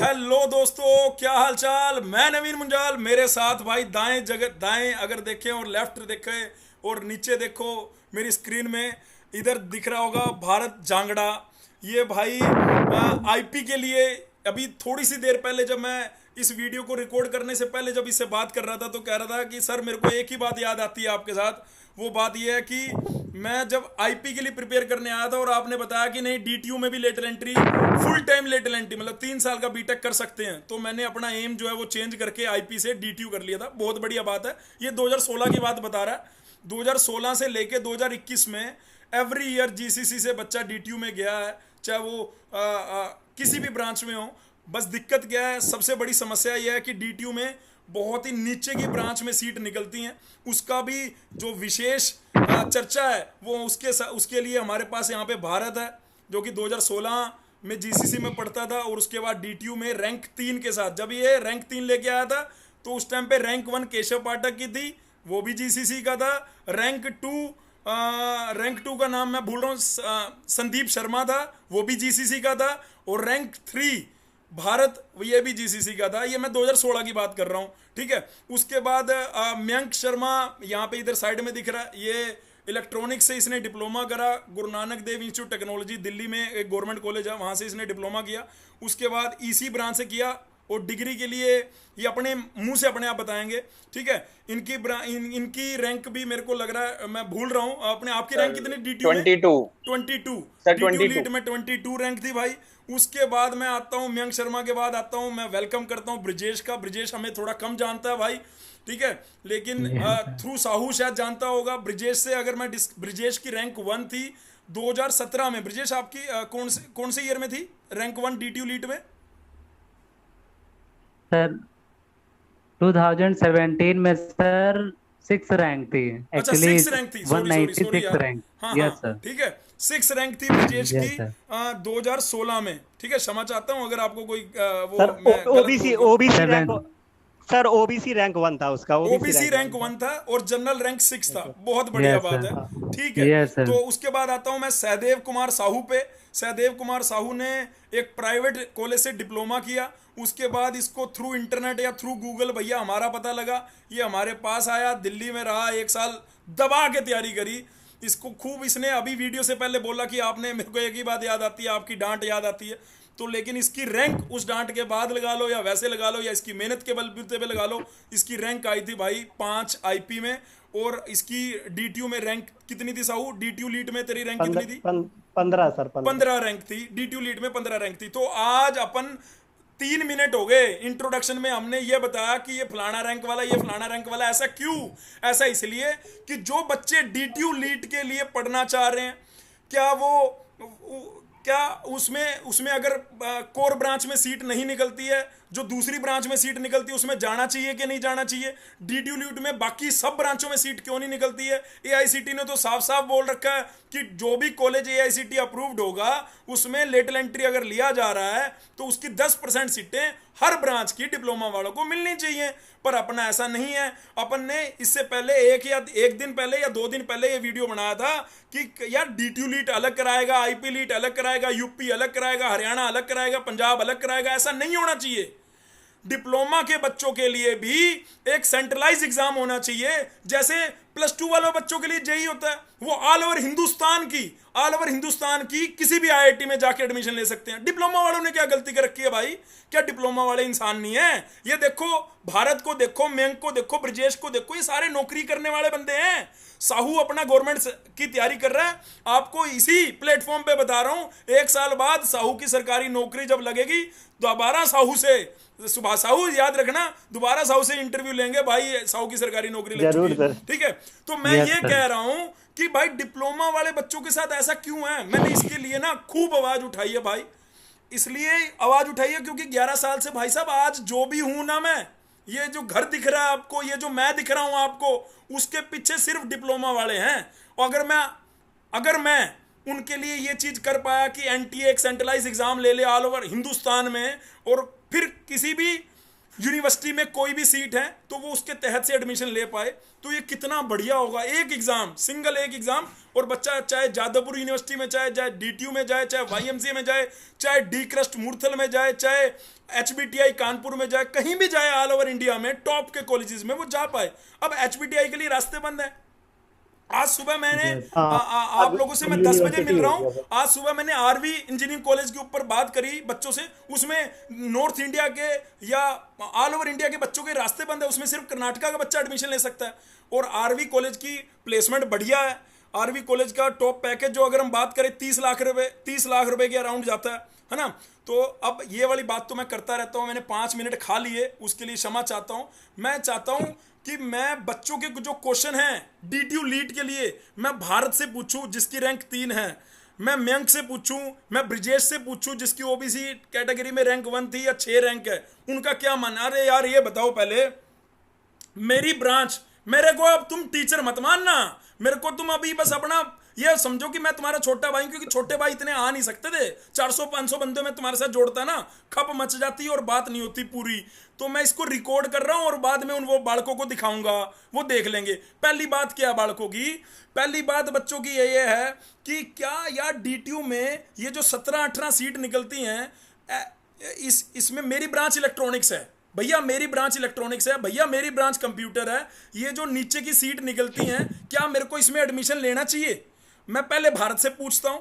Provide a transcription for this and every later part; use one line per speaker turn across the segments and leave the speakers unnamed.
Hello दोस्तों, क्या हाल चाल। मैं नवीन मुंजाल, मेरे साथ भाई दाएं जगह दाएं अगर देखें और लेफ्ट देखें और नीचे देखो मेरी स्क्रीन में इधर दिख रहा होगा भारत जांगड़ा। ये भाई आईपी के लिए अभी थोड़ी सी देर पहले जब मैं इस वीडियो को रिकॉर्ड करने से पहले जब इससे बात कर रहा था तो कह रहा था कि सर मेरे को एक ही बात याद आती है आपके साथ। वो बात ये है कि मैं जब आईपी के लिए प्रिपेयर करने आया था और आपने बताया कि नहीं डीटीयू में भी lateral entry, full time lateral entry मतलब 3 साल का बीटेक कर सकते हैं, तो मैंने अपना एम जो है वो चेंज करके आईपी से डीटीयू कर लिया था। बहुत बढ़िया बात है। ये 2016 की बात बता रहा है। 2016 से लेके 2021 में एवरी ईयर जीसीसी से बच्चा डीटीयू में गया है, चाहे वो किसी भी ब्रांच में हो। बस दिक्कत क्या है, सबसे बड़ी समस्या यह है कि डीटीयू में बहुत ही नीचे की ब्रांच में सीट निकलती हैं। उसका भी जो विशेष चर्चा है वो उसके लिए हमारे पास यहाँ पे भारत है, जो कि 2016 में जीसीसी में पढ़ता था और उसके बाद डीटीयू में रैंक 3 के साथ जब ये रैंक 3 लेके आया था तो उस टाइम पे रैंक 1 केशव पाठक की थी, वो भी जीसीसी का था। रैंक 2 का नाम मैं भूल रहा हूँ, संदीप शर्मा था, वो भी जीसीसी का था। और रैंक 3 भारत, ये भी जीसीसी का था। ये मैं 2016 की बात कर रहा हूँ, ठीक है। उसके बाद मयंक शर्मा यहाँ पे इधर साइड में दिख रहा है, ये इलेक्ट्रॉनिक्स से इसने डिप्लोमा करा, गुरु नानक देव इंस्टीट्यूट टेक्नोलॉजी दिल्ली में एक गवर्नमेंट कॉलेज है, वहाँ से इसने डिप्लोमा किया। उसके बाद ईसी ब्रांच से किया और डिग्री के लिए ये अपने मुंह से अपने आप बताएंगे, ठीक है। इनकी रैंक भी मेरे को लग रहा है, मैं भूल रहा हूँ अपने आपकी रैंक कितनी डीटीयू में? 22 डीटीयू लीड में 22 रैंक थी भाई। उसके बाद मैं आता हूँ मयंक शर्मा के बाद आता हूँ, मैं वेलकम करता हूँ ब्रिजेश का। ब्रिजेश हमें थोड़ा कम जानता है भाई, ठीक है, लेकिन थ्रू साहू शायद जानता होगा ब्रिजेश से। अगर मैं ब्रिजेश की रैंक 1 थी 2017 में। ब्रिजेश आपकी कौन से ईयर में थी रैंक 1 डीटीयू लीड में?
सर 2017 में सर 6 रैंक थी
अच्छा,
एक्चुअली।
6 रैंक थी, सॉरी सॉरी सॉरी
196
यार।
रैंक।
हाँ हाँ,
यस सर।
ठीक है, 6 रैंक थी ब्रिजेश
यस
की
सर।
2016 में, ठीक है। क्षमा चाहता हूँ अगर आपको कोई वो
सर
मैं गलत
ओबीसी
बोल रहा हूँ।
OBC rank.
7।
Sir OBC rank 1 था उसका, ओबीसी
ओबीसी
रैंक
रैंक
1 था।
1 था और जनरल रैंक 6 था।
अच्छा।
बहुत बढ़िया
यस
बात
सर।
है,
हाँ।
ठीक है।
यस
तो
सर।
उसके बाद आता हूं मैं सहदेव कुमार साहू पे। सहदेव कुमार साहू ने एक प्राइवेट कॉलेज से डिप्लोमा किया। उसके बाद इसको थ्रू इंटरनेट या थ्रू गूगल भैया हमारा पता लगा, ये हमारे पास आया, दिल्ली में रहा 1 साल, दबा के तैयारी करी इसको खूब। इसने अभी वीडियो से पहले बोला कि आपने, मेरे को एक ही बात याद आती है, आपकी डांट याद आती है। तो लेकिन इसकी रैंक उस डांट के बाद लगा लो या वैसे लगा लो या इसकी मेहनत के बलबूते पे लगा लो, इसकी रैंक आई थी भाई 5 आईपी में। और इसकी डीटीयू में रैंक कितनी थी साहू? डीटीयू लीड में तेरी रैंक कितनी थी?
15 सर, 15।
15 रैंक थी डीटीयू लीड में, 15 रैंक थी। तो आज अपन 3 मिनट हो गए इंट्रोडक्शन में, हमने ये बताया कि ये फलाना रैंक वाला, ये फलाना रैंक वाला। ऐसा क्यों? ऐसा इसलिए कि जो बच्चे डीटीयू लीड के लिए पढ़ना चाह रहे हैं, क्या क्या उसमें उसमें अगर कोर ब्रांच में सीट नहीं निकलती है, जो दूसरी ब्रांच में सीट निकलती है उसमें जाना चाहिए कि नहीं जाना चाहिए? डीटीयू लीड में बाकी सब ब्रांचों में सीट क्यों नहीं निकलती है? एआईसीटी ने तो साफ साफ बोल रखा है कि जो भी कॉलेज एआईसीटी अप्रूव्ड होगा उसमें लेटरल एंट्री अगर लिया जा रहा है तो उसकी 10% सीटें हर ब्रांच की डिप्लोमा वालों को मिलनी चाहिए। पर अपना ऐसा नहीं है। अपन ने इससे पहले एक दिन पहले या 2 दिन पहले ये वीडियो बनाया था कि यार डीटीयू लीट अलग कराएगा, आईपी लीट अलग कराएगा, यूपी अलग कराएगा, हरियाणा अलग कराएगा, पंजाब अलग कराएगा। ऐसा नहीं होना चाहिए। डिप्लोमा के बच्चों के लिए भी एक सेंट्रलाइज एग्जाम होना चाहिए, जैसे +2 वालों बच्चों के लिए जेई होता है। वो ऑल ओवर हिंदुस्तान की किसी भी आईआईटी में जाके एडमिशन ले सकते हैं। डिप्लोमा वालों ने क्या गलती कर रखी है भाई? क्या डिप्लोमा वाले इंसान नहीं है? ये देखो, भारत को देखो, मयंक को देखो, ब्रजेश को देखो, ये सारे नौकरी करने वाले बंदे हैं। साहू अपना गवर्नमेंट की तैयारी कर रहा है। आपको इसी प्लेटफॉर्म पे बता रहा हूं, 1 साल बाद साहू की सरकारी नौकरी जब लगेगी, दोबारा साहू से, सुभाष साहू याद रखना, दोबारा साहू से इंटरव्यू लेंगे भाई, साहू की सरकारी नौकरी लग
जरूर
चुकी है,
सर।
ठीक है। तो मैं
यस
ये
सर।
कह रहा हूं कि भाई डिप्लोमा वाले बच्चों के साथ ऐसा क्यों है? मैंने इसके लिए ना खूब आवाज उठाई है भाई, इसलिए आवाज उठाई है क्योंकि 11 साल से भाई साहब, आज जो भी हूं ना मैं, ये जो घर दिख रहा है आपको, ये जो मैं दिख रहा हूं आपको, उसके पीछे सिर्फ डिप्लोमा वाले हैं। और अगर मैं उनके लिए ये चीज कर पाया कि एनटीए एक सेंट्रलाइज एग्जाम ले ले ऑल ओवर हिंदुस्तान में, और फिर किसी भी यूनिवर्सिटी में कोई भी सीट है तो वो उसके तहत से एडमिशन ले पाए, तो ये कितना बढ़िया होगा। एक एग्जाम, सिंगल एक एग्जाम, और बच्चा चाहे जादवपुर यूनिवर्सिटी में चाहे डीटीयू में जाए, चाहे वाईएमसीए में जाए, चाहे डी क्रस्ट मूर्थल में जाए, चाहे एचबीटीआई कानपुर में जाए, कहीं भी जाए ऑल ओवर इंडिया में टॉप के कॉलेजेस में वो जा पाए। अब एचबीटीआई के लिए रास्ते बंद है। आज सुबह मैंने आप लोगों से मैं 10 बजे मिल रहा हूं। आज सुबह मैंने आरवी इंजीनियरिंग कॉलेज के ऊपर बात करी बच्चों से, उसमें नॉर्थ इंडिया के या ऑल ओवर इंडिया के बच्चों के रास्ते बंद है, उसमें सिर्फ कर्नाटका का बच्चा एडमिशन ले सकता है। और आरवी कॉलेज की प्लेसमेंट बढ़िया है। आरवी कॉलेज का टॉप पैकेज जो अगर हम बात करें 30 लाख रुपए के अराउंड जाता है ना। तो अब ये वाली बात तो मैं करता रहता हूं, मैंने 5 मिनट खा लिए, उसके लिए क्षमा चाहता हूं। मैं चाहता हूं कि मैं बच्चों के जो क्वेश्चन हैं डीटीयू लीड के लिए मैं भारत से पूछूं जिसकी रैंक 3 है, मैं मयंक से पूछूं, मैं ब्रिजेश से पूछूं जिसकी ओबीसी कैटेगरी में रैंक 1 थी या 6 रैंक है, उनका क्या मन। अरे यार ये बताओ पहले, मेरी ब्रांच, मेरे को अब तुम टीचर मत मानना, मेरे को तुम अभी बस अपना ये समझो कि मैं तुम्हारा छोटा भाई, क्योंकि छोटे भाई इतने आ नहीं सकते थे। 400-500 बंदे में तुम्हारे साथ जोड़ता ना, खप मच जाती और बात नहीं होती पूरी। तो मैं इसको रिकॉर्ड कर रहा हूं और बाद में उन वो बालकों को दिखाऊंगा, वो देख लेंगे। पहली बात क्या बालकों की, पहली बात बच्चों की ये है कि क्या यार डीटीयू में ये जो 17-18 सीट निकलती हैं, इसमें मेरी ब्रांच इलेक्ट्रॉनिक्स है भैया, मेरी ब्रांच इलेक्ट्रॉनिक्स है भैया, मेरी ब्रांच कंप्यूटर है। ये जो नीचे की सीट निकलती हैं, क्या मेरे को इसमें एडमिशन लेना चाहिए? मैं पहले भारत से पूछता हूं,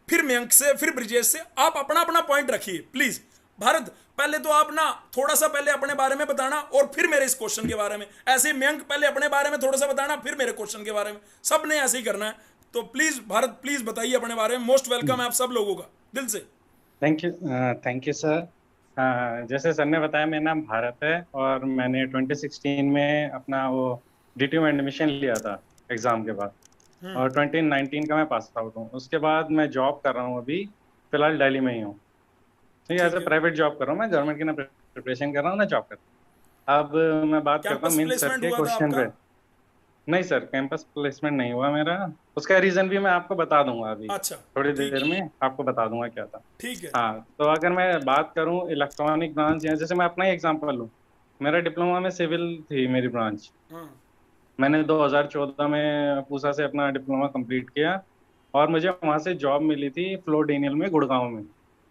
फिर मयंक से, फिर ब्रिजेश से। आप अपना अपना पॉइंट रखिए प्लीज। भारत पहले तो आप ना थोड़ा सा पहले अपने बारे में बताना और फिर मेरे इस क्वेश्चन के बारे में। ऐसे मयंक पहले अपने बारे में थोड़ा सा बताना, फिर मेरे क्वेश्चन के बारे में। सब ने ऐसे ही करना है। तो प्लीज भारत, प्लीज बताइए अपने बारे में। मोस्ट वेलकम है आप सब लोगों का दिल से।
Thank you sir. जैसे सर ने बताया, मेरा नाम भारत है और मैंने 2016 में अपना वो डीटीयू में एडमिशन लिया था एग्जाम के बाद, और 2019 का मैं पास आउट हूँ। उसके बाद मैं जॉब कर रहा हूँ, अभी फिलहाल दिल्ली में ही हूँ। ठीक है, एज ए प्राइवेट जॉब कर रहा हूँ मैं, गवर्नमेंट की ना प्रिपरेशन कर रहा हूँ ना जॉब कर रहा हूँ। अब मैं बात करता हूँ मीन सर के क्वेश्चन पे। नहीं सर, कैंपस प्लेसमेंट नहीं हुआ मेरा, उसका रीजन भी मैं आपको बता दूंगा अभी।
अच्छा,
थोड़ी देर में आपको बता दूंगा क्या था।
ठीक है।
हाँ, तो अगर मैं बात करूँ इलेक्ट्रॉनिक ब्रांच, जैसे मैं अपना ही एग्जांपल लूँ, मेरा डिप्लोमा में सिविल थी मेरी ब्रांच। मैंने 2014 में पूसा से अपना डिप्लोमा कंप्लीट किया और मुझे वहाँ से जॉब मिली थी फ्लोडेनियल में, गुड़गांव में।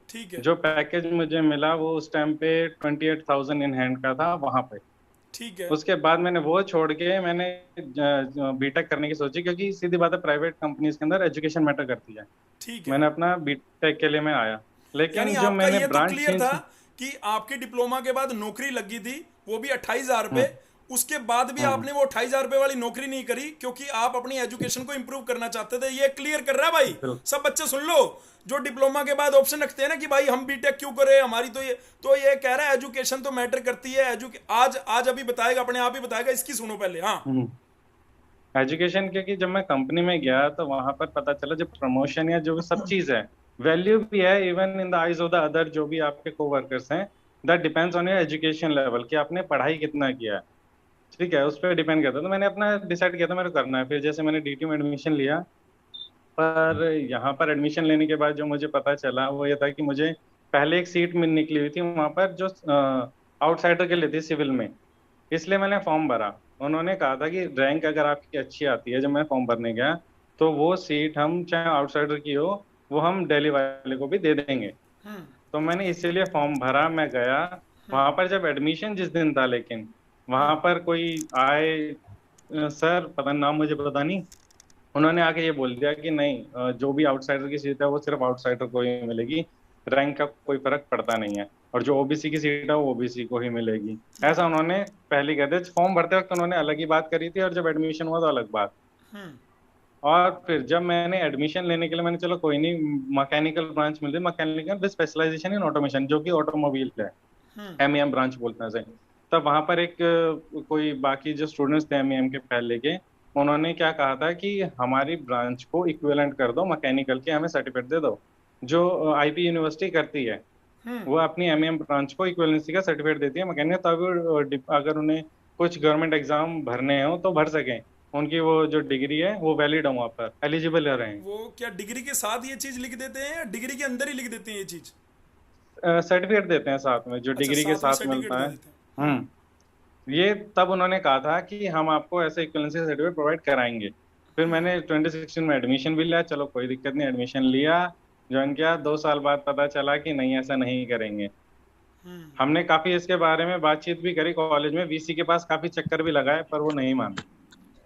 ठीक है।
जो पैकेज मुझे मिला वो उस टाइम पे 28,000 इन हैंड का था वहाँ पे।
ठीक है।
उसके बाद मैंने वो छोड़ के मैंने बीटेक करने की सोची, क्योंकि सीधी बात है प्राइवेट कंपनीज के अंदर एजुकेशन मैटर करती है।
ठीक है।
मैंने अपना बीटेक के लिए मैं आया, लेकिन जो मैंने
ये
ब्रांच
तो क्लियर था कि आपके डिप्लोमा के बाद नौकरी लगी थी, वो भी 28,000 पे। उसके बाद भी आपने वो 28,000 रुपए वाली नौकरी नहीं करी क्योंकि आप अपनी एजुकेशन को इंप्रूव करना चाहते थे। ये क्लियर कर रहा है भाई, सब बच्चे सुन लो। जो डिप्लोमा के बाद ऑप्शन रखते हैं ना कि भाई हम बीटेक क्यों करें, हमारी तो ये कह रहा है एजुकेशन तो मैटर करती है। आज अभी बताएगा, अपने आप ही बताएगा, इसकी सुनो पहले। हाँ,
एजुकेशन, क्योंकि जब मैं कंपनी में गया तो वहां पर पता चला जो प्रमोशन या जो सब चीज है, वैल्यू भी है even in the eyes of the other जो भी आपके कोवर्कर्स हैं, that depends on your education level, कि आपने पढ़ाई कितना किया है। ठीक है, उस पर डिपेंड करता है। तो मैंने अपना डिसाइड किया था मेरे को करना है। फिर जैसे मैंने डीटीयू में एडमिशन लिया, पर यहाँ पर एडमिशन लेने के बाद जो मुझे पता चला वो ये था कि मुझे पहले एक सीट में निकली हुई थी वहाँ पर जो आउटसाइडर के लिए थी सिविल में, इसलिए मैंने फॉर्म भरा। उन्होंने कहा था कि रैंक अगर आपकी अच्छी आती है, जब मैं फॉर्म भरने गया, तो वो सीट हम चाहे आउटसाइडर की हो वो हम दिल्ली वाले को भी दे देंगे। तो मैंने इसीलिए फॉर्म भरा, मैं गया वहाँ पर। जब एडमिशन जिस दिन था, लेकिन वहां पर कोई आए सर, पता नाम मुझे पता नहीं, उन्होंने आके ये बोल दिया कि नहीं, जो भी आउटसाइडर की सीट है वो सिर्फ आउटसाइडर को ही मिलेगी, रैंक का कोई फर्क पड़ता नहीं है, और जो ओबीसी की सीट है वो ओबीसी को ही मिलेगी। ऐसा उन्होंने पहले कहते, फॉर्म भरते वक्त उन्होंने अलग ही बात करी थी, और जब एडमिशन हुआ तो अलग बात। और फिर जब मैंने एडमिशन लेने के लिए, मैंने चलो कोई नहीं, मैकेनिकल ब्रांच मिल रही, mechanical with specialisation in automation, जो कि ऑटोमोबाइल है, MEM ब्रांच बोलते हैं। तब वहां पर एक कोई बाकी जो स्टूडेंट्स थे MEM के पहले के, उन्होंने क्या कहा था कि हमारी ब्रांच को इक्विवेलेंट कर दो मैकेनिकल के, हमें सर्टिफिकेट दे दो। जो IP यूनिवर्सिटी करती है वो अपनी MEM ब्रांच को इक्विवेलेंसी का सर्टिफिकेट देती है मैकेनिकल, तभी अगर उन्हें कुछ गवर्नमेंट एग्जाम भरने हो तो भर सकें, उनकी वो जो डिग्री है वो वैलिड हो, वहाँ पर एलिजिबल रहे।
वो क्या डिग्री के साथ ये चीज लिख देते हैं या डिग्री के अंदर ही लिख देते हैं ये चीज?
सर्टिफिकेट देते हैं साथ में, जो डिग्री के साथ मिलता है। ये तब उन्होंने कहा था कि हम आपको ऐसे इक्विवेलेंसी सर्टिफिकेट प्रोवाइड कराएंगे। फिर मैंने 2016 में एडमिशन भी लिया, चलो कोई दिक्कत नहीं, एडमिशन लिया, ज्वाइन किया। 2 साल बाद पता चला कि नहीं, ऐसा नहीं करेंगे। हमने काफी इसके बारे में बातचीत भी करी कॉलेज में, वीसी के पास काफी चक्कर भी लगाए, पर वो नहीं माने।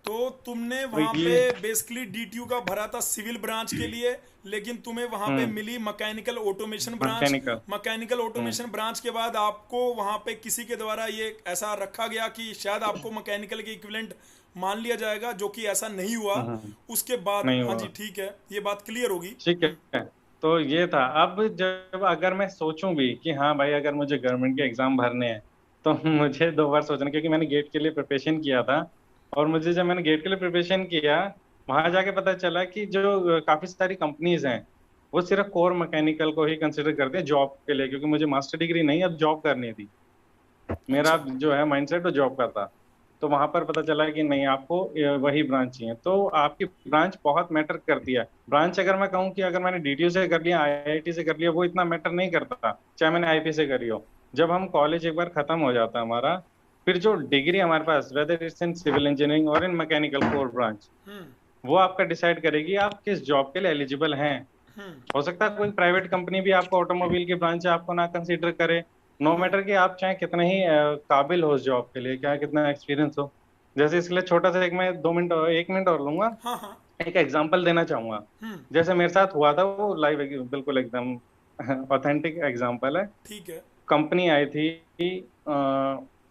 तो तुमने
तो
वहां पे
ये
बेसिकली डीटीयू का भरा था सिविल ब्रांच के लिए, लेकिन तुम्हें वहां पे मिली mechanical automation branch.
Mechanical.
Mechanical automation branch के बाद आपको वहां पे किसी के द्वारा ये ऐसा रखा गया कि शायद आपको मैकेनिकल के इक्विवेलेंट मान लिया जाएगा, जो कि ऐसा नहीं हुआ। उसके बाद
नहीं
हाँ
हुआ।
जी ठीक है, ये बात क्लियर होगी।
ठीक है। तो ये था। अब जब अगर मैं सोचूं भी कि हाँ भाई, अगर मुझे गवर्नमेंट के एग्जाम भरने हैं, तो मुझे 2 बार सोचना, क्योंकि मैंने गेट के लिए प्रिपरेशन किया था। और मुझे जब मैंने गेट के लिए प्रिपरेशन किया, वहां जाके पता चला कि जो काफी सारी कंपनीज हैं, वो सिर्फ कोर मैकेनिकल को ही कंसिडर करते हैं जॉब के लिए, क्योंकि मुझे मास्टर डिग्री नहीं, अब जॉब करनी थी। मेरा जो है माइंडसेट वो जॉब का था। तो वहां पर पता चला कि नहीं, आपको वही ब्रांच चाहिए। तो आपकी ब्रांच बहुत मैटर करती है। ब्रांच अगर मैं कहूँ कि अगर मैंने डीटीयू से कर लिया, आईआईटी से कर लिया, वो इतना मैटर नहीं करता, चाहे मैंने आईपी से करी हो। जब हम कॉलेज एक बार खत्म हो जाता है हमारा, फिर जो डिग्री हमारे पास, whether it's in civil engineering और इन मैकेनिकल कोर ब्रांच, वो आपका डिसाइड करेगी आप किस जॉब के लिए एलिजिबल हैं। हो सकता है कोई प्राइवेट कंपनी भी आपको ऑटोमोबाइल की ब्रांच आपको ना कंसीडर करे, नो मैटर कि आप चाहे कितने ही काबिल हो उस जॉब के लिए, क्या कितना एक्सपीरियंस हो। जैसे इसके लिए छोटा सा एक मैं 2 मिनट 1 मिनट और लूंगा।
हाँ हाँ।
एक एग्जांपल देना चाहूंगा। जैसे मेरे साथ हुआ था, वो लाइव बिल्कुल एकदम ऑथेंटिक एग्जांपल है।
ठीक है।
कंपनी आई थी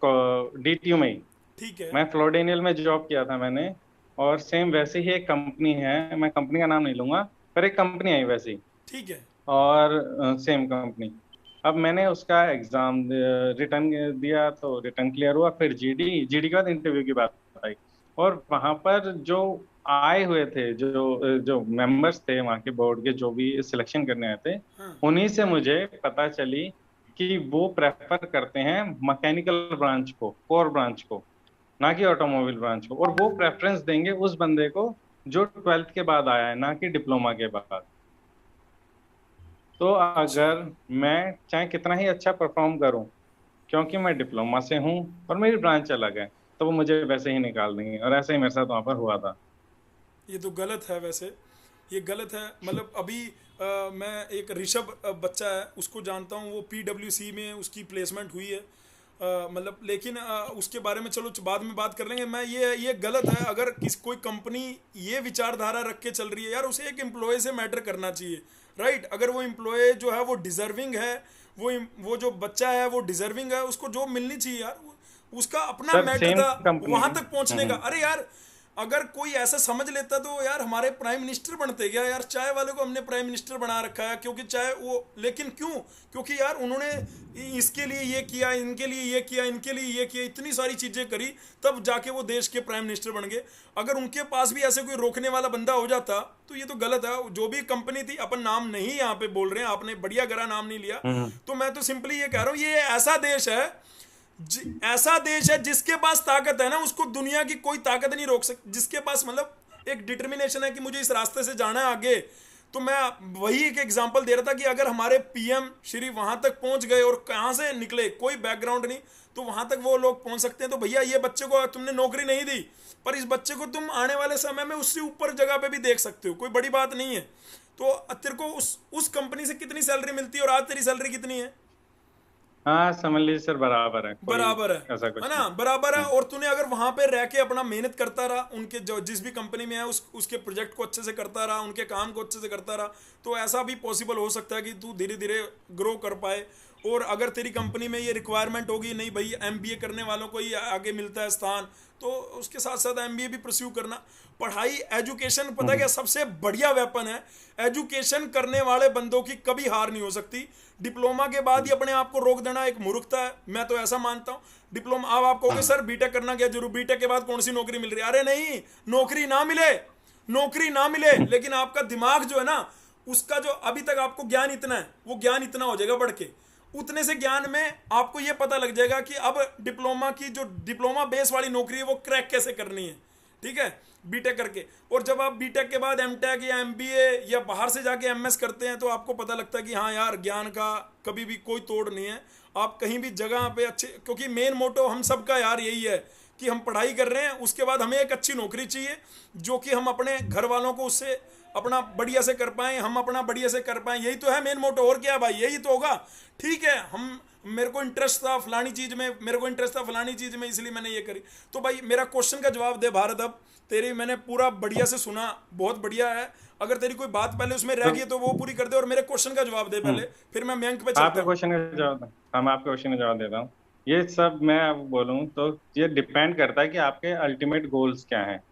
डीटीयू में ही।
ठीक है।
मैं फ्लोडेनियल में जॉब किया था मैंने, और सेम वैसे ही एक कंपनी है, मैं कंपनी का नाम नहीं लूंगा, पर एक कंपनी आई वैसी।
ठीक है।
और सेम कंपनी। अब मैंने उसका एग्जाम रिटर्न दिया, तो रिटर्न क्लियर हुआ। फिर जीडी के बाद इंटरव्यू की बात आई, और वहां पर जो आए हुए थे, जो जो मेंबर्स थे वहां के बोर्ड के, जो भी सिलेक्शन करने आए थे, उन्हीं से मुझे पता चली कि वो प्रेफर करते हैं मैकेनिकल ब्रांच को, कोर ब्रांच को, ना कि ऑटोमोबाइल ब्रांच को। और वो प्रेफरेंस देंगे उस बंदे को जो 12th के बाद आया है, ना कि डिप्लोमा के बाद। तो अगर मैं चाहे कितना ही अच्छा परफॉर्म करूं, क्योंकि मैं डिप्लोमा से हूं और मेरी ब्रांच अलग है, तो वो मुझे वैसे ही निकाल देंगे। और ऐसे ही मेरे साथ वहां पर हुआ था।
ये तो गलत है वैसे, ये गलत है। मतलब अभी मैं एक ऋषभ बच्चा है, उसको जानता हूँ, वो पीडब्ल्यूसी में उसकी प्लेसमेंट हुई है। मतलब लेकिन उसके बारे में चलो बाद में बात कर लेंगे। मैं ये गलत है। अगर कोई कंपनी ये विचारधारा रख के चल रही है यार, उसे एक एम्प्लॉय से मैटर करना चाहिए, राइट। अगर वो एम्प्लॉय जो है वो डिजर्विंग है, वो जो बच्चा है वो डिजर्विंग है, उसको जॉब मिलनी चाहिए यार। उसका अपना
सर
मैटर
सेम
था
कंपनी।
वहां तक पहुंचने का। अरे यार, अगर कोई ऐसा समझ लेता तो यार हमारे प्राइम मिनिस्टर बनते क्या यार। चाय वाले को हमने प्राइम मिनिस्टर बना रखा है क्योंकि चाय वो, लेकिन क्यों? क्योंकि यार उन्होंने इसके लिए ये किया, इनके लिए ये किया, इनके लिए ये किया, इतनी सारी चीजें करी, तब जाके वो देश के प्राइम मिनिस्टर बन गए। अगर उनके पास भी ऐसे कोई रोकने वाला बंदा हो जाता तो ये तो गलत है। जो भी कंपनी थी, अपन नाम नहीं यहाँ पे बोल रहे हैं, आपने बढ़िया गरा नाम नहीं लिया, तो मैं तो सिंपली ये कह रहा हूँ, ये ऐसा देश है, ऐसा देश है जिसके पास ताकत है ना, उसको दुनिया की कोई ताकत नहीं रोक सकती। जिसके पास मतलब एक डिटर्मिनेशन है कि मुझे इस रास्ते से जाना है आगे। तो मैं वही एक एग्जांपल दे रहा था कि अगर हमारे पीएम श्री वहां तक पहुंच गए, और कहां से निकले, कोई बैकग्राउंड नहीं, तो वहां तक वो लोग पहुंच सकते हैं। तो भैया, ये बच्चे को तुमने नौकरी नहीं दी, पर इस बच्चे को तुम आने वाले समय में उससे ऊपर जगह पे भी देख सकते हो, कोई बड़ी बात नहीं है। तो तेरे को उस कंपनी से कितनी सैलरी मिलती है और आज तेरी सैलरी कितनी है?
हाँ समझ लीजिए सर, बराबर है,
बराबर है,
ऐसा कुछ
है ना, बराबर है। और तूने अगर वहां पे रह के अपना मेहनत करता रहा, उनके जो जिस भी कंपनी में है उसके प्रोजेक्ट को अच्छे से करता रहा, उनके काम को अच्छे से करता रहा, तो ऐसा भी पॉसिबल हो सकता है कि तू धीरे धीरे ग्रो कर पाए। और अगर तेरी कंपनी में ये रिक्वायरमेंट होगी, नहीं भाई एमबीए करने वालों को ही आगे मिलता है स्थान, तो उसके साथ साथ एमबीए भी परस्यू करना। पढ़ाई, एजुकेशन, पता है क्या सबसे बढ़िया वेपन है? एजुकेशन करने वाले बंदों की कभी हार नहीं हो सकती। डिप्लोमा के बाद ही अपने आप को रोक देना एक मूर्खता है, मैं तो ऐसा मानता हूँ। डिप्लोमा, अब आप कहोगे सर बीटेक करना क्या जरूर, बीटेक के बाद कौन सी नौकरी मिल रही है? अरे नहीं, नौकरी ना मिले, नौकरी ना मिले, लेकिन आपका दिमाग जो है ना, उसका जो अभी तक आपको ज्ञान इतना है, वो ज्ञान इतना हो जाएगा बढ़ के। उतने से ज्ञान में आपको ये पता लग जाएगा कि अब डिप्लोमा की जो डिप्लोमा बेस वाली नौकरी है वो क्रैक कैसे करनी है, ठीक है। बीटेक करके। और जब आप बीटेक के बाद एमटेक या एमबीए या बाहर से जाके एमएस करते हैं तो आपको पता लगता है कि हाँ यार, ज्ञान का कभी भी कोई तोड़ नहीं है। आप कहीं भी जगह पे अच्छे, क्योंकि मेन मोटो हम सबका यार यही है कि हम पढ़ाई कर रहे हैं, उसके बाद हमें एक अच्छी नौकरी चाहिए जो कि हम अपने घर वालों को उससे अपना बढ़िया से कर पाएँ, हम अपना बढ़िया से कर पाएँ। यही तो है मेन मोटो, और क्या है भाई, यही तो होगा। ठीक है, हम मेरे को इंटरेस्ट था फलानी चीज़ में, मेरे को इंटरेस्ट था फलानी चीज़ में, इसलिए मैंने ये करी। तो भाई मेरा क्वेश्चन का जवाब दे भारत। अब तेरी मैंने पूरा बढ़िया से सुना, बहुत बढ़िया है। अगर तेरी कोई बात पहले उसमें रह गई तो वो पूरी कर दे, और मेरे क्वेश्चन का जवाब दे पहले, फिर मैं मयंक पे चलता
आपके
हूं।
क्वेश्चन का जवाब, हम आपके क्वेश्चन का जवाब देता हूँ। ये सब मैं अब बोलूँ तो ये डिपेंड करता है कि आपके अल्टीमेट गोल्स क्या हैं।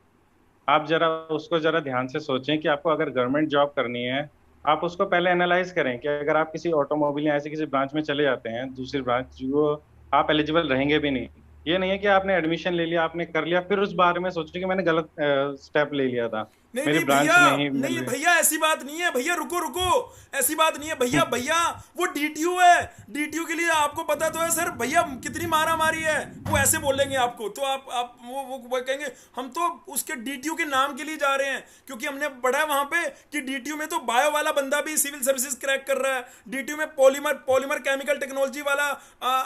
आप जरा उसको जरा ध्यान से सोचें कि आपको अगर गवर्नमेंट जॉब करनी है, आप उसको पहले एनालाइज करें कि अगर आप किसी ऑटोमोबाइल या ऐसे किसी ब्रांच में चले जाते हैं, दूसरी ब्रांच, जो आप एलिजिबल रहेंगे भी नहीं। ये नहीं है कि आपने एडमिशन ले लिया, आपने कर लिया, फिर उस बारे में सोचें कि मैंने गलत स्टेप ले लिया था,
नहीं
मेरी
नहीं
ब्रांच
भैया,
नहीं मिल
नहीं
रही।
भैया ऐसी बात नहीं है भैया, रुको रुको, ऐसी बात नहीं है भैया। भैया वो डीटीयू है, डीटीयू के लिए आपको पता तो है सर भैया कितनी मारा मारी है। वो ऐसे बोलेंगे आपको तो आप वो कहेंगे हम तो उसके डीटीयू के नाम के लिए जा रहे हैं, क्योंकि हमने पढ़ा है वहां पे कि डीटीयू में तो बायो वाला बंदा भी सिविल सर्विसेज क्रैक कर रहा है। डीटीयू में पॉलीमर केमिकल टेक्नोलॉजी वाला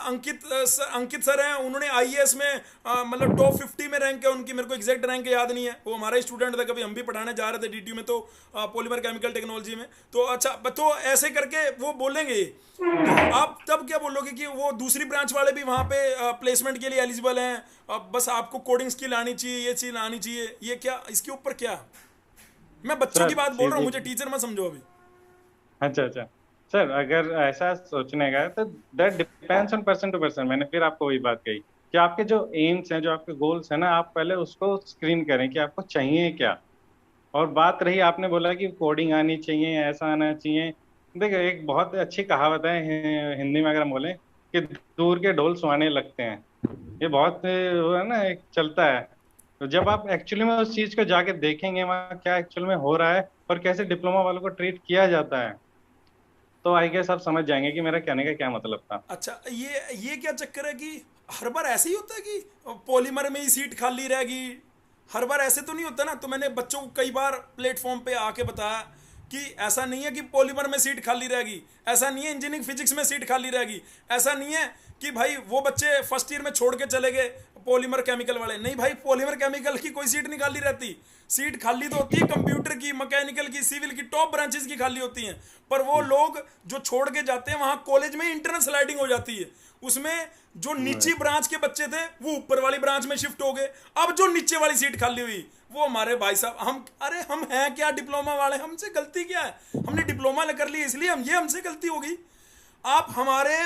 अंकित सर हैं, उन्होंने आईएएस में मतलब टॉप 50 में रैंक है उनकी, मेरे को एग्जैक्ट रैंक याद नहीं है, वो हमारा ही स्टूडेंट था, कभी हम भी पढ़ाने जा रहे थे डीटीयू में, तो पॉलीमर केमिकल टेक्नोलॉजी में। तो अच्छा, तो ऐसे करके वो बोलेंगे। तो आप तब क्या बोलोगे कि वो दूसरी ब्रांच वाले भी वहां पे प्लेसमेंट के लिए एलिजिबल हैं, बस आपको कोडिंग स्किल आनी चाहिए, ये चीज आनी चाहिए, ये क्या, इसके ऊपर क्या? मैं बच्चों की बात बोल रहा हूँ, मुझे टीचर मत समझो अभी।
अच्छा अच्छा सर, अगर ऐसा सोचने का है तो that depends on person to person. मैंने फिर आपको वही बात कही कि आपके जो एम्स हैं, जो आपके गोल्स हैं ना, आप पहले उसको स्क्रीन करें कि आपको चाहिए क्या। और बात रही, आपने बोला कि कोडिंग आनी चाहिए, ऐसा आना चाहिए। देखिए, एक बहुत अच्छी कहावत है हिंदी में अगर हम बोलें कि दूर के ढोल सुहाने लगते हैं। ये बहुत वो है ना, एक चलता है। तो जब आप एक्चुअली में उस चीज को जाके देखेंगे वहाँ क्या एक्चुअल में हो रहा है और कैसे डिप्लोमा वालों को ट्रीट किया जाता है, तो आई गेस आप समझ जाएंगे कि मेरा कहने का क्या मतलब था।
अच्छा, ये क्या चक्कर है कि हर बार ऐसे ही होता है कि पॉलीमर में ही सीट खाली रहेगी? हर बार ऐसे तो नहीं होता ना। तो मैंने बच्चों को कई बार प्लेटफॉर्म पे आके बताया कि ऐसा नहीं है कि पॉलीमर में सीट खाली रहेगी, ऐसा नहीं है इंजीनियरिंग फिजिक्स में सीट खाली रहेगी, ऐसा नहीं है कि भाई वो बच्चे फर्स्ट ईयर में छोड़ के चले गए पॉलीमर केमिकल वाले। नहीं भाई, पॉलीमर केमिकल की कोई सीट नहीं खाली रहती। सीट खाली तो होती है कंप्यूटर की, मैकेनिकल की, सिविल की, टॉप ब्रांचेस की खाली होती हैं। पर वो लोग जो छोड़ के जाते हैं वहां कॉलेज में इंटरनल स्लाइडिंग हो जाती है, उसमें जो नीचे ब्रांच के बच्चे थे वो ऊपर वाली ब्रांच में शिफ्ट हो गए। अब जो नीचे वाली सीट खाली हुई वो हमारे भाई साहब, हम हैं क्या डिप्लोमा वाले, हमसे गलती क्या है? हमने डिप्लोमा कर ली इसलिए हमसे गलती हो गई। आप हमारे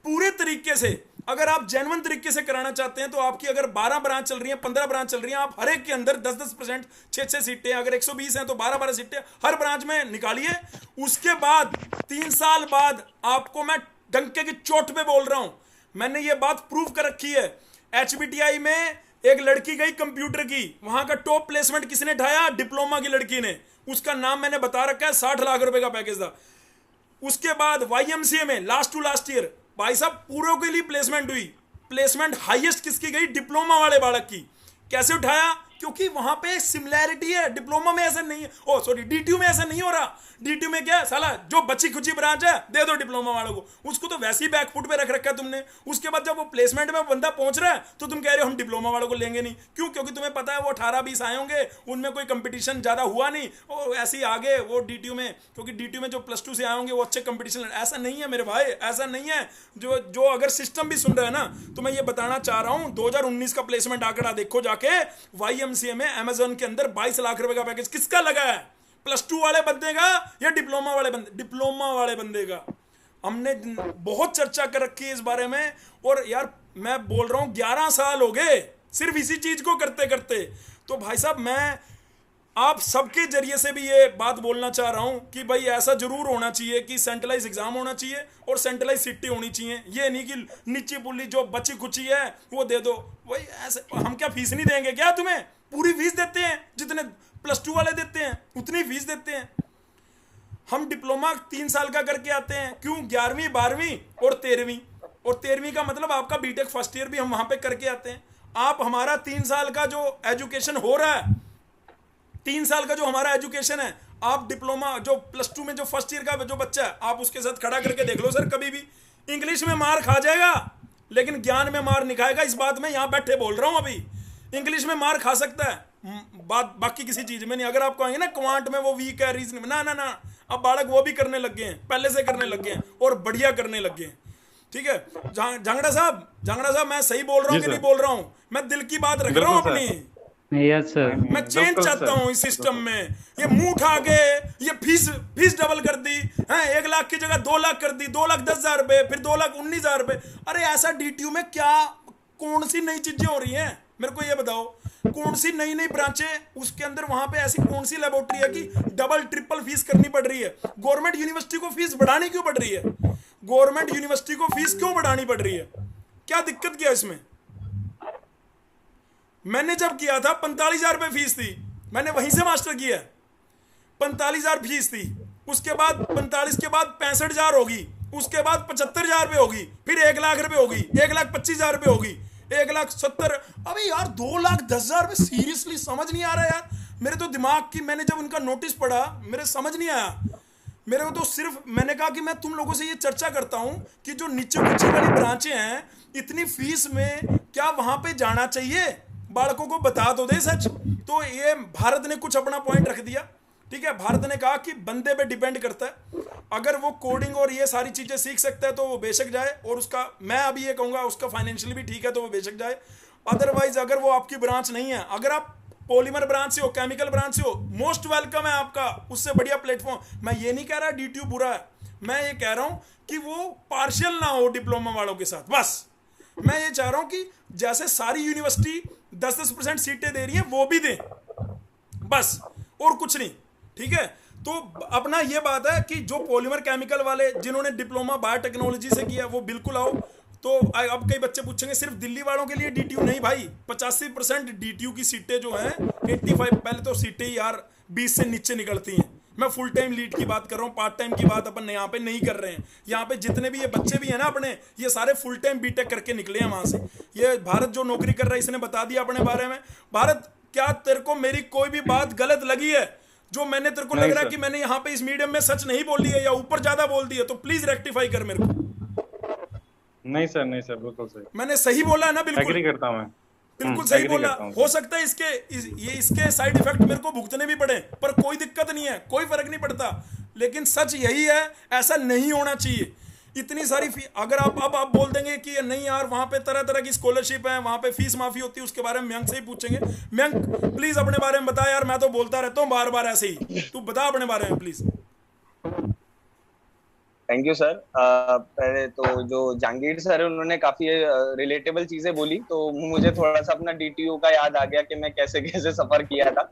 पूरे तरीके से, अगर आप जेन्युइन तरीके से कराना चाहते हैं तो आपकी अगर 12 ब्रांच चल रही हैं, 15 ब्रांच चल रही हैं, आप हर एक के अंदर 10-10%, 6-6 सीटें, अगर 120 हैं तो 12-12 सीटें हर ब्रांच में निकालिए। उसके बाद 3 साल बाद आपको मैं डंके की चोट पे बोल रहा हूं, मैंने ये बात प्रूव कर रखी है। HBTI में एक लड़की गई कंप्यूटर की, वहां का टॉप प्लेसमेंट किसने ढाया? डिप्लोमा की लड़की ने। उसका नाम मैंने बता रखा है, 60 लाख रुपए का पैकेज था। उसके बाद YMCA में लास्ट टू लास्ट ईयर भाई साहब पूरों के लिए प्लेसमेंट हुई। प्लेसमेंट हाईएस्ट किसकी गई? डिप्लोमा वाले बालक की। कैसे उठाया? क्योंकि वहां पे सिमिलैरिटी है। डिप्लोमा में ऐसा नहीं है, ओ सॉरी DTU में ऐसा नहीं हो रहा। DTU में क्या है साला, जो बची खुची ब्रांच है दे दो डिप्लोमा वालों को, उसको तो वैसे ही बैकफुट पे रख रखा है तुमने। उसके बाद जब वो प्लेसमेंट में बंदा पहुंच रहा है तो तुम कह रहे हो हम डिप्लोमा वालों को लेंगे नहीं। क्यों? क्योंकि तुम्हें पता है वो 18-20 आए होंगे, उनमें कोई कंपटीशन ज्यादा हुआ नहीं, और ऐसे ही आगे वो DTU में, क्योंकि DTU में जो +2 से आए होंगे वो अच्छे कंपटीशन। ऐसा नहीं है मेरे भाई, ऐसा नहीं है। जो अगर सिस्टम भी सुन रहा है ना, तो मैं ये बताना चाह रहा हूं, 2019 का प्लेसमेंट आंकड़ा देखो जाके, YMCA में अमेजोन के अंदर 22 लाख रुपए का पैकेज किसका लगा है? +2 वाले बंदे का या डिप्लोमा वाले बंदे? डिप्लोमा वाले बंदे का। हमने बहुत चर्चा कर रखी है इस बारे में, और यार मैं बोल रहा हूं 11 साल हो गए सिर्फ इसी चीज को करते करते। तो भाई साहब, मैं आप सबके जरिए से भी ये बात बोलना चाह रहा हूं कि भाई ऐसा जरूर होना चाहिए कि सेंट्रलाइज एग्जाम होना चाहिए और सेंट्रलाइज सीटें होनी चाहिए। ये नहीं कि नीची पुली जो बची खुची है वो दे दो। भाई ऐसे हम क्या फीस नहीं देंगे क्या? तुम्हें पूरी फीस देते हैं, जितने +2 वाले देते हैं उतनी फीस देते हैं। हम डिप्लोमा 3 साल का करके आते हैं, क्यों? 11वीं 12वीं और 13वीं, और 13वीं का मतलब आपका बीटेक फर्स्ट ईयर भी हम वहां पे करके आते हैं। आप हमारा 3 साल का जो एजुकेशन हो रहा है 3 साल का जो हमारा एजुकेशन है, आप डिप्लोमा जो +2 में जो फर्स्ट ईयर का जो बच्चा है, आप उसके साथ खड़ा करके देख लो सर, कभी भी इंग्लिश में मार खा जाएगा लेकिन ज्ञान में मार नहीं खाएगा। इस बात में यहां बैठे बोल रहा हूं। अभी इंग्लिश में मार खा सकता है, बात बाकी किसी चीज में नहीं। अगर आप कहेंगे ना क्वांट में वो वीक है, रीजन में, ना ना ना, अब बालक वो भी करने लग गए हैं, पहले से करने लग गए हैं और बढ़िया करने लग गए हैं। ठीक है झांगड़ा साहब, मैं सही बोल रहा हूँ कि नहीं बोल रहा हूँ? मैं दिल की बात रख रहा हूँ अपनी।
Yes sir.
मैं चेंज चाहता हूँ इस सिस्टम में। ये मुंह उठा के ये फीस डबल कर दी है, 1 लाख की जगह 2 लाख कर दी, 2,10,000 रुपए, फिर 2,19,000 रुपए। अरे ऐसा डीटीयू में क्या कौन सी नई चीजें हो रही हैं, मेरे को ये बताओ। कौन सी नई नई ब्रांचें उसके अंदर, वहां पे ऐसी कौन सी लेबोरेटरी है कि डबल ट्रिपल फीस करनी पड़ रही है? गवर्नमेंट यूनिवर्सिटी को फीस बढ़ानी क्यों पड़ रही है? गवर्नमेंट यूनिवर्सिटी को फीस क्यों बढ़ानी पड़ रही है? क्या दिक्कत क्या इसमें? मैंने जब किया था 45,000 रुपए फीस थी, मैंने वहीं से मास्टर किया, 45,000 फीस थी। उसके बाद 45 के बाद 65,000 होगी, उसके बाद 75,000 रुपए होगी, फिर 1 लाख रुपए होगी, 1,25,000 रुपए होगी, 1,70,000। अबे यार 2,10,000 रुपए, सीरियसली समझ नहीं आ रहा यार मेरे तो दिमाग की। मैंने जब उनका नोटिस पढ़ा मेरे समझ नहीं आया। मेरे को तो सिर्फ मैंने कहा कि मैं तुम लोगों से ये चर्चा करता हूं कि जो नीचे नीचे वाली ब्रांचें हैं, इतनी फीस में क्या वहां पे जाना चाहिए? बालकों को बता तो दे सच। तो ये भारत ने कुछ अपना पॉइंट रख दिया। ठीक है, भारत ने कहा कि बंदे पे डिपेंड करता है, अगर वो कोडिंग और ये सारी चीजें सीख सकता है तो वो बेशक जाए, और उसका मैं अभी ये कहूंगा उसका फाइनेंशियली भी ठीक है तो वो बेशक जाए। अदरवाइज अगर वो आपकी ब्रांच नहीं है, अगर आप पॉलीमर ब्रांच से हो, केमिकल ब्रांच से हो, मोस्ट वेलकम है आपका, उससे बढ़िया प्लेटफॉर्म। मैं ये नहीं कह रहा डीटीयू बुरा है, मैं ये कह रहा हूं कि वो पार्शियल ना हो डिप्लोमा वालों के साथ। बस मैं ये चाह रहा हूं कि जैसे सारी यूनिवर्सिटी 10-10% सीटें दे रही हैं वो भी दें, बस, और कुछ नहीं। ठीक है, तो अपना ये बात है कि जो पॉलीमर केमिकल वाले जिन्होंने डिप्लोमा बायोटेक्नोलॉजी से किया वो बिल्कुल आओ। तो अब कई बच्चे पूछेंगे सिर्फ दिल्ली वालों के लिए डीटीयू? नहीं भाई, 85% डीटीयू की सीटें जो हैं 85, पहले तो सीटें ही यार 20 से नीचे निकलती हैं। मैं फुल टाइम लीड की बात कर रहा हूँ, पार्ट टाइम की बात अपन यहाँ पे नहीं कर रहे हैं। यहाँ पे जितने भी ये बच्चे भी हैं ना अपने, ये सारे फुल टाइम बीटेक करके निकले हैं वहां से। ये भारत जो नौकरी कर रहा है इसने बता दिया अपने बारे में। भारत, क्या तेरे को मेरी कोई भी बात गलत लगी है जो मैंने तेरे को लग रहा है कि मैंने यहाँ पे इस मीडियम में सच नहीं बोली है या ऊपर ज्यादा बोल दी है, तो प्लीज रेक्टिफाई कर मेरे को।
नहीं सर, नहीं सर, बिल्कुल सही,
मैंने सही बोला है ना? बिल्कुल
एग्री करता हूं मैं,
बिल्कुल सही बोला। हो सकता है इसके साइड इफेक्ट मेरे को भुगतने भी पड़े, पर कोई दिक्कत नहीं है, कोई फर्क नहीं पड़ता। लेकिन सच यही है, ऐसा नहीं होना चाहिए। इतनी सारी अगर आप बोल देंगे कि नहीं यार वहां पे तरह तरह की स्कॉलरशिप है, वहां पे फीस माफी होती है, उसके बारे में मयंक से ही पूछेंगे। मयंक प्लीज अपने बारे में बता यार, मैं तो बोलता रहता हूँ बार बार ऐसे ही, तू बता अपने बारे में प्लीज।
Thank you sir. पहले तो जो जहांगीर सर है उन्होंने काफी रिलेटेबल चीजें बोली, तो मुझे थोड़ा सा अपना डीटीयू का याद आ गया कि मैं कैसे कैसे सफर किया था।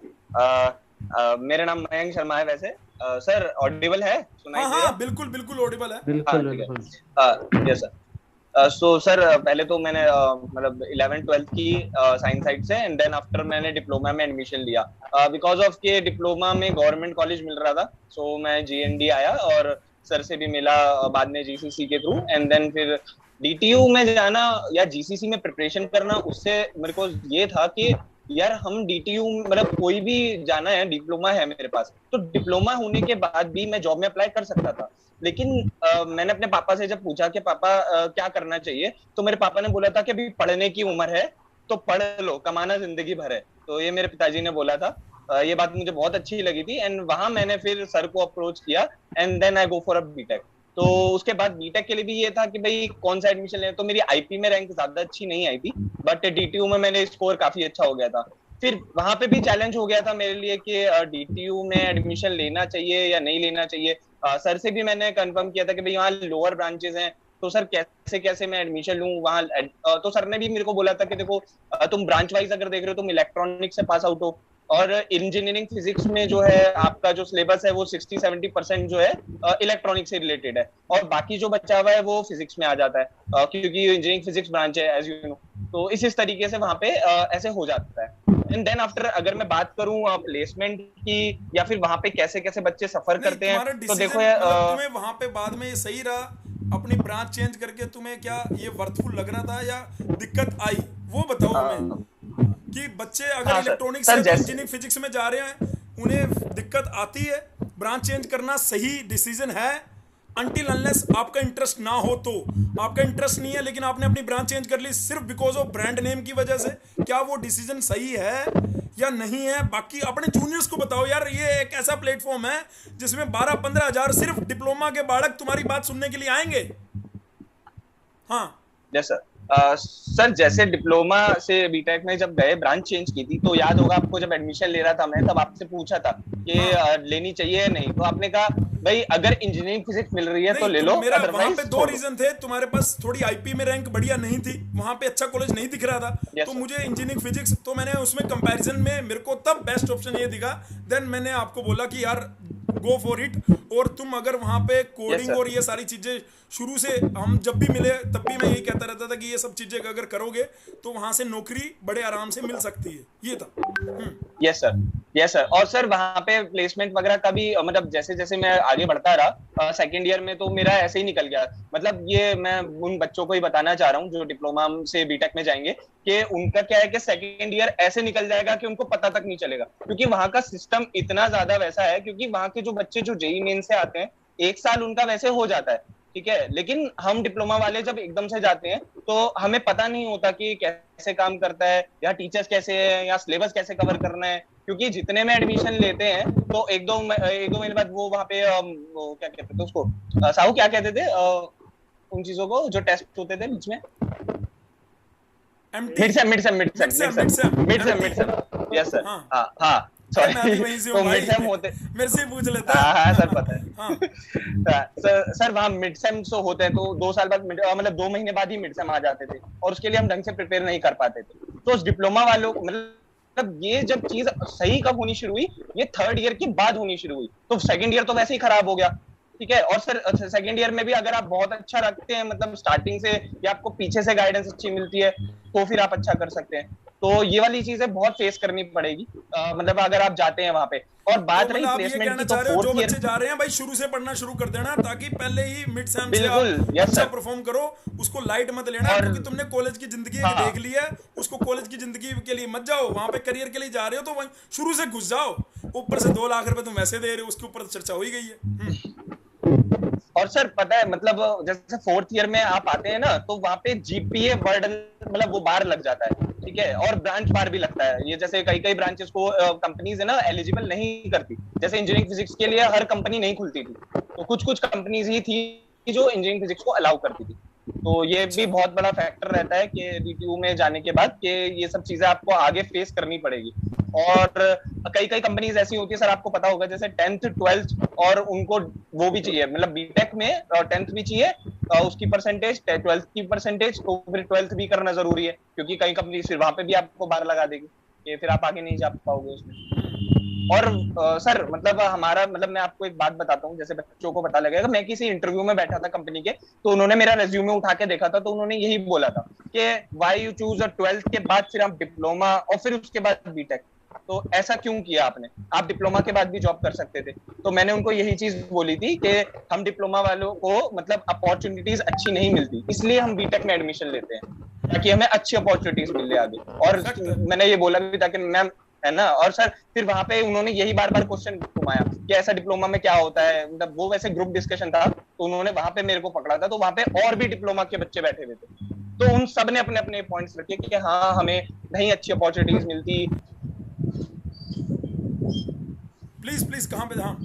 मेरा नाम मयंक शर्मा है वैसे। सर ऑडिबल है? सुनाई दे रहा है?
हाँ बिल्कुल बिल्कुल ऑडिबल है।
बिल्कुल यस सर। सो सर पहले तो मैंने मतलब 11th-12th की साइंस साइड से, एंड देन आफ्टर मैंने डिप्लोमा में एडमिशन लिया। बिकॉज ऑफ के डिप्लोमा में गवर्नमेंट कॉलेज मिल रहा था, सो मैं जीएनडी आया और सर से भी मिला बाद में जीसीसी के थ्रू, एंड देन फिर डीटीयू में जाना या जीसीसी में प्रिपरेशन करना। उससे मेरे को ये था कि यार हम डीटीयू मतलब कोई भी जाना है, डिप्लोमा है मेरे पास, तो डिप्लोमा होने के बाद भी मैं जॉब में अप्लाई कर सकता था। लेकिन मैंने अपने पापा से जब पूछा कि पापा क्या करना चाहिए, तो मेरे पापा ने बोला था कि अभी पढ़ने की उम्र है तो पढ़ लो, कमाना जिंदगी भर है। तो ये मेरे पिताजी ने बोला था। ये बात मुझे बहुत अच्छी लगी थी, एंड वहां मैंने फिर सर को अप्रोच किया, and then I go for a BTech. तो उसके बाद बीटेक के लिए भी ये था कि भाई कौन सा एडमिशन लेना। तो मेरी आईपी में रैंक ज्यादा अच्छी नहीं आई थी, बट डीटीयू में मैंने स्कोर काफी अच्छा हो गया था। फिर वहां पे भी चैलेंज हो गया था मेरे लिए कि डीटीयू में एडमिशन लेना चाहिए या नहीं लेना चाहिए। सर से भी मैंने कंफर्म किया था कि भाई यहाँ लोअर ब्रांचेस हैं, तो सर कैसे कैसे मैं एडमिशन लूं वहां। तो सर ने भी मेरे को बोला था कि देखो तुम ब्रांच वाइज अगर देख रहे हो, तुम इलेक्ट्रॉनिक्स से पास आउट हो, और इंजीनियरिंग फिजिक्स में जो है आपका जो सिलेबस है वो 60-70% जो है इलेक्ट्रॉनिक्स से रिलेटेड है, और बाकी जो बचा हुआ है वो फिजिक्स में आ जाता है, क्योंकि इंजीनियरिंग फिजिक्स ब्रांच है एज यू नो। तो इस तरीके से वहां पे ऐसे हो जाता है। एंड देन आफ्टर अगर मैं बात करूं प्लेसमेंट की या फिर वहां पे कैसे कैसे बच्चे सफर करते हैं, तो देखो
तुम्हें वहां पे बाद में ये सही रहा अपनी ब्रांच चेंज करके, तुम्हें क्या ये वर्थफुल लग रहा था या दिक्कत आई, वो बताओ हमें। कि बच्चे अगर इलेक्ट्रॉनिक्स से इंजीनियरिंग फिजिक्स में जा रहे हैं उन्हें दिक्कत आती है। ब्रांच चेंज करना सही डिसीजन है अनटिल अनलेस आपका इंटरेस्ट ना हो। तो आपका इंटरेस्ट नहीं है लेकिन आपने अपनी ब्रांच चेंज कर ली सिर्फ बिकॉज ऑफ ब्रांड नेम की वजह से, क्या वो डिसीजन सही है या नहीं है? बाकी अपने जूनियर्स को बताओ यार, ये एक ऐसा प्लेटफॉर्म है जिसमें 12-15 हजार सिर्फ डिप्लोमा के बालक तुम्हारी बात सुनने के लिए आएंगे। हाँ
यस सर, जैसे डिप्लोमा से बीटेक में जब गए ब्रांच चेंज की थी, तो याद होगा आपको जब एडमिशन ले रहा था मैं, तब आपसे पूछा था कि लेनी चाहिए या नहीं, तो आपने कहा भाई अगर इंजीनियरिंग फिजिक्स मिल रही है तो ले लो।
मेरा वहां पे 2 रीजन थे, तुम्हारे पास थोड़ी आईपी में रैंक बढ़िया नहीं थी, वहां पे अच्छा कॉलेज नहीं दिख रहा था, तो मुझे इंजीनियरिंग फिजिक्स, तो मैंने उसमें कंपैरिजन में मेरे को तब बेस्ट ऑप्शन ये दिखा। देन मैंने आपको बोला कि यार गो फॉर इट। और तुम अगर वहां पे कोडिंग और ये सारी चीजें शुरू से, हम जब भी मिले तब भी मैं यही कहता रहता था कि ये सब चीजें अगर करोगे तो वहां से नौकरी बड़े आराम से मिल सकती है, ये था।
Yes sir. और सर वहां पे प्लेसमेंट वगैरह का भी, मतलब जैसे जैसे मैं आगे बढ़ता रहा सेकंड ईयर में, तो मेरा ऐसे ही निकल गया। मतलब ये मैं उन बच्चों को ही बताना चाह रहा हूँ जो डिप्लोमा से बीटेक में जाएंगे, कि उनका क्या है कि सेकंड ईयर ऐसे निकल जाएगा कि उनको पता तक नहीं चलेगा, क्योंकि वहां का सिस्टम इतना ज्यादा वैसा है। क्योंकि वहां के जो बच्चे जो जेईई मेन से आते हैं, 1 साल उनका वैसे हो जाता है, ठीक है, लेकिन हम डिप्लोमा वाले जब एकदम से जाते हैं तो हमें पता नहीं होता कि कैसे काम करता है, या टीचर्स कैसे है, या सिलेबस कैसे कवर करना है। क्योंकि जितने में एडमिशन लेते हैं तो एक दो महीने बाद वो वहाँ पे वो क्या कहते थे उसको, साहू क्या कहते थे उन चीजों को जो टेस्ट होते थे बीच में, मिड सेम। यस सर, हाँ सॉरी, तो मिड सेम होते,
मेरे से पूछ लेता।
हाँ सर पता है। सर वहाँ मिड सेम होते हैं, तो 2 साल बाद मतलब 2 महीने बाद ही मिड सेम आ जाते थे, और उसके लिए हम ढंग से प्रिपेयर नहीं कर पाते थे। तो उस डिप्लोमा वालों को मतलब ये जब चीज सही कब होनी शुरू हुई, ये 3rd ईयर के बाद होनी शुरू हुई। तो 2nd ईयर तो वैसे ही खराब हो गया, ठीक है। और सर 2nd ईयर में भी अगर आप बहुत अच्छा रखते हैं, मतलब स्टार्टिंग से, या आपको पीछे से गाइडेंस अच्छी मिलती है, तो फिर आप अच्छा कर सकते हैं। तो ये वाली चीजें बहुत फेस करनी पड़ेगी, मतलब अगर आप जाते हैं वहां पे। और बात
तो
रही प्लेसमेंट की, तो
4th ईयर जो बच्चे जा रहे हैं भाई, शुरू से पढ़ना शुरू कर देना, ताकि पहले ही मिड सेम से आप अच्छा परफॉर्म करो। उसको लाइट मत लेना, क्योंकि तुमने कॉलेज की जिंदगी देख ली है, उसको कॉलेज की जिंदगी के लिए मत जाओ। वहां पे करियर के लिए जा रहे हो तो वहीं शुरू से घुस जाओ। ऊपर से 2 लाख रुपए तुम वैसे दे रहे हो, उसके ऊपर चर्चा हो ही गई है।
और सर पता है, मतलब जैसे 4th ईयर में आप आते हैं ना, तो वहाँ पे जीपीए बर्डन, मतलब वो बार लग जाता है, ठीक है, और ब्रांच बार भी लगता है। ये जैसे कई ब्रांचेस को कंपनीज है ना एलिजिबल नहीं करती, जैसे इंजीनियरिंग फिजिक्स के लिए हर कंपनी नहीं खुलती थी, तो कुछ कंपनीज ही थी जो इंजीनियरिंग फिजिक्स को अलाउ करती थी। तो ये भी बहुत बड़ा फैक्टर रहता है कि डीटीयू में जाने के बाद कि ये सब चीजें आपको आगे फेस करनी पड़ेगी। और कई कंपनीज ऐसी होती है सर, आपको पता होगा, जैसे 10th 12th, और उनको वो भी चाहिए, मतलब बीटेक में 10th भी चाहिए, उसकी परसेंटेज, 12th की परसेंटेज, तो फिर 12th भी करना जरूरी है, क्योंकि कई कंपनी फिर वहां पे भी आपको बार लगा देगी कि फिर आप आगे नहीं जा पाओगे उसमें। और सर मतलब हमारा, मतलब मैं आपको एक बात बताता हूँ, जैसे बच्चों को पता लगेगा, मैं किसी इंटरव्यू में बैठा था कंपनी के, तो उन्होंने मेरा रेज्यूमे उठा के देखा था, तो उन्होंने यही बोला था कि व्हाई यू चूज 12th के बाद फिर आप डिप्लोमा और फिर उसके बाद बीटेक, तो ऐसा क्यों किया आपने? आप डिप्लोमा के बाद भी जॉब कर सकते थे। तो मैंने उनको यही चीज बोली थी कि हम डिप्लोमा वालों को मतलब अपॉर्चुनिटीज अच्छी नहीं मिलती, इसलिए हम बीटेक में एडमिशन लेते हैं ताकि हमें अच्छी अपॉर्चुनिटीज मिले आगे। और मैंने ये बोला भी था कि मैम, है ना। और सर फिर वहां पे उन्होंने यही बार क्वेश्चन घुमाया कि ऐसा डिप्लोमा में क्या होता है, मतलब वो वैसे ग्रुप डिस्कशन था, तो उन्होंने वहां पे मेरे को पकड़ा था, तो वहां पे और भी डिप्लोमा के बच्चे बैठे हुए थे, तो उन सब ने अपने अपने पॉइंट्स रखे कि हाँ हमें नहीं अच्छी अपॉर्चुनिटीज मिलती।
प्लीज कहाँ पे? हाँ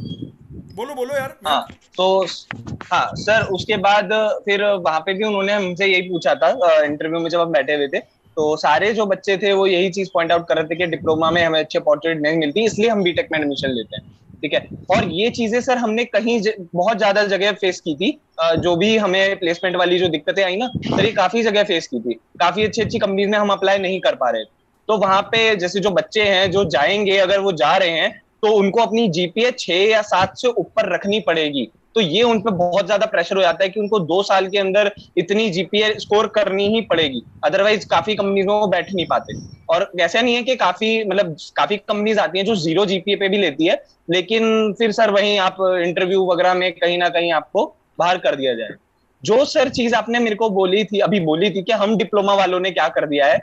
बोलो यार।
हाँ तो हाँ सर, उसके बाद फिर वहां पे भी उन्होंने हमसे यही पूछा था इंटरव्यू में जब हम बैठे हुए थे, तो सारे जो बच्चे थे वो यही चीज पॉइंट आउट कर रहे थे कि डिप्लोमा में हमें अच्छी अपॉर्चुनिटी नहीं मिलती, इसलिए हम बीटेक में एडमिशन लेते हैं, ठीक है। और ये चीजें सर हमने कहीं बहुत ज्यादा जगह फेस की थी, जो भी हमें प्लेसमेंट वाली जो दिक्कतें आई ना सर, ये काफी जगह फेस की थी, काफी अच्छी कंपनीज में हम अप्लाई नहीं कर पा रहे थे। तो वहां पे जैसे जो बच्चे हैं जो जाएंगे, अगर वो जा रहे हैं तो उनको अपनी जीपीए 6 या 7 से ऊपर रखनी पड़ेगी, तो ये उन पे बहुत ज्यादा प्रेशर हो जाता है कि उनको 2 साल के अंदर इतनी जीपीए स्कोर करनी ही पड़ेगी, अदरवाइज काफी कंपनीज में वो बैठ नहीं पाते। और ऐसा नहीं है कि काफी कंपनीज आती हैं जो 0 जीपीए पे भी लेती है, लेकिन फिर सर वहीं आप इंटरव्यू वगैरह में कहीं ना कहीं आपको बाहर कर दिया जाए। जो सर चीज आपने मेरे को बोली थी कि हम डिप्लोमा वालों ने क्या कर दिया है,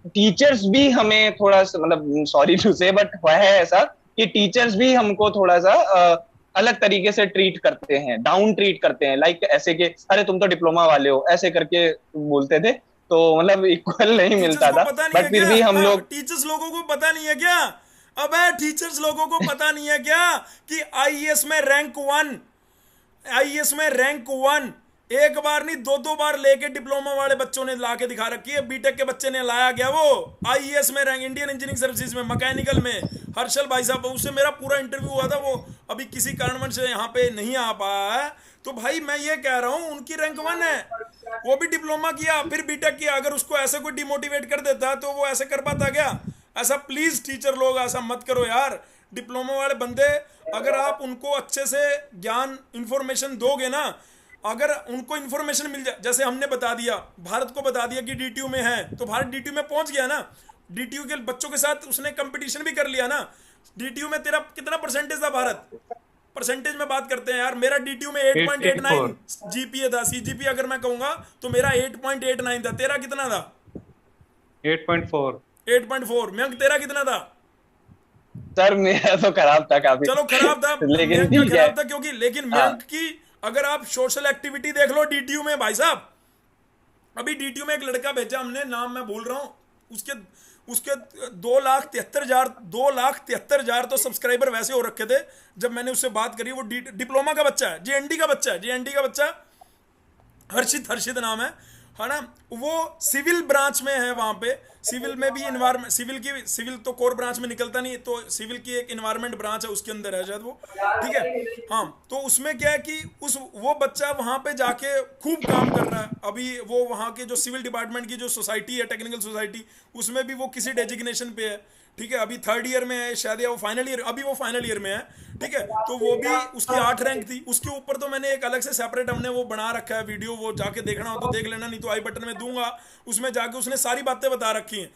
टीचर्स भी हमें थोड़ा मतलब सॉरी टू से बट है ऐसा कि टीचर्स भी हमको थोड़ा सा अलग तरीके से ट्रीट करते हैं, डाउन ट्रीट करते हैं, लाइक ऐसे कि अरे तुम तो डिप्लोमा वाले हो, ऐसे करके बोलते थे। तो मतलब इक्वल नहीं मिलता था, बट फिर भी हम लोग
टीचर्स लोगों को पता नहीं है क्या? अबे टीचर्स लोगों को पता नहीं है क्या कि आईएएस में रैंक 1, आईएएस में रैंक 1 एक बार नहीं 2-2 बार लेके डिप्लोमा वाले बच्चों ने ला के दिखा रखी है। बीटेक के बच्चे ने लाया गया वो आईएएस में रैंक, इंडियन इंजीनियरिंग सर्विसेज में, मैकेनिकल में। हर्षल भाई साहब, उससे मेरा पूरा इंटरव्यू हुआ था, वो अभी किसी कारणवश से यहाँ पे नहीं आ पाया है। तो भाई मैं ये कह रहा हूँ उनकी रैंक 1 है, वो भी डिप्लोमा किया फिर बीटेक किया। अगर उसको ऐसे कोई डिमोटिवेट कर देता तो वो ऐसे कर पाता क्या? ऐसा प्लीज टीचर लोग ऐसा मत करो यार। डिप्लोमा वाले बंदे अगर आप उनको अच्छे से ज्ञान इंफॉर्मेशन दोगे ना, अगर उनको इंफॉर्मेशन मिल जाए, जैसे हमने बता दिया, भारत को बता दिया कि डीटीयू में है, तो भारत डीटीयू में पहुंच गया ना। डीटीयू के बच्चों के साथ उसने कंपटीशन भी कर लिया ना। डीटीयू में तेरा कितना परसेंटेज था भारत? परसेंटेज में बात करते हैं यार। मेरा डीटीयू में 8.89 जीपीए था। सीजीपी अगर मैं कहूंगा तो मेरा 8.89 था। तेरा कितना था?
8.4।
8.4। मयंक तेरा कितना था?
सर मेरा तो खराब था काफी।
चलो खराब था,
लेकिन
मयंक का
ठीक है।
खराब था क्योंकि, लेकिन मयंक की अगर आप सोशल एक्टिविटी देख लो डीटीयू में भाई साहब, अभी डीटीयू में एक लड़का भेजा हमने, नाम मैं भूल रहा हूँ, उसके 2,73,000 तो सब्सक्राइबर वैसे हो रखे थे जब मैंने उससे बात करी। वो डिप्लोमा का बच्चा है, जेएनडी का बच्चा, हर्षित नाम है ना। वो सिविल ब्रांच में है, वहां पे सिविल में भी इन्वायरमेंट, सिविल तो कोर ब्रांच में निकलता नहीं, तो सिविल की एक इन्वायरमेंट ब्रांच है, उसके अंदर है शायद वो, ठीक है। हाँ, तो उसमें क्या है कि वो बच्चा वहां पे जाके खूब काम कर रहा है। अभी वो वहां के जो सिविल डिपार्टमेंट की जो सोसाइटी है, टेक्निकल सोसाइटी, उसमें भी वो किसी डेजिग्नेशन पे है, ठीक है। अभी 3rd ईयर में है शायद, या वो फाइनल ईयर, अभी वो फाइनल ईयर में है, ठीक है। तो वो भी, उसकी 8 रैंक थी। उसके ऊपर तो मैंने एक अलग से सेपरेट हमने वो बना रखा है वीडियो, वो जाके देखना हो तो देख लेना, नहीं तो आई बटन में दूंगा, उसमें जाके उसने सारी बातें बता रखी हैं।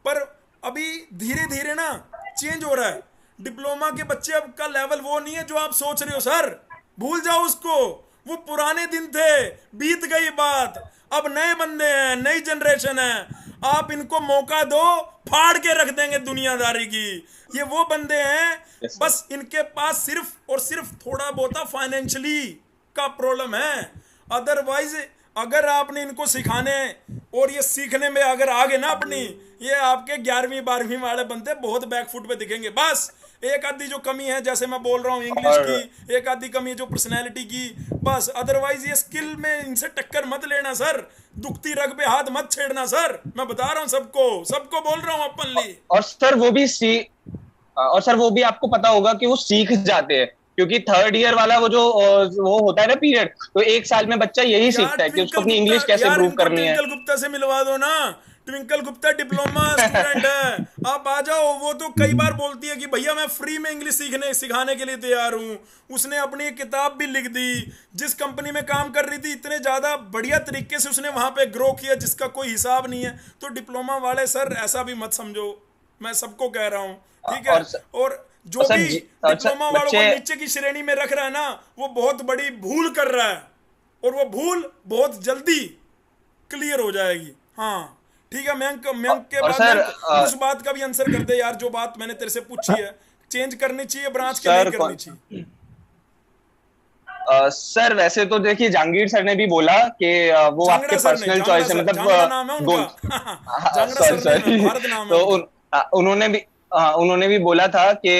पर अभी धीरे धीरे ना चेंज हो रहा है। डिप्लोमा के बच्चे अब का लेवल वो नहीं है जो आप सोच रहे हो सर, भूल जाओ उसको। वो पुराने दिन थे, बीत गई बात। अब नए बंदे हैं, नई जनरेशन है। आप इनको मौका दो, फाड़ के रख देंगे दुनियादारी की। ये वो बंदे हैं, बस इनके पास सिर्फ और सिर्फ थोड़ा बहुत फाइनेंशियली का प्रॉब्लम है। अदरवाइज अगर आपने इनको सिखाने और ये सीखने में अगर आगे ना अपनी, ये आपके 11वीं 12वीं वाले बंदे बहुत बैकफुट पे दिखेंगे। बस एक आधी जो कमी है, जैसे मैं बोल रहा हूँ इंग्लिश की, एक आधी कमी है जो पर्सनैलिटी की, बस। अदरवाइज ये स्किल में इनसे टक्कर मत लेना सर, दुखती रग पे हाथ मत छेड़ना सर। मैं बता रहा हूँ सबको बोल रहा हूँ ओपनली।
और सर वो भी आपको पता होगा कि वो सीख जाते हैं, क्योंकि 3rd ईयर वाला वो होता है ना पीरियड, तो 1 साल में बच्चा यही सीखता है कि उसको अपनी इंग्लिश कैसे इम्प्रूव करनी है।
ट्विंकल गुप्ता से मिलवा दो ना, ट्विंकल गुप्ता डिप्लोमा स्टूडेंट है, आप आ जाओ। वो तो कई बार बोलती है कि भैया मैं फ्री में इंग्लिश सिखाने के लिए तैयार हूँ। उसने अपनी एक किताब भी लिख दी। जिस कंपनी में काम कर रही थी, इतने ज्यादा बढ़िया तरीके से उसने वहां पे ग्रो किया जिसका कोई हिसाब नहीं है। तो डिप्लोमा वाले सर ऐसा भी मत समझो, मैं सबको कह रहा हूँ, ठीक है। और जो भी डिप्लोमा वालों को नीचे की श्रेणी में रख रहा है ना, वो बहुत बड़ी भूल कर रहा है, और वो भूल बहुत जल्दी क्लियर हो जाएगी। हाँ ठीक है। मयंक के बाद उस बात का भी आंसर कर दे यार, जो बात मैंने तेरे से पूछी है, चेंज करनी चाहिए ब्रांच के नहीं करनी चाहिए।
सर वैसे तो देखिए, जहांगीर सर ने भी बोला कि वो आपके पर्सनल चॉइस है, मतलब तो उन्होंने भी बोला था कि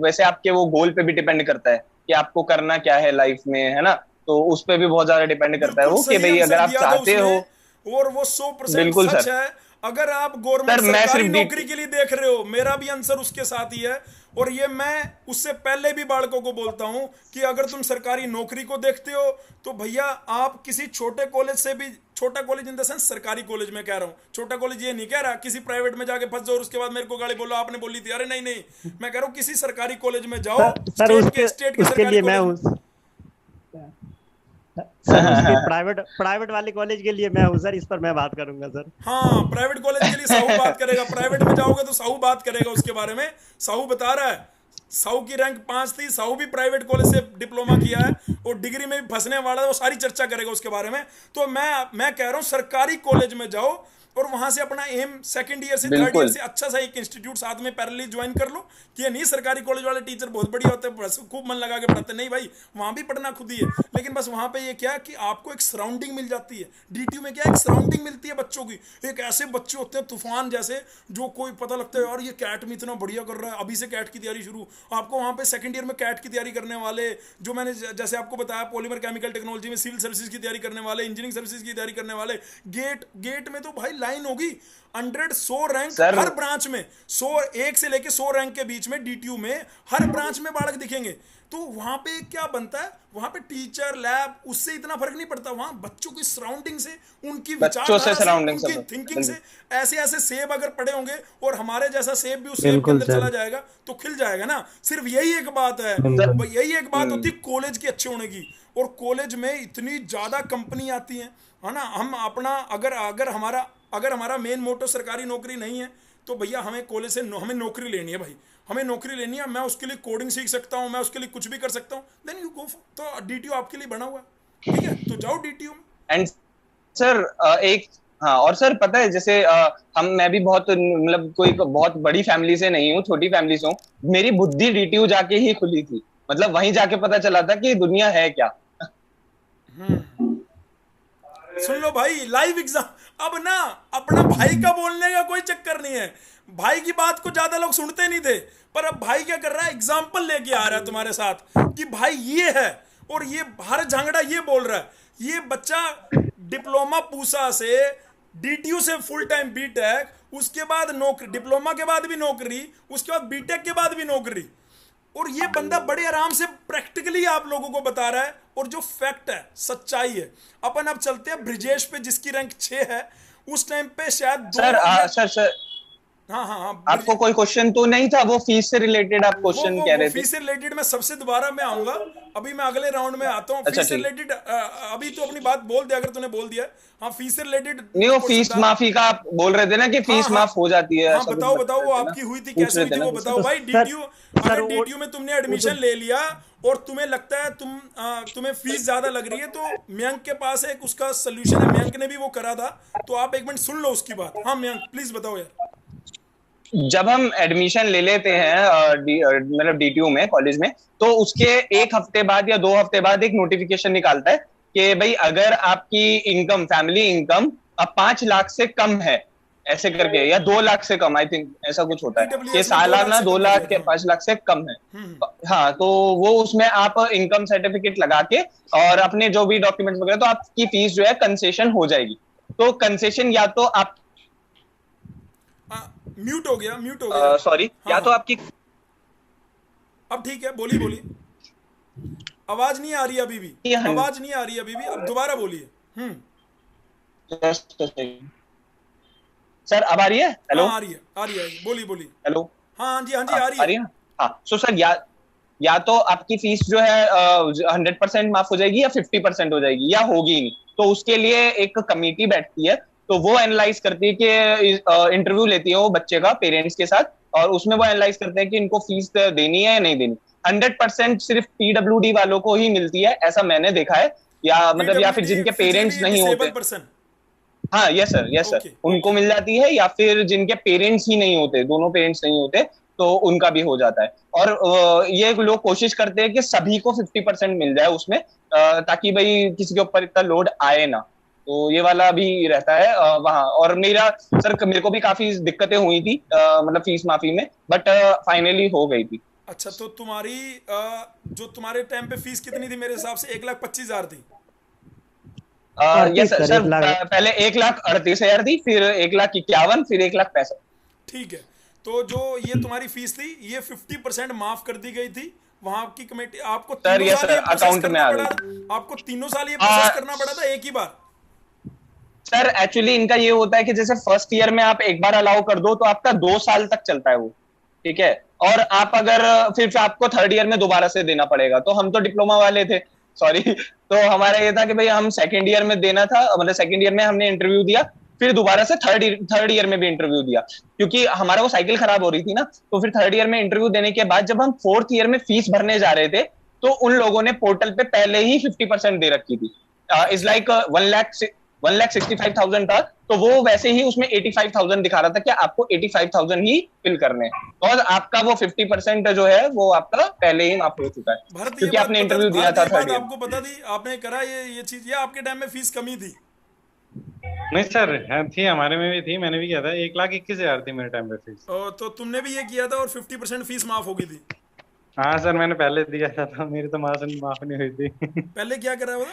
वैसे आपके वो गोल पे भी डिपेंड करता है कि आपको करना क्या है लाइफ में, है ना। तो उस पे भी बहुत ज्यादा डिपेंड करता है वो, कि भाई अगर आप चाहते हो,
और वो 100% सच है। अगर आप गवर्नमेंट सरकारी नौकरी के लिए देख रहे हो, मेरा भी आंसर उसके साथ ही है। और ये मैं उससे पहले भी बालकों को बोलता हूं कि अगर तुम सरकारी नौकरी को देखते हो तो भैया आप किसी छोटे कॉलेज से भी, छोटा कॉलेज इन द सेंस सरकारी कॉलेज में कह रहा हूं, छोटा कॉलेज ये नहीं कह रहा किसी प्राइवेट में जाके फंस जाओ और उसके बाद मेरे को गाली बोलो आपने बोली थी, अरे नहीं, मैं कह रहा हूं किसी सरकारी कॉलेज में जाओ।
सर उसके लिए मैं हूं सर, प्राइवेट वाले कॉलेज के लिए मैं हूं सर, इस पर मैं बात करूंगा सर।
हाँ, प्राइवेट कॉलेज के लिए साहू बात करेगा, प्राइवेट में जाओगे तो साहू बात करेगा उसके बारे में। साहू बता रहा है साहू की रैंक 5 थी, साहू भी प्राइवेट कॉलेज से डिप्लोमा किया है और डिग्री में भी फंसने वाला है, वो सारी चर्चा करेगा उसके बारे में। तो मैं कह रहा हूँ सरकारी कॉलेज में जाओ और वहां से अपना एम सेकंड ईयर से थर्ड ईयर से अच्छा सा एक इंस्टीट्यूट साथ में पैरेलली ज्वाइन कर लो। कि ये नहीं सरकारी कॉलेज वाले टीचर बहुत बढ़िया होते हैं, खूब मन लगा के पढ़ाते, नहीं भाई, वहां भी पढ़ना खुद ही है, लेकिन बस वहां पे ये क्या कि आपको एक सराउंडिंग मिल जाती है। डीटीयू में क्या एक सराउंडिंग मिलती है बच्चों की, एक ऐसे बच्चे होते हैं तूफान जैसे, जो कोई पता लगता है यार ये कैट में इतना बढ़िया कर रहा है, अभी से कैट की तैयारी शुरू। आपको वहां पे सेकंड ईयर में कैट की तैयारी करने वाले, जो मैंने जैसे आपको बताया पॉलीमर केमिकल टेक्नोलॉजी में सिविल सर्विसेज की तैयारी करने वाले, इंजीनियरिंग सर्विसेज की तैयारी करने वाले, गेट में तो भाई लाइन होगी 100 रैंक हर ब्रांच में, 100 1 से लेके 100 रैंक के बीच में डीटीयू में हर ब्रांच में बालक दिखेंगे। तो वहां पे क्या बनता है, वहां पे टीचर लैब उससे इतना फर्क नहीं पड़ता, वहां बच्चों की सराउंडिंग से, उनकी विचारधारा से, उनकी थिंकिंग से। ऐसे ऐसे सेब अगर पड़े होंगे और हमारे जैसा सेब भी उस सेब के अंदर चला जाएगा तो खिल जाएगा ना। सिर्फ यही एक बात है, यही एक बात होती है कॉलेज के अच्छे होने की। और कॉलेज में इतनी ज्यादा कंपनी आती है ना, हम अपना अगर हमारा मेन मोटो सरकारी नौकरी नहीं है तो भैया हमें कॉलेज से हमें नौकरी लेनी है भाई, हमें नौकरी लेनी है। मैं उसके लिए कोडिंग सीख सकता हूँ, मैं उसके लिए कुछ भी कर सकता हूँ, देन यू गो। तो डीटीयू आपके लिए बना हुआ है, ठीक है, तो जाओ डीटीयू में।
एंड सर एक हाँ, और सर पता है जैसे मैं भी बहुत मतलब कोई बहुत बड़ी फैमिली से नहीं हूँ, छोटी फैमिली से हूँ। मेरी बुद्धि डीटीयू जाके ही खुली थी, मतलब वहीं जाके पता चला था कि दुनिया है क्या।
सुन लो भाई, लाइव एग्जाम। अब ना अपना भाई का बोलने का कोई चक्कर नहीं है, भाई की बात को ज्यादा लोग सुनते नहीं थे, पर अब भाई क्या कर रहा है, एग्जाम्पल लेके आ रहा है तुम्हारे साथ कि भाई ये है और ये भारत झांगड़ा ये बोल रहा है। ये बच्चा डिप्लोमा पूसा से, डीटीयू से फुल टाइम बीटेक, उसके बाद नौकरी, डिप्लोमा के बाद भी नौकरी, उसके बाद बीटेक के बाद भी नौकरी, और ये बंदा बड़े आराम से प्रैक्टिकली आप लोगों को बता रहा है। और जो फैक्ट है, सच्चाई है। अपन अब चलते हैं ब्रिजेश पे जिसकी रैंक 6 है। उस टाइम पे शायद
सर
हाँ
आपको कोई क्वेश्चन तो नहीं था, वो फीस से रिलेटेड आप क्वेश्चन कह रहे थे?
फीस से रिलेटेड मैं सबसे दोबारा मैं आऊंगा, अभी मैं अगले राउंड में आता हूँ। फीस से रिलेटेड अभी तो अपनी बात बोल दिया, अगर तूने बोल दिया। हाँ, फीस से रिलेटेड
नहीं, वो फीस माफी का आप बोल रहे थे ना कि फीस माफ हो जाती है।
हाँ, बताओ वो आपकी हुई थी, कैसे हुई थी वो बताओ भाई। अगर डीटीयू में तुमने एडमिशन ले लिया और तुम्हें लगता है तुम्हें फीस ज्यादा लग रही है, तो मयंक के पास एक उसका सोल्यूशन है, मयंक ने भी वो करा था, तो आप एक मिनट सुन लो उसकी बात। हाँ मयंक प्लीज बताओ यार।
जब हम एडमिशन ले लेते हैं मतलब डीटीयू में, कॉलेज में, तो उसके 1 हफ्ते बाद या 2 हफ्ते बाद एक नोटिफिकेशन निकालता है कि भाई अगर आपकी इनकम, फैमिली इनकम अब 5 लाख से कम है, ऐसे करके, या 2 लाख से कम, आई थिंक ऐसा कुछ होता है कि सालाना 2 लाख या 5 लाख से कम है। हाँ, तो वो उसमें आप इनकम सर्टिफिकेट लगा के और अपने जो भी डॉक्यूमेंट वगैरह, तो आपकी फीस जो है कंसेशन हो जाएगी। तो कंसेशन या तो आप
म्यूट हो गया
सॉरी, या तो आपकी,
अब ठीक है, बोलिए। आवाज नहीं आ रही अभी भी, आवाज नहीं आ रही अभी भी, अब दोबारा बोलिए।
सर अब आ रही है? हेलो,
आ रही है, बोलिए।
हेलो,
हाँ जी आ रही है।
हाँ, सो सर या तो आपकी फीस जो है 100% माफ हो जाएगी, या 50% हो जाएगी, या होगी नहीं। तो उसके लिए एक कमेटी बैठती है, तो वो एनालाइज करती है कि इंटरव्यू लेती है वो बच्चे का पेरेंट्स के साथ, और उसमें वो एनालाइज करते हैं कि इनको फीस देनी है या नहीं देनी। 100% सिर्फ पीडब्ल्यूडी वालों को ही मिलती है, ऐसा मैंने देखा है, या मतलब या फिर जिनके पेरेंट्स नहीं होते। हाँ, यस सर, उनको मिल जाती है, या फिर जिनके पेरेंट्स ही नहीं होते, दोनों पेरेंट्स नहीं होते, तो उनका भी हो जाता है। और ये लोग कोशिश करते हैं कि सभी को 50% मिल जाए उसमें, ताकि भाई किसी के ऊपर इतना लोड आए ना। तो ये वाला भी रहता है वहाँ। और मेरे को भी काफी दिक्कतें हुई थी मतलब फीस माफी में, बट फाइनली हो गई थी।
अच्छा, तो तुम्हारी जो तुम्हारे टाइम पे फीस कितनी थी? मेरे हिसाब से 1,25,000 थी।
यस सर, पहले 1,38,000 थी, फिर 1,51,000, फिर 1,65,000।
ठीक है, तो जो ये तुम्हारी फीस थी, ये 50% माफ कर दी गई थी वहां की कमेटी। आपको
अकाउंट में आ गई।
आपको 3 साल ये प्रोसेस करना पड़ा था एक ही बार?
सर एक्चुअली इनका ये होता है कि जैसे फर्स्ट ईयर में आप एक बार अलाउ कर दो तो आपका 2 साल तक चलता है वो, ठीक है। और आप अगर फिर आपको 3rd ईयर में दोबारा से देना पड़ेगा। तो हम तो डिप्लोमा वाले थे, सॉरी, तो हमारा ये था कि भाई हम 2nd ईयर में देना था, मतलब 2nd ईयर में हमने इंटरव्यू दिया, फिर दोबारा से थर्ड ईयर में भी इंटरव्यू दिया, क्योंकि हमारा वो साइकिल खराब हो रही थी ना। तो फिर थर्ड ईयर में इंटरव्यू देने के बाद जब हम फोर्थ ईयर में फीस भरने जा रहे थे, तो उन लोगों ने पोर्टल पे पहले ही 50% दे रखी थी। इज लाइक 1,65,000 था, तो वो वैसे ही उसमें 85,000 दिखा रहा था कि आपको 85,000 ही फिल करने हैं, और आपका वो 50% जो है वो आपका पहले ही माफ हो चुका है,
भारत
क्योंकि आपने इंटरव्यू दिया था थर्ड ईयर।
आपको पता थी, आपने करा ये चीज, या आपके टाइम में फीस कमी थी?
नहीं सर, थी, हमारे में भी थी, मैंने भी किया था। 1,21,000 थी मेरे टाइम पे फीस।
तो तुमने भी ये किया था और 50% फीस माफ हो गई थी?
हाँ सर, मैंने पहले दिया था, तो मेरी तो माफ नहीं हुई थी।
पहले क्या करा हुआ?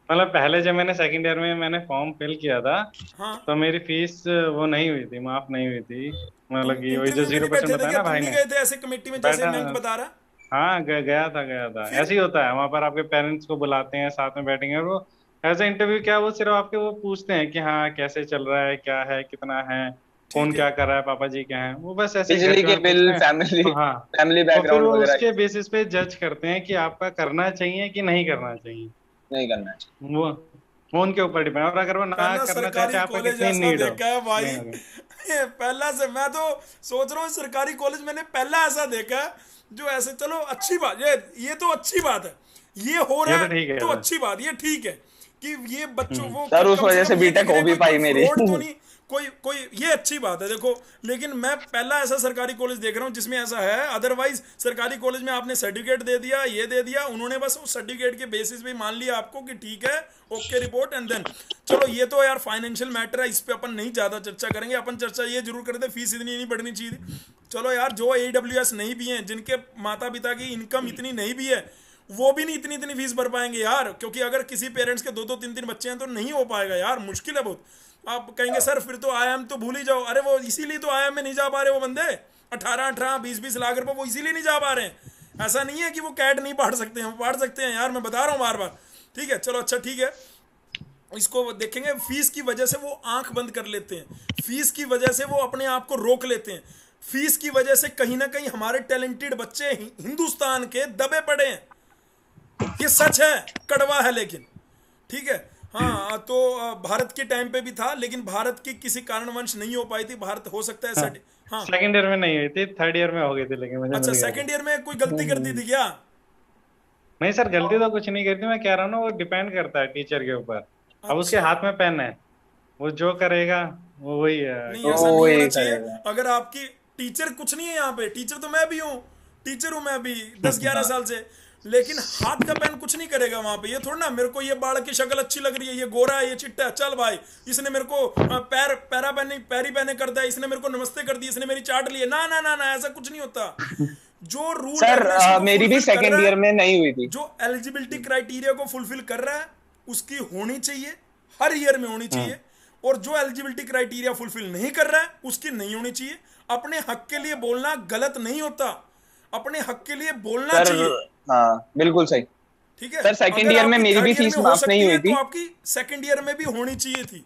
मतलब पहले जब मैंने सेकंड ईयर में मैंने फॉर्म फिल किया था,
हाँ,
तो मेरी फीस वो नहीं हुई थी, माफ नहीं हुई थी। मतलब कि वही जो
इंटरव्यू के लिए
0%
बैठे थे
बताया
क्या?
ना
तुम
भाई
नहीं
ने।
गए थे ऐसे कमेटी में जैसे
बैठा
मैं
था।
बता रहा?
हाँ, गया था।
फिर?
ऐसे ही होता है, वहां पर आपके पेरेंट्स को बुलाते हैं, साथ में बैठेंगे, और वो ऐसा इंटरव्यू क्या, वो सिर्फ आपके वो पूछते हैं कि हाँ कैसे चल रहा है, क्या है, कितना है, कौन
ठीक है।
क्या कर रहा है, पापा जी क्या है, वो बस ऐसे ही घर
बिजली
के
के
बारे में
बिल,
पूछते हैं।
फैमिली
तो हाँ,
फैमिली
तो फिर
बैकग्राउंड
वो
वगैरह
उसके बेसिस पे जज करते हैं कि आपका करना चाहिए कि नहीं करना चाहिए।
नहीं करना चाहिए।
वो उनके ऊपर डिपेंड, और अगर वो ना
पहला
करना
सरकारी
चाहते हैं, आपका
कॉलेज
कितनी
ऐसा
नीड हो।
देखा है भाई।
नहीं होगी।
पहला से मैं तो सोच रहा हूँ सरकारी कॉलेज मैंने पहला ऐसा देखा है जो ऐसे, चलो अच्छी बात, ये तो अच्छी बात है, ये हो रहा
ये तो ठीक
है
है
तो
सर।
अच्छी बात, ये ठीक है कि ये बच्चों वो
सर, उस
कम
वजह से
कम ये
बीटेक
देख रहे
हो
हैं
भी
कोई
पाई मेरी।
फ्रॉड तो नहीं, कोई ये अच्छी बात है देखो। लेकिन मैं पहला ऐसा सरकारी कॉलेज देख रहा हूँ जिसमें ऐसा है। अदरवाइज सरकारी कॉलेज में आपने सर्टिफिकेट दे दिया, ये दे दिया, उन्होंने बस उस सर्टिफिकेट के बेसिस पे मान लिया आपको कि ठीक है, ओके रिपोर्ट, एंड देन चलो। ये तो यार फाइनेंशियल मैटर है, इस पे अपन नहीं ज्यादा चर्चा करेंगे। अपन चर्चा ये जरूर करते फीस इतनी नहीं बढ़नी चाहिए। चलो यार, जो AWS नहीं भी हैं, जिनके माता पिता की इनकम इतनी नहीं भी है, वो भी नहीं इतनी फीस भर पाएंगे यार, क्योंकि अगर किसी पेरेंट्स के 2-2 3-3 बच्चे हैं तो नहीं हो पाएगा यार, मुश्किल है बहुत। आप कहेंगे सर फिर तो IIM तो भूल ही जाओ। अरे वो इसीलिए तो IIM में नहीं जा पा रहे वो बंदे, 18-18 20-20 लाख रुपए वो इसीलिए नहीं जा पा रहे हैं। ऐसा नहीं है कि वो कैट नहीं पढ़ सकते हैं, वो पढ़ सकते हैं यार, मैं बता रहा हूँ बार बार। ठीक है, चलो अच्छा ठीक है, इसको देखेंगे। फीस की वजह से वो आंख बंद कर लेते हैं, फीस की वजह से वो अपने आप को रोक लेते हैं, फीस की वजह से कहीं ना कहीं हमारे टैलेंटेड बच्चे हिंदुस्तान के दबे पड़े हैं। ये सच है, कड़वा है लेकिन ठीक है। हाँ, तो भारत के टाइम पे भी था, लेकिन भारत की किसी कारणवश नहीं हो पाई थी। भारत हो सकता है हाँ,
सेकंड ईयर में नहीं हुई थी, थर्ड ईयर में हो गई थी, लेकिन मुझे
अच्छा
मिल गया।
सेकंड ईयर में कोई गलती कर दी थी क्या?
नहीं सर, गलती तो कुछ नहीं करती, मैं कह रहा हूँ ना, वो डिपेंड करता है टीचर के ऊपर। अब उसके
अच्छा।
हाथ में पेन है, वो जो करेगा वो वही है।
नहीं,
तो
ऐसा नहीं
वही
होना चाहिए।
करेगा।
अगर आपकी टीचर कुछ नहीं है यहाँ पे, टीचर तो मैं भी हूँ, टीचर हूँ मैं भी 10-11 साल से, लेकिन हाथ का पेन कुछ नहीं करेगा वहां पे। ये थोड़ा ना मेरे को ये बालक की शक्ल अच्छी लग रही है, ये गोरा है, ये चिट्टा है, चल भाई इसने मेरे को पैरी पहने कर दिया, इसने मेरे को नमस्ते कर दी, इसने मेरी चाट ली है। ना ना ना ना, ऐसा कुछ नहीं होता। जो रूल
सर, मेरी भी सेकंड ईयर में नहीं हुई थी।
जो एलिजिबिलिटी क्राइटेरिया को फुलफिल कर रहा है उसकी होनी चाहिए, हर ईयर में होनी चाहिए। और जो एलिजिबिलिटी क्राइटेरिया फुलफिल नहीं कर रहा है उसकी नहीं होनी चाहिए। अपने हक के लिए बोलना गलत नहीं होता, अपने हक के लिए बोलना
सर,
चाहिए।
हाँ बिल्कुल सही।
ठीक है
सर, सेकंड
अगर
ईयर में
आपकी
मेरी
थर्ड
भी
ईयर
फीस
में हो
माफ
सकती
नहीं हुई
है,
थी।
तो आपकी सेकंड ईयर में भी होनी चाहिए थी,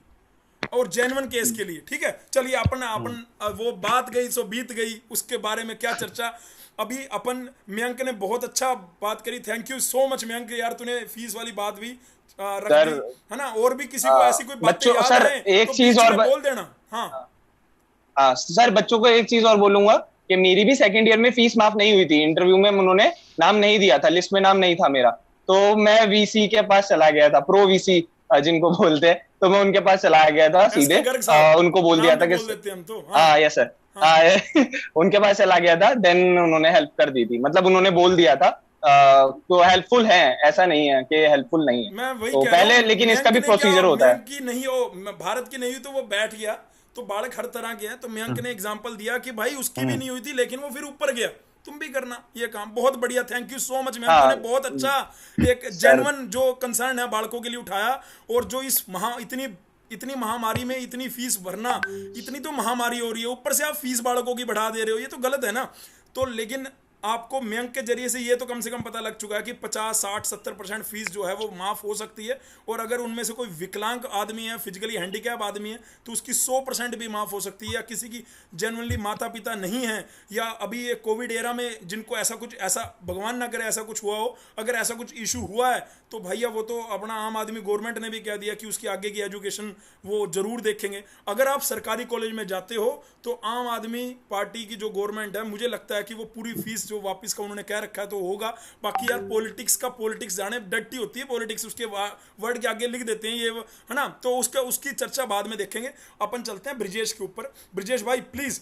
और जेन्युइन केस के लिए। ठीक है, चलिए अपन वो बात गई सो बीत गई, उसके बारे में क्या चर्चा। अभी अपन मयंक ने बहुत अच्छा बात करी, thank you so much Mayank यार, तूने फीस वाली बात भी रख
सर,
दी है ना। और भी किसी को ऐसी कोई बातें
बच्चों,
याद
सर,
आए
एक
तो
चीज
बीच
और
में बोल देना। हाँ
सर, बच्चों को एक चीज और बोलूंगा कि मेरी भी सेकंड ईयर में फीस माफ नहीं हुई थी। इंटरव्यू में उन्होंने नाम नहीं दिया था, लिस्ट में नाम नहीं था मेरा, तो मैं VC के पास चला गया था, प्रो VC जिनको बोलते हैं, तो मैं उनके पास चला गया था सीधे।
गर्ग साहब,
उनको बोल दिया
नाम
था
तो
कि
बोल देते हैं हम तो।
हाँ यस सर, उनके पास चला गया था, देन उन्होंने हेल्प कर दी थी। मतलब उन्होंने बोल दिया था, तो हेल्पफुल है, ऐसा नहीं है कि हेल्पफुल नहीं है।
मैं वही
तो
कह रहा
पहले,
हूं,
लेकिन इसका भी
मयंक ने क्या,
प्रोसीजर होता है।
मयंक की नहीं हो, भारत की नहीं हुई तो वो बैठ गया, तो बालक हर तरह के हैं। तो मयंक ने एग्जांपल दिया कि भाई उसकी भी नहीं हुई थी, लेकिन वो फिर ऊपर गया। तुम भी करना ये काम, बहुत बढ़िया, thank you so much Mayank ने बहुत अच्छा एक जेन्युइन जो कंसर्न है बालकों के लिए उठाया। और जो इस इतनी महामारी में इतनी फीस भरना, इतनी तो महामारी हो रही है, ऊपर से आप फीस बालकों की बढ़ा दे रहे हो, ये तो गलत है ना। तो लेकिन आपको मयंक के जरिए से ये तो कम से कम पता लग चुका है कि 50, 60, 70% फीस जो है वो माफ़ हो सकती है, और अगर उनमें से कोई विकलांग आदमी है, फिजिकली हैंडीकैप आदमी है, तो उसकी 100% भी माफ़ हो सकती है। या किसी की जनरली माता पिता नहीं है, या अभी ये कोविड एरा में जिनको ऐसा भगवान ना करे ऐसा कुछ हुआ हो, अगर ऐसा कुछ इशू हुआ है तो भैया वो तो अपना आम आदमी, गवर्नमेंट ने भी कह दिया कि उसकी आगे की एजुकेशन वो ज़रूर देखेंगे। अगर आप सरकारी कॉलेज में जाते हो तो आम आदमी पार्टी की जो गवर्नमेंट है, मुझे लगता है कि वो पूरी फीस जो वापस का उन्होंने कह रखा है तो होगा। बाकी यार पॉलिटिक्स जाने डट्टी होती है पॉलिटिक्स, उसके वर्ड के आगे लिख देते हैं ये, है ना, तो उसकी चर्चा बाद में देखेंगे। अपन चलते हैं ब्रिजेश के ऊपर। ब्रिजेश भाई प्लीज,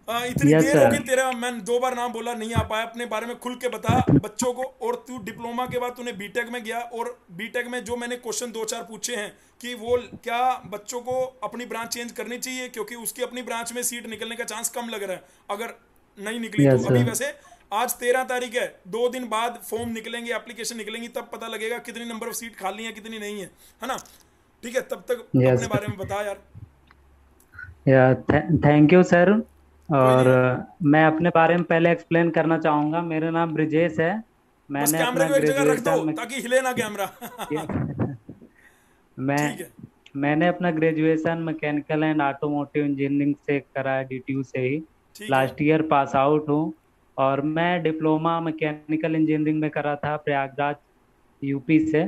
इतनी
Yes,
देर हो गई
sir.
तेरा, मैं 2 बार नाम बोला, नहीं आ पाया, अपने बारे में खुल के बता बच्चों को। और तू डिप्लोमा के बाद तूने बीटेक में गया, और बीटेक में जो मैंने क्वेश्चन 2-4 पूछे हैं कि वो क्या बच्चों को अपनी ब्रांच चेंज करनी चाहिए, क्योंकि उसकी अपनी ब्रांच में सीट निकलने का चांस कम लग रहा है, अगर नहीं निकली
Yes,
तो। अभी
sir.
वैसे आज 13 तारीख है, 2 दिन बाद फॉर्म निकलेंगे, एप्लीकेशन निकलेंगी, तब पता लगेगा कितनी नंबर ऑफ सीट खाली है कितनी नहीं है ना। ठीक है, तब तक
Yes,
अपने
sir.
बारे में बता यार।
या थैंक यू सर।
कोई
और
नहीं यार,
मैं अपने बारे में पहले एक्सप्लेन करना चाहूँगा। मेरा नाम ब्रिजेश है।
बस
मैंने
कैमरे
अपना
को एक जगह रख दो
ग्रेजुएशन में
ताकि हिले ना कैमरा।
मैं
ठीक है,
मैंने अपना graduation mechanical and automotive engineering से करा है, डीटीयू से ही।
ठीक है,
लास्ट ईयर पास आउट हूँ। और मैं डिप्लोमा मैकेनिकल इंजीनियरिंग में करा था प्रयागराज, यूपी से।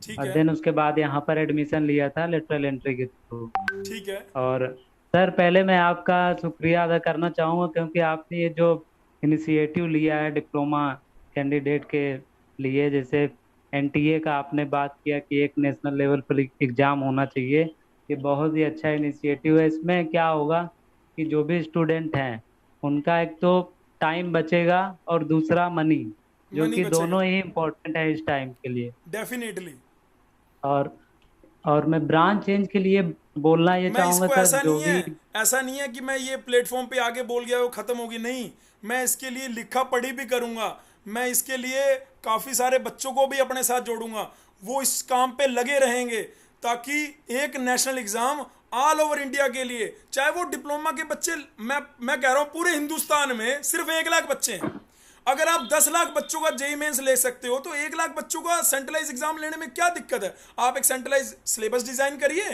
ठीक
और
है,
देन उसके बाद यहाँ पर एडमिशन लिया था लेटरल एंट्री के थ्रू।
ठीक है।
और सर पहले मैं आपका शुक्रिया अदा करना चाहूँगा, क्योंकि आपने ये जो इनिशिएटिव लिया है डिप्लोमा कैंडिडेट के लिए, जैसे एनटीए का आपने बात किया कि एक नेशनल लेवल पर एग्ज़ाम होना चाहिए, ये बहुत ही अच्छा इनिशिएटिव है। इसमें क्या होगा कि जो भी स्टूडेंट हैं उनका एक तो टाइम बचेगा, और दूसरा मनी, जो
मनी
कि
बचेगा,
दोनों ही इम्पोर्टेंट है इस टाइम के लिए।
डेफिनेटली।
और और मैं ब्रांच चेंज के लिए बोलना ये
मैं
चाहूँगा
इसको
सर,
ऐसा
जो
नहीं
भी।
है, ऐसा नहीं है कि मैं ये प्लेटफॉर्म पे आगे बोल गया वो खत्म होगी, नहीं, मैं इसके लिए लिखा पढ़ी भी करूंगा। मैं इसके लिए काफ़ी सारे बच्चों को भी अपने साथ जोड़ूंगा, वो इस काम पे लगे रहेंगे, ताकि एक national exam all over India के लिए, चाहे वो डिप्लोमा के बच्चे, मैं कह रहा हूँ पूरे हिंदुस्तान में सिर्फ 1 लाख बच्चे हैं। अगर आप 10 लाख बच्चों का जेई मेंस ले सकते हो तो 1 लाख बच्चों का सेंट्रलाइज एग्जाम लेने में क्या दिक्कत है। आप एक सेंट्रलाइज सिलेबस डिजाइन करिए,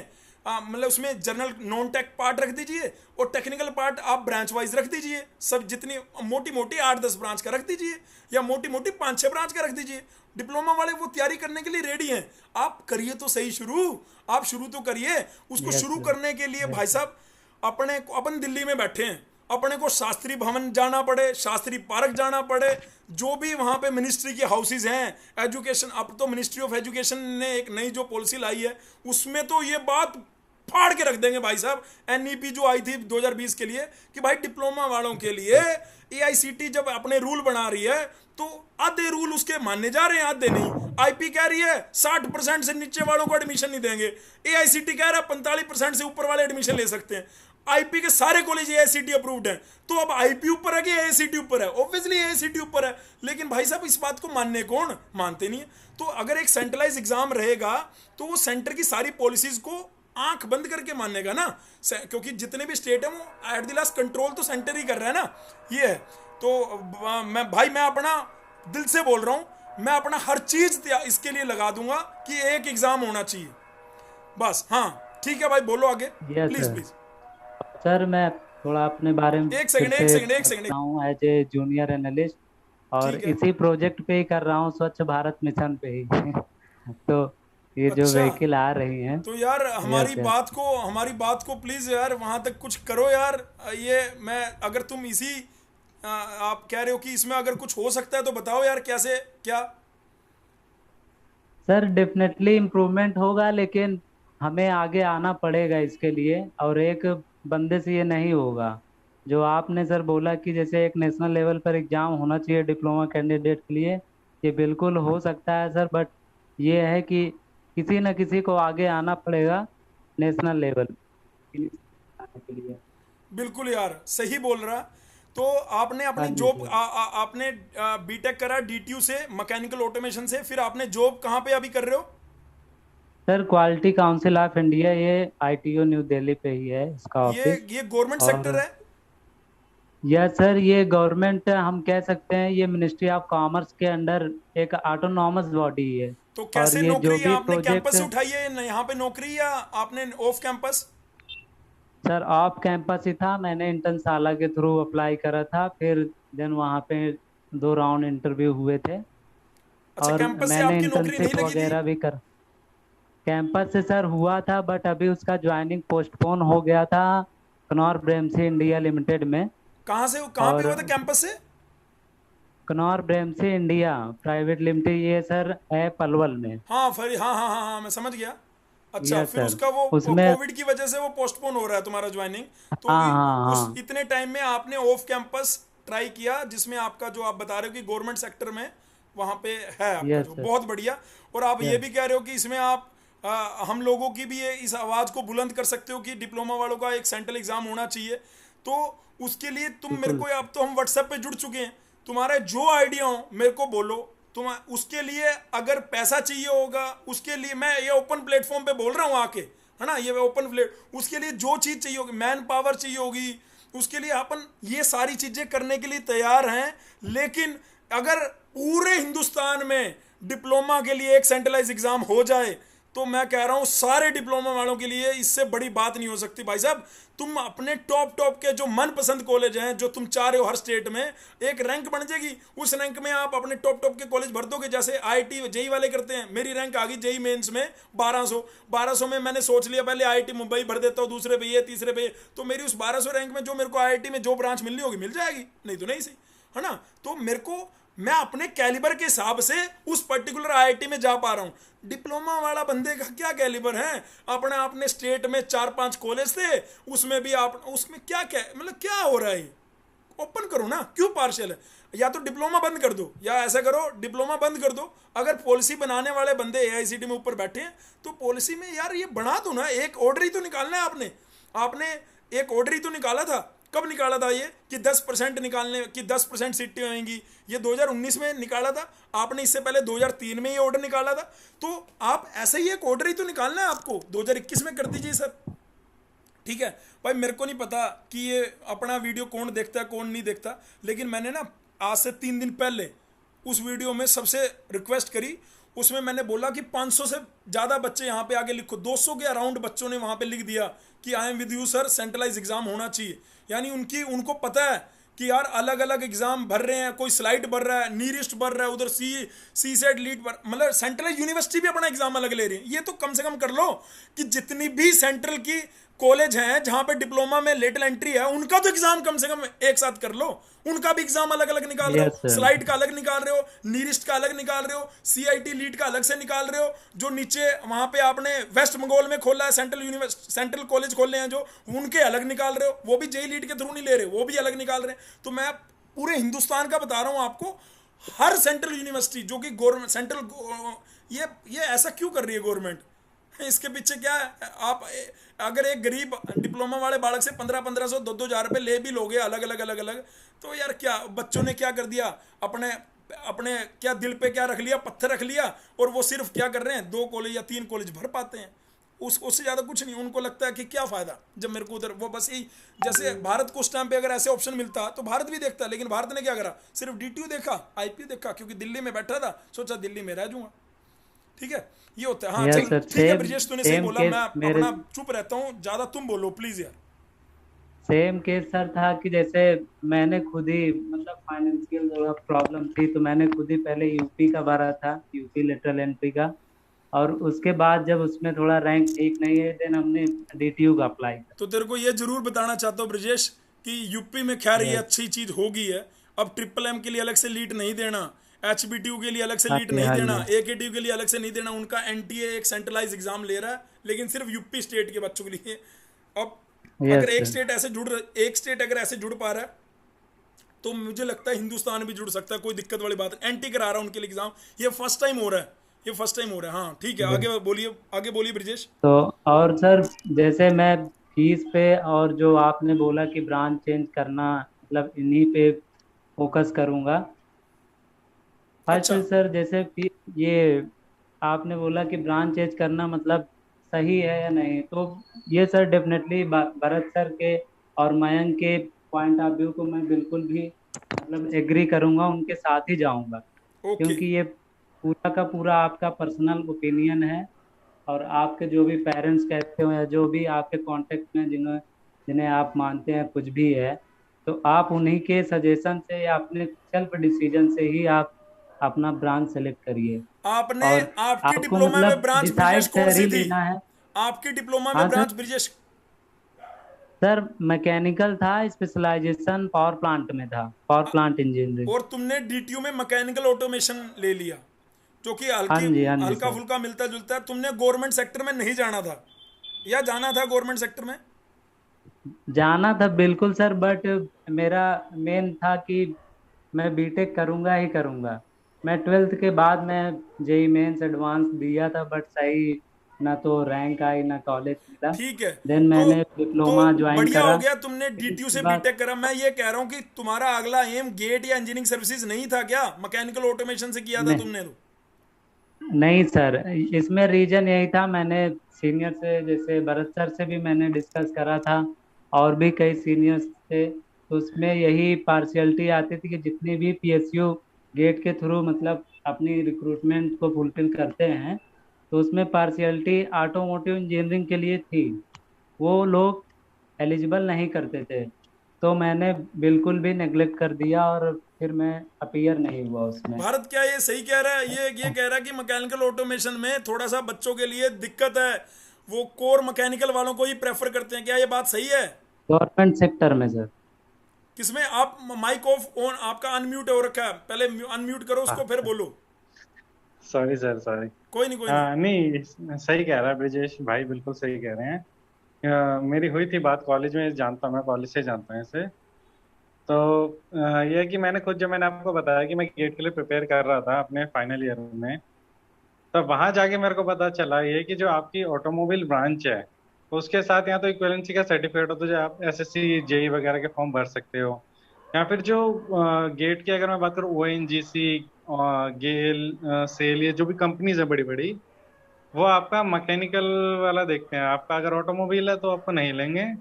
मतलब उसमें जनरल नॉन टेक पार्ट रख दीजिए, और टेक्निकल पार्ट आप ब्रांच वाइज रख दीजिए। सब जितनी मोटी मोटी 8-10 ब्रांच का रख दीजिए, या मोटी मोटी 5-6 ब्रांच का रख दीजिए। डिप्लोमा वाले वो तैयारी करने के लिए रेडी हैं, आप करिए तो सही शुरू, आप शुरू तो करिए। उसको
यस
शुरू
सर,
करने के लिए भाई
यस
साहब, अपन दिल्ली में बैठे हैं, अपने को शास्त्री भवन जाना पड़े, शास्त्री पार्क जाना पड़े, जो भी वहाँ पे मिनिस्ट्री की हाउसेज हैं, एजुकेशन, अब तो मिनिस्ट्री ऑफ एजुकेशन ने एक नई जो पॉलिसी लाई है उसमें तो ये बात फाड़ के रख देंगे भाई साहब। एनईपी जो आई थी 2020 के लिए कि भाई डिप्लोमा वालों के लिए एआईसीटी जब अपने रूल बना रही है तो आधे रूल उसके मानने जा रहे हैं, आधे नहीं। आईपी कह रही है 60% से नीचे वालों को एडमिशन नहीं देंगे, एआईसीटी कह रहा है 45% से ऊपर वाले एडमिशन ले सकते हैं। आईपी के सारे कॉलेज एआईसीटी अप्रूव्ड हैं, तो अब आईपी ऊपर है कि एआईसीटी ऊपर है? ऑब्वियसली एआईसीटी ऊपर है। लेकिन भाई साहब इस बात को मानने कौन मानते नहीं है। तो अगर एक सेंट्रलाइज एग्जाम रहेगा तो वो सेंटर की सारी पॉलिसीज को आंख बंद करके मानेगा ना, क्योंकि जितने भी स्टेट है वो एट द लास्ट कंट्रोल तो सेंटर ही कर रहा है ना, ये है। तो मैं अपना दिल से बोल रहा हूं, मैं अपना हर चीज इसके लिए लगा दूंगा कि एक एग्जाम होना चाहिए बस। हाँ ठीक है भाई, बोलो आगे
yes
please
sir.
Please.
Sir मैं थोड़ा अपने बारे में
एक
फिर
सेकंड
से
एक
बता रहा हूँ एज ए जूनियर एनालिस्ट, और
ठीक है।
इसी प्रोजेक्ट पे ही कर रहा हूँ, स्वच्छ भारत मिशन पे ही। तो ये जो
अच्छा,
व्हीकल आ रही हैं।
तो यार
यस यस
हमारी बात को प्लीज यार वहां तक कुछ करो यार। ये मैं, अगर तुम इसी आप कह रहे हो कि इसमें अगर कुछ हो सकता है तो बताओ यार, कैसे क्या।
सर, डेफिनेटली इम्प्रूवमेंट होगा, लेकिन हमें आगे आना पड़ेगा इसके लिए, और एक बंदे से ये नहीं होगा। जो आपने सर बोला कि जैसे एक नेशनल लेवल पर एग्जाम होना चाहिए डिप्लोमा कैंडिडेट के लिए, ये बिल्कुल हो सकता है सर, बट ये है कि किसी न किसी को आगे आना पड़ेगा नेशनल लेवल के लिए।
बिल्कुल यार सही बोल रहा। तो आपने
हाँ
अपनी
जी
जॉब
सर।
आपने बीटेक करा डीटीयू से मैकेनिकल ऑटोमेशन से, फिर आपने जॉब कहाँ पे अभी कर रहे हो?
Sir quality council of India, ये आईटीओ न्यू दिल्ली पे ही है इसका
ये
ऑफिस।
ये गवर्नमेंट
और
सेक्टर है?
यस सर, ये गवर्नमेंट हम कह सकते हैं ये मिनिस्ट्री ऑफ कॉमर्स के अंडर एक ऑटोनॉमस बॉडी है।
तो
और
कैसे
ये जो
नौकरी
भी
आपने
प्रोजेक्ट,
कैंपस से उठाई है यहाँ पे नौकरी, या आपने off campus?
Sir off campus ही था, मैंने इंटर्नशाला के थ्रू अप्लाई करा था, फिर देन वहाँ पे 2 राउंड इंटरव्यू हुए थे
अच्छा,
और
कैंपस से
मैंने
आपकी नौकरी नहीं
इंटर्नशिप
लगी थी?
वगैरह भी कर। कैंपस से सर हुआ था, बट अभी उसका ज्वाइनिंग पोस्टपोन हो गया था कनॉर ब्रेमसी इंडिया लिमिटेड में।
कहाँ पे
और
हुआ था कैंपस से?
कनॉर ब्रेमसी इंडिया प्राइवेट लिमिटेड, ये सर है पलवल में।
हाँ फिर, हाँ हाँ हाँ हाँ, मैं समझ गया। अच्छा,
यस
फिर
सर,
उसका वो
उसमें,
कोविड की वजह से वो पोस्टपोन हो रहा है तुम्हारा ज्वाइनिंग। तो
हाँ हाँ
उस
हाँ,
इतने टाइम में आपने ऑफ कैंपस ट्राई किया, जिसमें आपका जो आप बता रहे हो कि गवर्नमेंट सेक्टर में वहाँ पे है आपका,
यस
जो
सर,
बहुत बढ़िया। और आप ये
यस,
भी कह रहे हो कि इसमें आप हम लोगों की भी ये इस आवाज़ को बुलंद कर सकते हो कि डिप्लोमा वालों का एक सेंट्रल एग्जाम होना चाहिए। तो उसके लिए तुम मेरे
बिल्कुल।
को, अब तो हम व्हाट्सएप पे जुड़ चुके हैं, तुम्हारे जो आइडिया हो मेरे को बोलो। तुम उसके लिए अगर पैसा चाहिए होगा, उसके लिए मैं ये ओपन प्लेटफॉर्म पे बोल रहा हूँ आके, है ना, ये ओपन प्लेट, उसके लिए जो चीज़ चाहिए होगी, मैन पावर चाहिए होगी, उसके लिए अपन ये सारी चीज़ें करने के लिए तैयार हैं। लेकिन अगर पूरे हिंदुस्तान में डिप्लोमा के लिए एक सेंट्रलाइज एग्जाम हो जाए, तो मैं कह रहा हूं सारे डिप्लोमा वालों के लिए इससे बड़ी बात नहीं हो सकती भाई साहब। तुम अपने टॉप टॉप के जो मनपसंद कॉलेज हैं, जो तुम चाह रहे हो हर स्टेट में, एक रैंक बन जाएगी, उस रैंक में आप अपने टॉप टॉप के कॉलेज भर दोगे, जैसे आईआईटी जेई वाले करते हैं। मेरी रैंक आ गई जेई मेंस में 1200 में, मैंने सोच लिया पहले आईआईटी मुंबई भर देता हूँ, दूसरे पे ये, तीसरे पे ये, तो मेरी उस 1200 रैंक में जो मेरे को आईआईटी में जो ब्रांच मिलनी होगी मिल जाएगी, नहीं तो नहीं सही, है ना। तो मेरे को, मैं अपने कैलिबर के हिसाब से उस पर्टिकुलर आईआईटी में जा पा रहा हूं। डिप्लोमा वाला बंदे का क्या कैलिबर है, अपने अपने स्टेट में 4-5 कॉलेज थे, उसमें भी आप, उसमें क्या क्या मतलब क्या हो रहा है? ओपन करो ना, क्यों पार्शियल है? या तो डिप्लोमा बंद कर दो, या ऐसा करो डिप्लोमा बंद कर दो। अगर पॉलिसी बनाने वाले बंदे एआईसीटी में ऊपर बैठे हैं, तो पॉलिसी में यार ये बना दो ना, एक ऑर्डर ही तो निकालना है आपने। आपने एक ऑर्डर ही तो निकाला था, कब निकाला था ये कि 10% निकालने की, 10% सीटें होंगी, ये 2019 में निकाला था आपने। इससे पहले 2003 में ये ऑर्डर निकाला था। तो आप ऐसे ही एक ऑर्डर ही तो निकालना है आपको, 2021 में कर दीजिए सर। ठीक है भाई, मेरे को नहीं पता कि ये अपना वीडियो कौन देखता है कौन नहीं देखता, लेकिन मैंने ना आज से 3 दिन पहले उस वीडियो में सबसे रिक्वेस्ट करी। उसमें मैंने बोला कि 500 से ज़्यादा बच्चे यहाँ पे आगे लिखो। 200 के अराउंड बच्चों ने वहाँ पे लिख दिया कि I am with you sir, centralise exam होना चाहिए। यानी उनको पता है कि यार अलग अलग एग्जाम भर रहे हैं, कोई स्लाइड भर रहा है, नीरिस्ट भर रहा है, उधर सी सेट लीड पर, मतलब सेंट्रल यूनिवर्सिटी भी अपना एग्जाम अलग ले रही है। ये तो कम से कम कर लो कि जितनी भी सेंट्रल की कॉलेज हैं जहां पे डिप्लोमा में लेटल एंट्री है, उनका तो एग्जाम कम से कम एक साथ कर लो। उनका भी एग्जाम अलग अलग निकाल रहे
यस
हो,
सर,
स्लाइड का अलग निकाल रहे हो, नीरिस्ट का अलग निकाल रहे हो, सीआईटी लीड का अलग से निकाल रहे हो। जो नीचे वहां पे आपने वेस्ट बंगाल में खोला है सेंट्रल कॉलेज खोले हैं जो, उनके अलग निकाल रहे हो, वो भी जेई लीड के थ्रू नहीं ले रहे, वो भी अलग निकाल रहे हैं। तो मैं पूरे हिंदुस्तान का बता रहा हूं आपको, हर सेंट्रल यूनिवर्सिटी जो कि गवर्नमेंट सेंट्रल, ये ऐसा क्यों कर रही है गवर्नमेंट? इसके पीछे क्या है? आप अगर एक गरीब डिप्लोमा वाले बालक से 1500 2,000 रुपये ले भी लोगे अलग अलग अलग अलग, तो यार क्या बच्चों ने क्या कर दिया, अपने अपने क्या दिल पे क्या रख लिया, पत्थर रख लिया, और वो सिर्फ क्या कर रहे हैं, 2 कॉलेज या 3 कॉलेज भर पाते हैं, उससे ज़्यादा कुछ नहीं। उनको लगता है कि क्या फ़ायदा, जब मेरे को उधर वो बस ही, जैसे भारत को उस टाइम पे अगर ऐसे ऑप्शन मिलता तो भारत भी देखता, लेकिन भारत ने क्या करा, सिर्फ डीटीयू देखा, आईपीयू देखा, क्योंकि दिल्ली में बैठा था, सोचा दिल्ली में रह जाऊंगा। ठीक है, ये होता है। हाँ
यस
चल
सर,
ठीक है
सेम
ब्रिजेश, तूने सही
सेम
बोला,
केस
मैं
मेरे,
अपना चुप रहता हूँ, ज़्यादा तुम बोलो प्लीज़ यार।
सेम केस सर था कि जैसे मैंने खुद ही, मतलब फाइनेंशियल थोड़ा प्रॉब्लम थी, तो मैंने खुद ही पहले यूपी का भरा था, यूपी लेटरल एंट्री का। और उसके बाद जब उसमें थोड़ा रैंक ठीक नहीं है, देन हमने डीटीयू का अप्लाई किया।
तो तेरे को ये जरूर बताना चाहता हूँ ब्रिजेश कि यूपी में खैर ये
यस,
अच्छी चीज़ होगी है। अब ट्रिपल एम के लिए अलग से लीड नहीं देना, एचबीटीयू के लिए अलग से
हाँ
लीड
जी,
नहीं
हाँ
देना,
जी,
एकेटीयू के लिए अलग से नहीं देना। उनका एनटीए एक सेंट्रलाइज एग्जाम ले रहा है, लेकिन सिर्फ यूपी स्टेट के बच्चों के लिए। अब अगर
यस सर,
एक स्टेट अगर ऐसे जुड़ पा रहा है, तो मुझे लगता है हिंदुस्तान भी जुड़ सकता है, कोई दिक्कत वाली बात नहीं। एंटी करा रहा है उनके लिए एग्जाम, ये फर्स्ट टाइम हो रहा है, ये फर्स्ट टाइम हो रहा है। हाँ ठीक है,
यस।
आगे बोलिए ब्रिजेश।
तो और सर, जैसे मैं फीस पे और जो आपने बोला कि ब्रांच चेंज करना, मतलब इन्हीं पे फोकस करूंगा। फर्स्ट
अच्छा,
सर, जैसे ये आपने बोला कि ब्रांच चेंज करना मतलब सही है या नहीं, तो ये सर डेफिनेटली भरत सर के और मयंक के पॉइंट ऑफ व्यू को मैं बिल्कुल भी मतलब एग्री करूंगा, उनके साथ ही जाऊंगा,
ओके।
क्योंकि ये पूरा का पूरा आपका पर्सनल ओपिनियन है। और आपके जो भी पेरेंट्स कहते हो या जो भी आपके कांटेक्ट में जिन्हें जिन्हें आप मानते हैं कुछ भी है, तो आप उन्हीं के सजेशन से या अपने सेल्फ डिसीजन से ही आप अपना ब्रांच सेलेक्ट करिए।
आपने
और
आपकी
आपको
डिप्लोमा में
मतलब
ब्रांच
डिसाइड
ब्रिजेश कौन
कर
सी
ही
थी?
लेना है।
आपकी डिप्लोमा में
हाँ
branch
sir.
Brijesh?
Sir mechanical था, स्पेशलाइजेशन पावर प्लांट में था, पावर प्लांट इंजीनियरिंग।
और तुमने डीटीयू में मैकेनिकल ऑटोमेशन ले लिया, जो कि
हाँ जी, हाँ जी
हल्का
सर।
फुल्का मिलता जुलता है। तुमने गवर्नमेंट सेक्टर में नहीं जाना था या जाना था गवर्नमेंट सेक्टर में?
जाना था बिल्कुल सर, बट मेरा मेन था कि मैं बीटेक करूंगा ही करूंगा। मैं 12th के बाद मैं जेई मेंस एडवांस दिया था, बट सही ना तो रैंक आई ना कॉलेज मिला।
ठीक है।
देन
तो
मैंने
तो
डिप्लोमा ज्वाइन
बढ़िया हो
करा।
गया तुमने
फिर
डीटीयू
उसके
से
बाद
बीटेक करा। मैं ये कह रहा हूँ कि तुम्हारा अगला एम गेट या इंजीनियरिंग सर्विसेज नहीं था क्या? मैकेनिकल ऑटोमेशन से किया था
नहीं,
तुमने तो।
नहीं सर, इसमें रीजन यही था, मैंने सीनियर से जैसे भरत सर से भी मैंने डिस्कस करा था, और भी कई सीनियर्स थे, तो उसमें यही पार्शियलिटी आती थी कि जितनी भी पीएसयू गेट के थ्रू मतलब अपनी रिक्रूटमेंट को फुलफिल करते हैं, तो उसमें पार्शियलिटी ऑटोमोटिव इंजीनियरिंग के लिए थी, वो लोग एलिजिबल नहीं करते थे। तो मैंने बिल्कुल भी नेग्लेक्ट कर दिया और फिर मैं अपीयर नहीं हुआ उसमें।
भारत क्या ये सही कह रहा है? ये कह रहा है कि मैकेनिकल ऑटोमेशन में थोड़ा सा बच्चों के लिए दिक्कत है, वो कोर मैकेनिकल वालों को ही प्रेफर करते हैं। क्या ये बात सही है?
गवर्नमेंट सेक्टर में सर।
किसमें? आप माइक ऑफ ऑन, आपका अनम्यूट हो रखा है, पहले अनम्यूट करो उसको फिर बोलो।
Sorry sir, sorry.
कोई नहीं, कोई नहीं।
हाँ नहीं, सही कह रहा है ब्रिजेश भाई, बिल्कुल सही कह रहे हैं। मेरी हुई थी बात कॉलेज में, जानता हूँ मैं, कॉलेज से जानता हूँ इसे। तो ये है कि मैंने खुद, जो मैंने आपको बताया कि मैं गेट के लिए प्रिपेयर कर रहा था अपने फाइनल ईयर में, तो वहां जाके मेरे को पता चला ये कि जो आपकी ऑटोमोबाइल ब्रांच है, उसके साथ या तो इक्विवेलेंसी का सर्टिफिकेट हो तो जो आप एसएससी जेई वगैरह के फॉर्म भर सकते हो, या फिर जो गेट की अगर मैं बात करूँ ओएनजीसी, गेल, सेल, ये जो भी कंपनीज है बड़ी बड़ी, वो आपका मैकेनिकल वाला देखते हैं। आपका अगर ऑटोमोबाइल है तो आपको नहीं लेंगे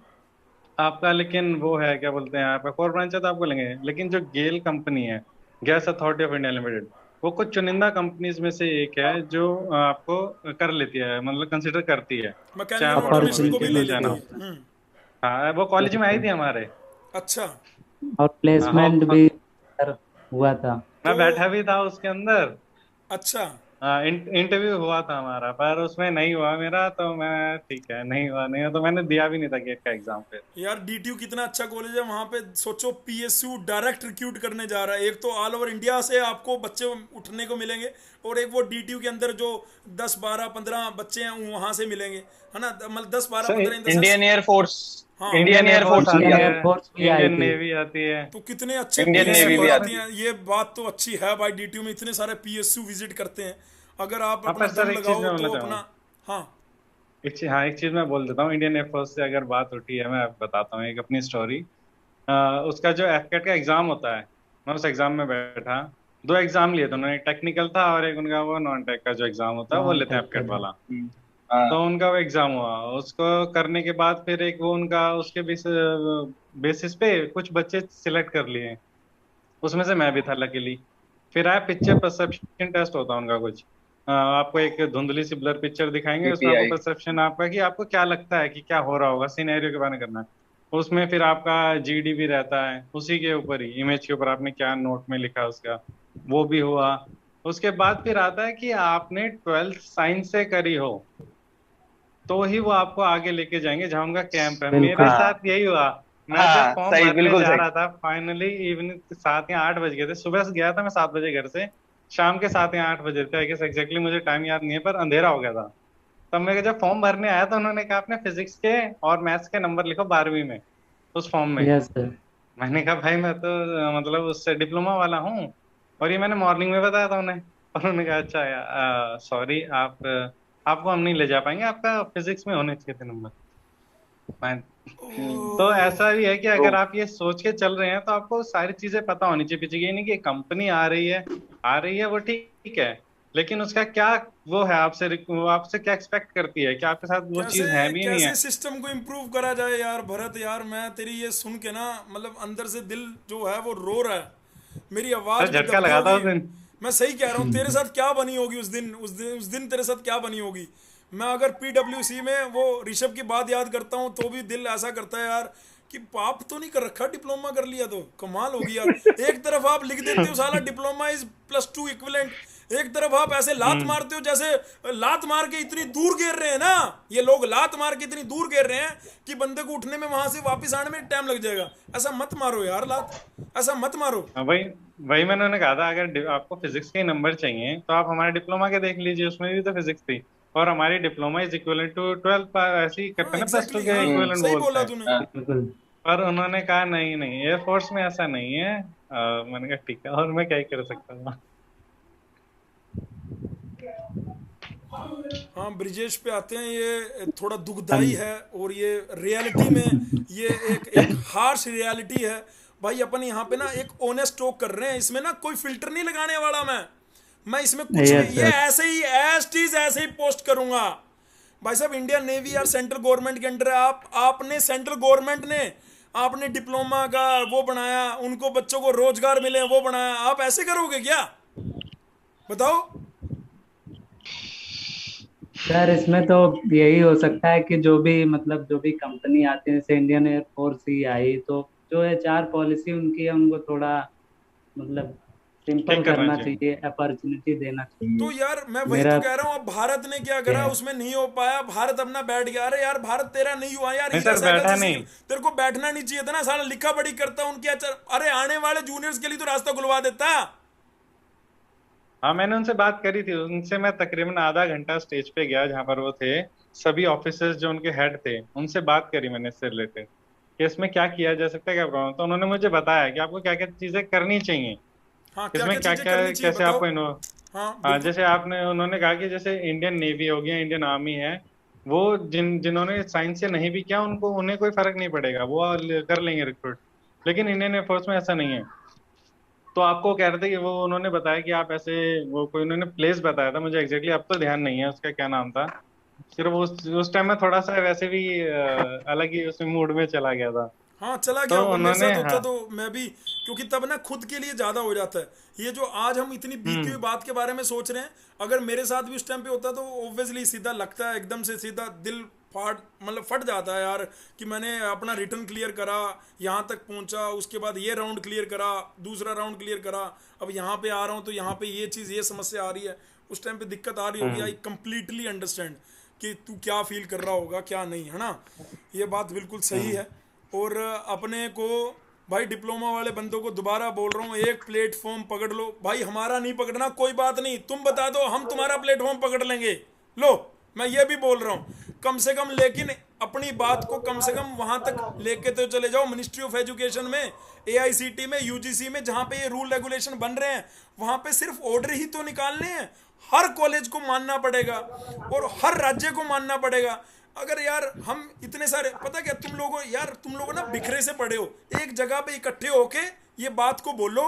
आपका, लेकिन वो है क्या बोलते हैं, आपका कोर ब्रांच है तो आपको लेंगे। लेकिन जो गेल कंपनी है, gas authority of India limited, वो कुछ चुनिंदा कंपनीज में से एक है जो आपको कर लेती है, मतलब कंसिडर करती है, चाहे
मैकेनिकल
आप
ऑटोमेशन को
ऑटोमोबाइल
भी
के
ले
अपॉर्चुनिटी
लिए
लेती
जाना
देती
है।
हो।
है।
हाँ, वो कॉलेज में आई
बिल्कुल।
थी हमारे।
अच्छा।
और
हाँ,
प्लेसमेंट भी सर हुआ था।
तो
मैं बैठा भी था उसके अंदर।
अच्छा।
हाँ, इंटरव्यू हुआ था हमारा, पर उसमें नहीं हुआ मेरा, तो मैं ठीक है, नहीं हुआ, नहीं हुआ तो मैंने दिया भी नहीं था गेट का एग्जाम फिर।
यार डीटीयू कितना अच्छा कॉलेज है, वहां पे सोचो पीएसयू डायरेक्ट रिक्रूट करने जा रहा है। एक तो ऑल ओवर इंडिया से आपको बच्चे उठने को मिलेंगे, और एक वो डीटीयू के अंदर जो 10 12 15 बच्चे हैं वहां से मिलेंगे, है ना? मतलब 10 12
sir
15 in the sense.
Indian air force,
हाँ।
इंडियन
इंडियन एयरफोर्स
एयरफोर्स भी
आती
इंडियन
आ
है,
रहा है।
एयरफोर्स भी आई
इंडियन
थी।
नेवी आती है।
तो कितने अच्छे
इंडियन
इंडियन
नेवी
पीएसयू
भी
एयरफोर्स
आती
आती
में।
है।
हैं। ये बात तो अच्छी है भाई, डीटीयू में इतने सारे पीएसयू विजिट करते हैं। अगर आप
हाँ,
अपना
पर सर
दम
एक चीज
लगाओ
मैं बोलना
तो
चाहूंगा।
अपना। हाँ।
हाँ, एक चीज मैं बोल देता हूँ, इंडियन एयरफोर्स से अगर बात उठी है, मैं बताता हूँ एक अपनी स्टोरी। उसका जो एफकेट का एग्जाम होता है, मैं उस एग्जाम में बैठा। दो एग्जाम लिए थे उन्होंने, एक टेक्निकल था और एक उनका वो नॉन टेक का जो एग्जाम होता है वो
नॉन
लेते हैं एफकेट
टेक्निकल।
वाला।
हाँ।
तो उनका वो एग्जाम हुआ, उसको करने के बाद फिर एक वो उनका उसके बेसिस पे कुछ बच्चे सिलेक्ट कर लिए, उसमें से मैं भी था लकीली। फिर आया पिक्चर परसेप्शन टेस्ट होता है उनका कुछ। आपको एक धुंधली सी ब्लर पिक्चर दिखाएंगे, उसमें आपको
पीपीआई।
परसेप्शन आपका कि आपको क्या लगता है कि क्या हो रहा होगा, सिनेरियो के बारे में करना है। उसमें फिर आपका जीडी भी रहता है, उसी के ऊपर ही इमेज के ऊपर आपने क्या नोट में लिखा है उसका, वो भी हुआ। उसके बाद फिर आता है कि आपने 12th साइंस से करी हो तो ही वो आपको आगे लेके जाएंगे जहां उनका कैंप है। मेरे
बिल्कुल।
हाँ।
साथ यही हुआ। मैं जब
हाँ
फॉर्म
सही,
भरने
बिल्कुल
जा
सही।
रहा था, फाइनली इवनिंग 7 या 8 बज गए थे। सुबह से गया था मैं 7 बजे घर से, शाम के 7 या 8 बजे थे, आई गेस एग्जैक्टली मुझे टाइम याद नहीं है, पर अंधेरा हो गया था। तब मैं जब फॉर्म भरने आया तो उन्होंने कहा आपने फिजिक्स के और मैथ्स के नंबर लिखो 12वीं में उस फॉर्म में।
Yes sir.
मैंने कहा भाई मैं तो मतलब उससे डिप्लोमा वाला हूँ, और ये मैंने मॉर्निंग में बताया था उन्हें। और उन्होंने कहा अच्छा सॉरी, आपको हम नहीं ले जा पाएंगे, आपका फिजिक्स में होने चाहिए थे नंबर। तो ऐसा भी है कि
तो
अगर आप ये सोच के चल रहे हैं तो आपको सारी चीजें पता होनी चाहिए पीछे की। ये नहीं कि कंपनी आ रही है वो ठीक है, लेकिन उसका क्या वो है आपसे, वो आपसे क्या एक्सपेक्ट करती है, क्या आपके साथ वो
कैसे
चीज है भी नहीं
कैसे
है?
सिस्टम को इम्प्रूव करा जाए यार भरत यार, मैं तेरी ये सुन के ना मतलब अंदर से दिल जो है वो रो रहा है, मेरी आवाज
सर
भी
झटका
दबती
लगा था
होगी।
उस दिन।
मैं सही कह रहा हूँ, तेरे साथ क्या बनी होगी उस दिन तेरे साथ क्या बनी होगी। मैं अगर पीडब्ल्यूसी में वो ऋषभ की बात याद करता हूँ तो भी दिल ऐसा करता है यार कि पाप तो नहीं कर रखा, डिप्लोमा कर लिया तो कमाल होगी यार। एक तरफ आप लिख देते हो साला डिप्लोमा इज +2 इक्विवेलेंट, एक तरफ आप ऐसे लात मारते हो जैसे लात मार के इतनी दूर गिर रहे हैं ना, ये लोग लात मार के इतनी दूर गिर रहे हैं कि बंदे को उठने में वहां से वापस आने में टाइम लग जाएगा। ऐसा मत मारो यार लात, ऐसा मत मारो।
हाँ, वही वही मैंने उन्हें कहा था, अगर आपको फिजिक्स के नंबर चाहिए तो आप हमारे डिप्लोमा के देख लीजिए, उसमें भी तो फिजिक्स थी। और हमारी डिप्लोमा इज इक्विवेलेंट टू 12, ऐसे ही करते
हाँ
हैं ना, +2
एग्जैक्टली
के
हाँ
इक्विवेलेंट
सही
बोलते
बोला
हैं।
तूने।
हाँ।
बिल्कुल।
पर उन्होंने कहा नहीं नहीं, एयरफोर्स में ऐसा नहीं है। मैंने कहा ठीक है, और मैं क्या ही कर सकता हूँ।
हाँ ब्रिजेश पे आते हैं, ये थोड़ा
हाँ
दुखदाई है और ये रियलिटी में ये एक एक हार्श रियलिटी है भाई। अपन यहाँ पे ना एक ऑनेस्ट टॉक कर रहे हैं, इसमें ना कोई फिल्टर नहीं लगाने वाला मैं इसमें कुछ
यस
नहीं, ये
सर।
ऐसे ही एज टीज ऐसे ही पोस्ट करूंगा। भाई साहब इंडियन नेवी यार सेंट्रल गवर्नमेंट के अंडर है, आपने सेंट्रल गवर्नमेंट ने आपने डिप्लोमा का वो बनाया, उनको बच्चों को रोजगार मिले वो बनाया, आप ऐसे करोगे क्या बताओ।
सर इसमें तो यही हो सकता है कि जो भी मतलब जो भी कंपनी आती है, जैसे इंडियन एयरफोर्स ही आई, तो जो HR पॉलिसी उनकी है उनको थोड़ा मतलब सिंपल
ठीक करना
करना
चाहिए।
चाहिए, अपॉर्चुनिटी देना चाहिए।
तो यार मैं वही
मेरा
तो कह रहा हूँ, अब भारत ने क्या
क्या
करा
है।
उसमें नहीं हो पाया, भारत अपना बैठ गया। अरे यार भारत तेरा नहीं हुआ यार,
नहीं
हीरा
सर,
सागर
बैठा
जैसे
नहीं।
तेरे को बैठना नहीं चाहिए था ना साला, लिखा पढ़ी करता उनके अरे आने वाले जूनियर्स के लिए तो रास्ता खुलवा देता।
हाँ, मैंने उनसे बात करी थी, उनसे मैं तकरीबन आधा घंटा स्टेज पे गया जहाँ पर वो थे, सभी ऑफिसर्स जो उनके हेड थे उनसे बात करी मैंने इससे रिलेटेड कि इसमें क्या किया जा सकता है, क्या प्रॉब्लम। तो उन्होंने मुझे बताया कि आपको क्या क्या चीजें करनी चाहिए,
हाँ क्या
इसमें
क्या
क्या
चीजें
क्या
करनी चाहिए
कैसे
बताओ।
आपको
हाँ
हाँ,
बिल्कुल।
जैसे आपने उन्होंने कहा कि जैसे इंडियन नेवी हो गया, इंडियन आर्मी है, वो जिन्होंने साइंस से नहीं भी किया उनको, उन्हें कोई फर्क नहीं पड़ेगा, वो कर लेंगे रिक्रूट। लेकिन इंडियन एयरफोर्स में ऐसा नहीं है। तो आपको कह रहे थे कि वो उन्होंने बताया कि आप ऐसे, वो कोई उन्होंने प्लेस बताया था मुझे एग्जैक्टली, अब तो ध्यान नहीं है उसका क्या नाम था। सिर्फ उस टाइम में थोड़ा सा वैसे भी अलग ही उसमें मूड में चला गया था।
हाँ चला गया
तो
होगा, मेरे
उन्होंने,
साथ होता
हाँ।
तो मैं भी, क्योंकि तब ना खुद के लिए ज्यादा हो जाता है। ये जो आज हम इतनी बीती हुई बात के बारे में सोच रहे हैं, अगर मेरे साथ भी उस टाइम पे होता तो ऑब्वियसली सीधा लगता है, एकदम से सीधा दिल फाट मतलब फट जाता है यार कि मैंने अपना रिटर्न क्लियर करा, यहाँ तक पहुंचा, उसके बाद ये राउंड क्लियर करा, दूसरा राउंड क्लियर करा, अब यहाँ पे आ रहा हूँ तो यहाँ पे ये चीज़ ये समस्या आ रही है। उस टाइम पे दिक्कत आ रही होगी, आई कंप्लीटली अंडरस्टैंड कि तू क्या फील कर रहा होगा क्या नहीं, है ना। ये बात बिल्कुल सही है। और अपने को भाई डिप्लोमा वाले बंदों को दोबारा बोल रहा हूँ, एक प्लेटफॉर्म पकड़ लो भाई, हमारा नहीं पकड़ना कोई बात नहीं, तुम बता दो हम तुम्हारा प्लेटफॉर्म पकड़ लेंगे। लो मैं ये भी बोल रहा हूँ कम से कम, लेकिन अपनी बात को कम से कम वहां तक लेके तो चले जाओ, मिनिस्ट्री ऑफ एजुकेशन में, AICT में, UGC में, जहां पे ये रूल रेगुलेशन बन रहे हैं वहां पे सिर्फ ऑर्डर ही तो निकालने हैं, हर कॉलेज को मानना पड़ेगा और हर राज्य को मानना पड़ेगा। अगर यार हम इतने सारे, पता क्या तुम लोगों ना बिखरे से पड़े हो, एक जगह पे इकट्ठे होके ये बात को बोलो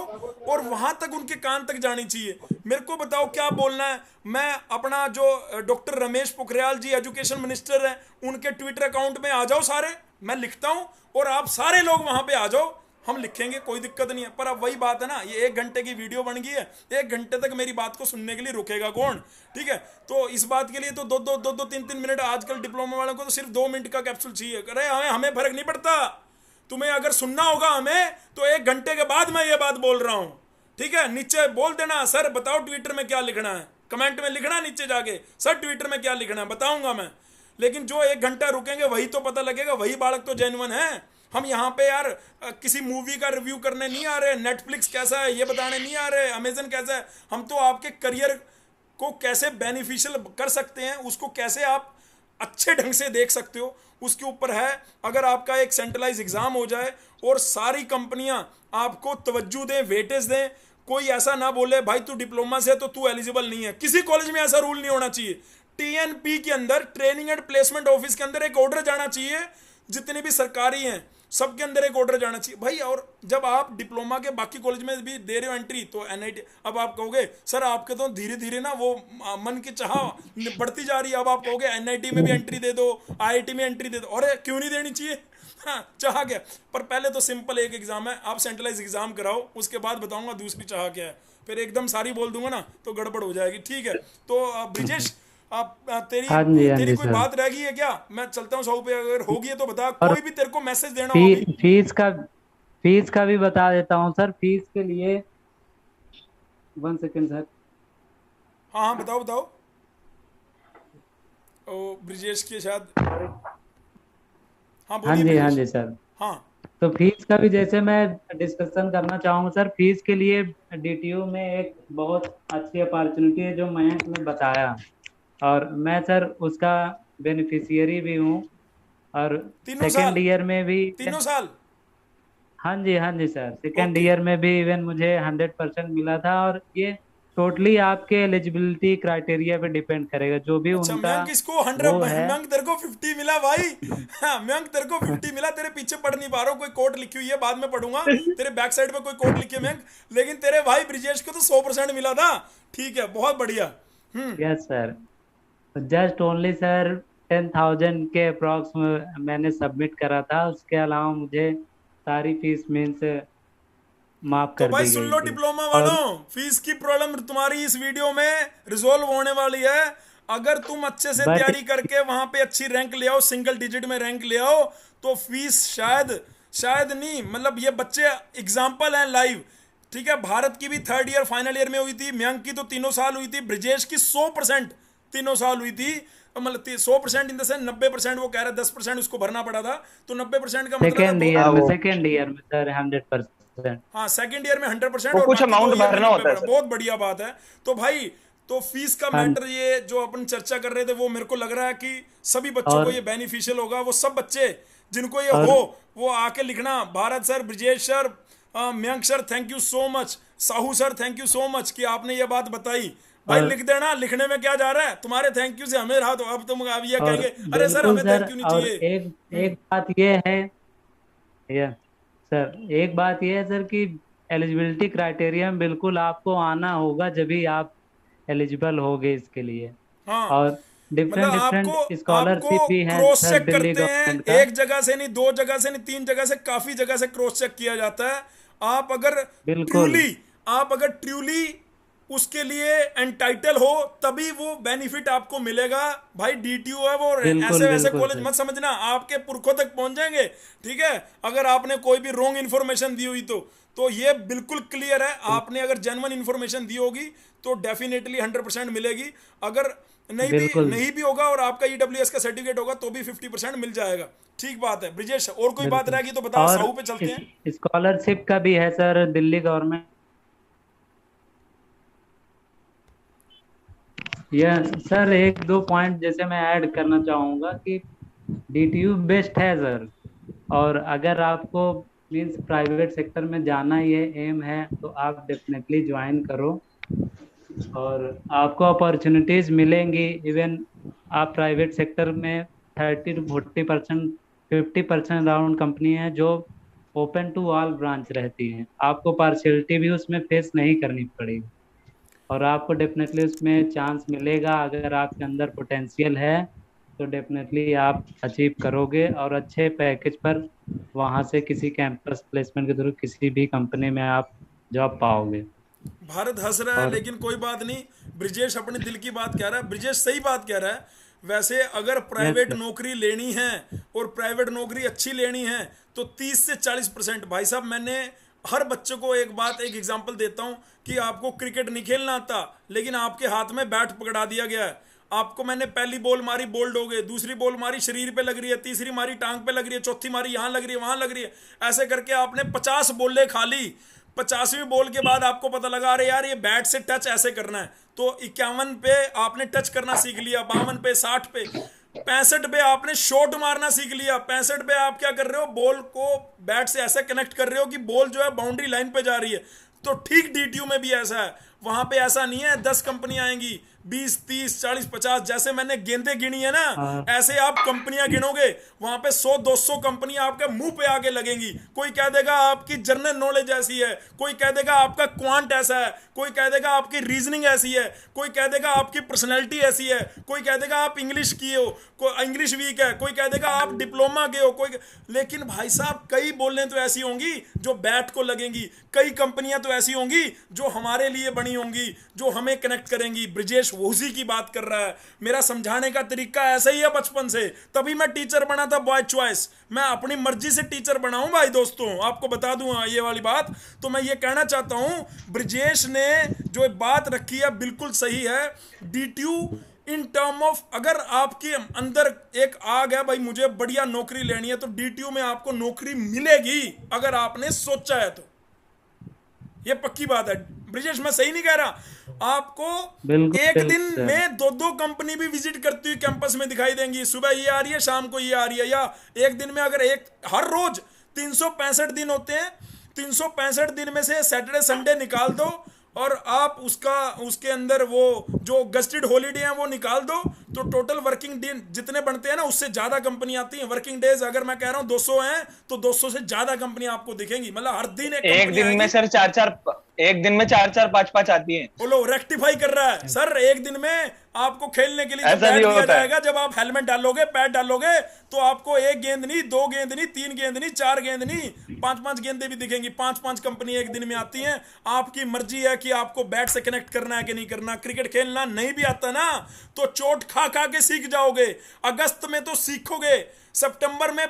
और वहां तक उनके कान तक जानी चाहिए। मेरे को बताओ क्या बोलना है। मैं अपना जो डॉक्टर रमेश पोखरियाल जी एजुकेशन मिनिस्टर हैं, उनके ट्विटर अकाउंट में आ जाओ सारे, मैं लिखता हूं और आप सारे लोग वहां पे आ जाओ, हम लिखेंगे, कोई दिक्कत नहीं है। पर अब वही बात है ना, ये 1 घंटे की वीडियो बन गई है, 1 घंटे तक मेरी बात को सुनने के लिए रुकेगा कौन, ठीक है। तो इस बात के लिए तो दो 3 मिनट, आजकल डिप्लोमा वालों को तो सिर्फ 2 मिनट का कैप्सूल चाहिए। अरे हमें फर्क नहीं पड़ता, तुम्हें अगर सुनना होगा हमें तो 1 घंटे के बाद मैं ये बात बोल रहा हूँ, ठीक है। नीचे बोल देना सर बताओ ट्विटर में क्या लिखना है, कमेंट में लिखना नीचे जाके सर ट्विटर में क्या लिखना है, बताऊंगा मैं। लेकिन जो 1 घंटा रुकेंगे वही तो पता लगेगा, वही बालक तो जेन्युइन है। हम यहाँ पे यार किसी मूवी का रिव्यू करने नहीं आ रहे, नेटफ्लिक्स कैसा है ये बताने नहीं आ रहे, अमेजन कैसा है। हम तो आपके करियर को कैसे बेनिफिशियल कर सकते हैं, उसको कैसे आप अच्छे ढंग से देख सकते हो, उसके ऊपर है। अगर आपका एक सेंट्रलाइज एग्जाम हो जाए और सारी कंपनियां आपको तवज्जो दें, वेटेज दें, कोई ऐसा ना बोले भाई तू डिप्लोमा से है तो तू एलिजिबल नहीं है। किसी कॉलेज में ऐसा रूल नहीं होना चाहिए। TNP के अंदर, ट्रेनिंग एंड प्लेसमेंट ऑफिस के अंदर एक ऑर्डर जाना चाहिए, जितने भी सरकारी हैं सबके अंदर एक ऑर्डर जाना चाहिए भाई। और जब आप डिप्लोमा के बाकी कॉलेज में भी दे रहे हो एंट्री, तो एनआईटी, अब आप कहोगे सर आपके तो धीरे धीरे ना वो मन की चाह बढ़ती जा रही है, अब आप कहोगे एनआईटी में भी एंट्री दे दो, आईआईटी में एंट्री दे दो। अरे क्यों नहीं देनी चाहिए, हाँ चाह क्या। पर पहले तो सिंपल एक एग्जाम है, आप सेंट्रलाइज एग्जाम कराओ, उसके बाद बताऊंगा दूसरी चाह क्या है। फिर एकदम सारी बोल दूंगा ना तो गड़बड़ हो जाएगी। ठीक है, तो ब्रिजेश आप तेरी
हाँ जी, हाँ
तेरी
जी
कोई
सर।
बात रह गई है क्या? मैं चलता हूँ 100 पे, अगर होगी है तो बता,
और
कोई भी तेरे को मैसेज देना हो अभी।
फीस का भी बता देता हूँ सर। फीस के लिए 1 सेकेंड सर।
हाँ हाँ बताओ बताओ। ओ ब्रिजेश की शायद, हाँ
हाँ
बोलिए
जी, हाँ
ब्रिजेश।
जी सर।
हाँ
तो फीस का भी जैसे मैं डिस्कशन करना चाहूँगा सर। फीस के लिए डीटीयू में एक बहुत अच्छी अपॉर्चुनिटी है जो मयंक ने बताया, और मैं सर उसका बेनिफिशियरी भी हूँ। और
तीनों
सेकेंड
साल,
ईयर में भी,
तीनों साल।
हाँ जी, हाँ जी सर, सेकेंड
ओके,
ईयर में भी इवन मुझे 100% मिला था। और ये टोटली आपके एलिजिबिलिटी क्राइटेरिया पे डिपेंड करेगा, जो भी
अच्छा
उनका
मयंक इसको 100,
वो है।
मयंक तेरे को 50 मिला भाई। हाँ मयंक तेरे को 50 मिला, तेरे पीछे पढ़ नहीं पा रहा हूँ, कोई कोट लिखी हुई है बाद में पढ़ूंगा, तेरे बैक साइड पे कोई कोट लिखी है मयंक, लेकिन तेरे भाई ब्रिजेश को तो 100% मिला था। ठीक है, बहुत बढ़िया।
Yes sir. Just only sir 10,000 के अप्रॉक्स मैंने सबमिट करा था। उसके अलावा मुझे सारी फीस मीन्स माफ
तो
कर
भाई
दी
सुन
गई
लो
थी।
डिप्लोमा
और
वालों, फीस की प्रॉब्लम तुम्हारी इस वीडियो में रिजोल्व होने वाली है। अगर तुम अच्छे से
बट
तैयारी करके वहां पे अच्छी रैंक ले आओ, सिंगल डिजिट में रैंक ले आओ, तो फीस शायद, शायद नहीं, मतलब ये बच्चे एग्जाम्पल हैं लाइव। ठीक है, भारत की भी 3rd ईयर फाइनल ईयर में हुई थी, मयंक की तो 3 साल हुई थी, ब्रिजेश की 100% 3 साल हुई थी। मतलब 100% इन द सेंस 90%, वो कह रहा है 10% उसको भरना पड़ा था, तो 90% का मतलब है
सेकेंड
बहुत।
ईयर
हाँ
में,
वो
सेकेंड ईयर में सर 100%।
हाँ सेकंड ईयर में 100%
वो
और
कुछ
बाकी 2
अमाउंट
ईयर में
भरना होता है
90%।
सर।
बहुत बढ़िया बात है। तो भाई, तो फीस का
हाँ।
मैटर ये जो अपन चर्चा कर रहे थे, वो मेरे को लग रहा है कि सभी बच्चों को
और
ये बेनिफिशियल होगा। वो सब बच्चे जिनको ये
और
हो, वो आके लिखना, Bharat sir, Brijesh sir, Mayank sir thank you so much, Sahu sir thank you so much कि आपने ये बात बताई। भाई
और
लिख देना, लिखने में क्या जा रहा है, तुम्हारे थैंक यू से हमें रहा, तो अब तुम अब ये
और
कहेंगे अरे सर
बिल्कुल
हमें
सर।
थैंक यू नहीं
और
चाहिए।
एक
हम्म,
एक बात ये है, यस सर, एक बात ये है सर कि एलिजिबिलिटी क्राइटेरिया में बिल्कुल आपको आना होगा, जब भी आप एलिजिबल होगे इसके लिए।
हाँ
और
मतलब
डिफरेंट डिफरेंट
आपको
स्कॉलरशिप
आपको
भी हैं
क्रॉस
सर
चेक
दिल्ली
करते हैं,
गवर्नमेंट का।
एक जगह से नहीं, 2 जगह से नहीं, 3 जगह से, काफी जगह से क्रॉस चेक किया जाता है। आप अगर
बिल्कुल
ट्रूली, आप अगर ट्रूली उसके लिए एंटाइटल हो, तभी वो बेनिफिट आपको मिलेगा। भाई डीटीयू है वो,
बिल्कुल
ऐसे वैसे
बिल्कुल
कॉलेज
सर।
मत समझना, आपके पुरखों तक पहुंच जाएंगे। ठीक है, अगर आपने कोई भी रॉन्ग इन्फॉर्मेशन दी हुई तो ये बिल्कुल क्लियर है, आपने अगर जेन्युइन इन्फॉर्मेशन दी होगी तो डेफिनेटली 100% मिलेगी। अगर
बिल्कुल
नहीं भी होगा और आपका ईडब्ल्यूएस का सर्टिफिकेट होगा तो भी 50% मिल जाएगा। ठीक बात है ब्रिजेश, और कोई बात
बिल्कुल।
रहेगी तो बता,
और
साहू पे चलते हैं।
स्कॉलरशिप का भी है सर दिल्ली गवर्नमेंट। यह सर एक दो पॉइंट जैसे मैं ऐड करना चाहूँगा कि डीटीयू बेस्ट है सर। और अगर आपको मीन्स प्राइवेट सेक्टर में जाना ही है, एम है, तो आप डेफिनेटली ज्वाइन करो और आपको अपॉर्चुनिटीज मिलेंगी। इवन आप प्राइवेट सेक्टर में 30 to 40%, 50% राउंड कंपनी है जो ओपन टू ऑल ब्रांच रहती हैं। आपको पार्शियलिटी भी उसमें फेस नहीं करनी पड़ेगी, और आपको डेफिनेटली उसमें चांस मिलेगा। अगर आपके अंदर पोटेंशियल है तो डेफिनेटली आप अचीव करोगे, और अच्छे पैकेज पर वहाँ से किसी कैंपस प्लेसमेंट के थ्रू किसी भी कंपनी में आप जॉब पाओगे।
भारत हंस रहा है
और
लेकिन कोई बात नहीं, ब्रिजेश अपने दिल की बात कह रहा है, ब्रिजेश सही बात कह रहा है। वैसे अगर
यस
प्राइवेट
सर।
नौकरी लेनी है और प्राइवेट नौकरी अच्छी लेनी है तो 30 से 40%। भाई साहब मैंने हर बच्चे को एक बात, एक एग्जांपल देता हूं कि आपको क्रिकेट नहीं खेलना आता, लेकिन आपके हाथ में बैट पकड़ा दिया गया है। आपको मैंने पहली बॉल मारी, बोल्ड हो गए, दूसरी बॉल मारी शरीर पे लग रही है, तीसरी मारी टांग पे लग रही है, चौथी मारी यहां लग रही है, वहां लग रही है, ऐसे करके आपने 50 बॉलें खा ली। 50वीं बॉल के बाद आपको पता लगा अरे यार ये बैट से टच ऐसे करना है, तो 51 पे आपने टच करना सीख लिया, 52 पे, 60 पे, 65 पे आपने शॉट मारना सीख लिया। 65 पे आप क्या कर रहे हो, बॉल को बैट से ऐसे कनेक्ट कर रहे हो कि बॉल जो है बाउंड्री लाइन पे जा रही है। तो ठीक डीटीयू में भी ऐसा है, वहां पे ऐसा नहीं है 10 कंपनियां आएंगी, 20, 30, 40, 50, जैसे मैंने गेंदे गिनी है ना,
हाँ।
ऐसे आप कंपनियां गिनोगे, वहां पे 100, 200 कंपनियां आपके मुंह पे आके लगेंगी। कोई कह देगा आपकी जनरल नॉलेज ऐसी है, कोई कह देगा आपका क्वांट ऐसा है, कोई कह देगा आपकी रीजनिंग ऐसी है, कोई कह देगा आपकी पर्सनैलिटी ऐसी है, कोई कह देगा आप इंग्लिश किए हो, कोई इंग्लिश वीक है, कोई कह देगा आप डिप्लोमा के हो, कोई। लेकिन भाई साहब कई बोलने तो ऐसी होंगी जो बैट को लगेंगी, कई कंपनियां तो ऐसी होंगी जो हमारे लिए बनी होंगी, जो हमें कनेक्ट करेंगी। ब्रिजेश वो उसी की बात कर रहा है। मेरा समझाने का तरीका ऐसा ही है बचपन से, तभी मैं टीचर बना था बॉय चॉइस। मैं अपनी मर्जी से टीचर बना हूं भाई दोस्तों, आपको बता दूं ये वाली बात। तो मैं ये कहना चाहता हूं ब्रिजेश ने जो बात रखी है बिल्कुल सही है। डीटीयू इन टर्म ऑफ, अगर आपके अंदर एक आग है भाई मुझे बढ़िया नौकरी लेनी है, तो डीटीयू में आपको नौकरी मिलेगी अगर आपने सोचा है तो। ये पक्की बात है ब्रिजेश, मैं सही नहीं कह रहा। आपको
बिल्कुल
एक दिन
बिल्कुल।
में 2-2 कंपनी भी विजिट करती हुई कैंपस में दिखाई देंगी। सुबह ये आ रही है, शाम को ये आ रही है। या एक दिन में अगर हर रोज 365 दिन होते हैं, 365 दिन में से सैटरडे संडे निकाल दो और आप उसके अंदर वो जो गस्टेड हॉलीडे हैं वो निकाल दो, तो टोटल वर्किंग दिन जितने बनते हैं ना उससे ज्यादा कंपनी आती है। वर्किंग डेज अगर मैं कह रहा हूं 200 हैं, तो 200 से ज्यादा कंपनी आपको दिखेंगी। मतलब हर दिन
एक दिन में सर 4-4 5-5 आती हैं।
बोलो रेक्टिफाई कर रहा है सर। एक दिन में आपको खेलने के लिए
ऐसा
बैट
भी
दिया
होता है।
जाएगा, जब आप हेलमेट डालोगे, पैड डालोगे, तो आपको 1 गेंद नहीं, 2 गेंद नहीं, 3 गेंद नहीं, 4 गेंद नहीं, 5-5 गेंदें भी दिखेंगी। 5-5 कंपनी एक दिन में आती हैं। आपकी मर्जी है कि आपको बैट से कनेक्ट करना है कि नहीं करना। क्रिकेट खेलना नहीं भी आता ना तो चोट खा खा के सीख जाओगे। अगस्त में तो सीखोगे, सितंबर में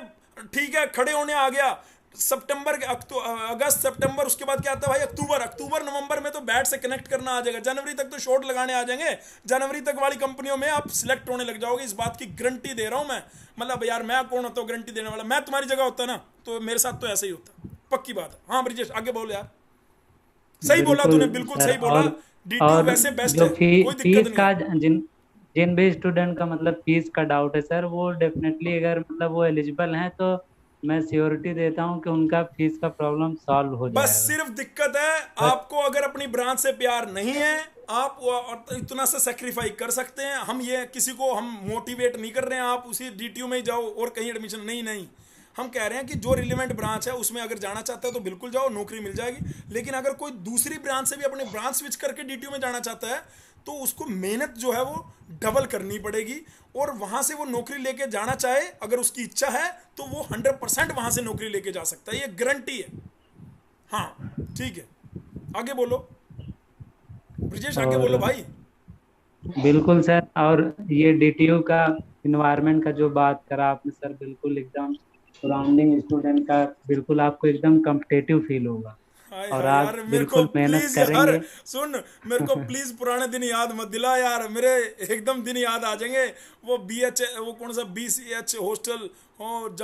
ठीक है खड़े होने आ गया, सितंबर के अगस्त सितंबर, उसके बाद क्या आता है भाई अक्टूबर नवंबर में तो बैट से कनेक्ट करना आ जाएगा। जनवरी तक तो शॉट लगाने आ जाएंगे। जनवरी तक वाली कंपनियों में आप सिलेक्ट होने लग जाओगे, इस बात की गारंटी दे रहा हूं मैं। मतलब यार मैं कौन होता हूं गारंटी देने वाला, मैं तुम्हारी जगह होता ना तो मेरे साथ तो ऐसा ही होता, पक्की बात है। हाँ ब्रिजेश आगे बोल यार। सही बोला तूने, बिल्कुल
सर।
सही बोला। डीटीयू
और
वैसे बेस्ट
जो
है, कोई
फीस
दिक्कत नहीं
का
है।
जिन जिन भी स्टूडेंट का मतलब फीस का डाउट है सर, वो डेफिनेटली अगर मतलब वो एलिजिबल हैं तो मैं श्योरिटी देता हूँ कि उनका फीस का प्रॉब्लम सॉल्व हो
बस
जाएगा।
सिर्फ दिक्कत है आपको अगर अपनी ब्रांच से प्यार नहीं है, आप इतना सा सेक्रीफाई कर सकते हैं। हम ये किसी को हम मोटिवेट नहीं कर रहे हैं आप उसी डीटीयू में ही जाओ और कहीं एडमिशन नहीं। हम कह रहे हैं कि जो रिलेवेंट ब्रांच है उसमें अगर जाना चाहता है तो बिल्कुल जाओ, नौकरी मिल जाएगी। लेकिन अगर कोई दूसरी ब्रांच से भी अपने ब्रांच स्विच करके डीटीयू में जाना चाहता है तो उसको मेहनत जो है वो डबल करनी पड़ेगी। और वहां से वो नौकरी लेके जाना चाहे, अगर उसकी इच्छा है तो वो 100% वहां से नौकरी लेके जा सकता है, ये गारंटी है। हाँ ठीक है, आगे बोलो ब्रिजेश, आगे बोलो भाई।
बिल्कुल सर। और ये डीटीयू का इन्वायरमेंट का जो बात करा आपने सर, बिल्कुल एकदम सराउंडिंग स्टूडेंट का बिल्कुल आपको एकदम कम्पिटेटिव फील होगा।
हाय
और
हाय
आप
यार मेरे को
बिल्कुल मेहनत
प्लीज यार
करेंगे।
सुन, मेरे को प्लीज पुराने दिन याद मत दिला यार, मेरे एकदम दिन याद आ जाएंगे। वो BH, वो कौन सा BCH हॉस्टल और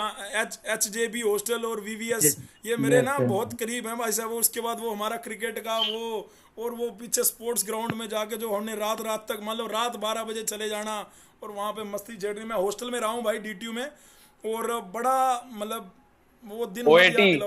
HJB हॉस्टल और VVS, ये मेरे ना बहुत करीब है भाई साहब। उसके बाद वो हमारा क्रिकेट का वो, और वो पीछे स्पोर्ट्स ग्राउंड में जाके जो हमने रात तक मतलब रात 12 बजे चले जाना और वहाँ पे मस्ती छेड़नी। मैं हॉस्टल में रहा हूँ भाई डीटीयू में, और बड़ा मतलब वो दिन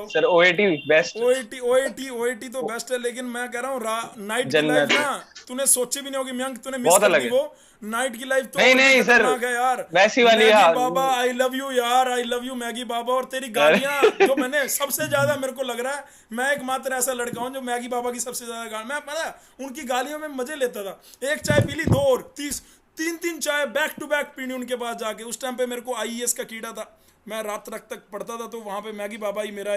सर OAT बेस्ट।
OAT तो बेस्ट है, लेकिन मैं कह रहा हूँ नाइट की लाइफ ना तूने सोची भी नहीं होगी मयंक, तूने मिस कर दी वो नाइट की लाइफ। तो
नहीं सर
है यार
वैसी वाली
Maggi Baba, I love you यार, आई लव यू मैगी बाबा। और तेरी गालियां जो मैंने सबसे ज्यादा, मेरे को लग रहा है मैं एकमात्र ऐसा लड़का हूँ जो मैगी बाबा की सबसे ज्यादा गाल, मैं पता उनकी गालियों में मजे लेता था। एक चाय पी ली, 2 और 3 चाय बैक टू बैक पीनी उनके पास जाके। उस टाइम पे मेरे को IAS का कीड़ा था, मैं रात तक पढ़ता था, तो वहाँ पे मैगी बाबा ही मेरा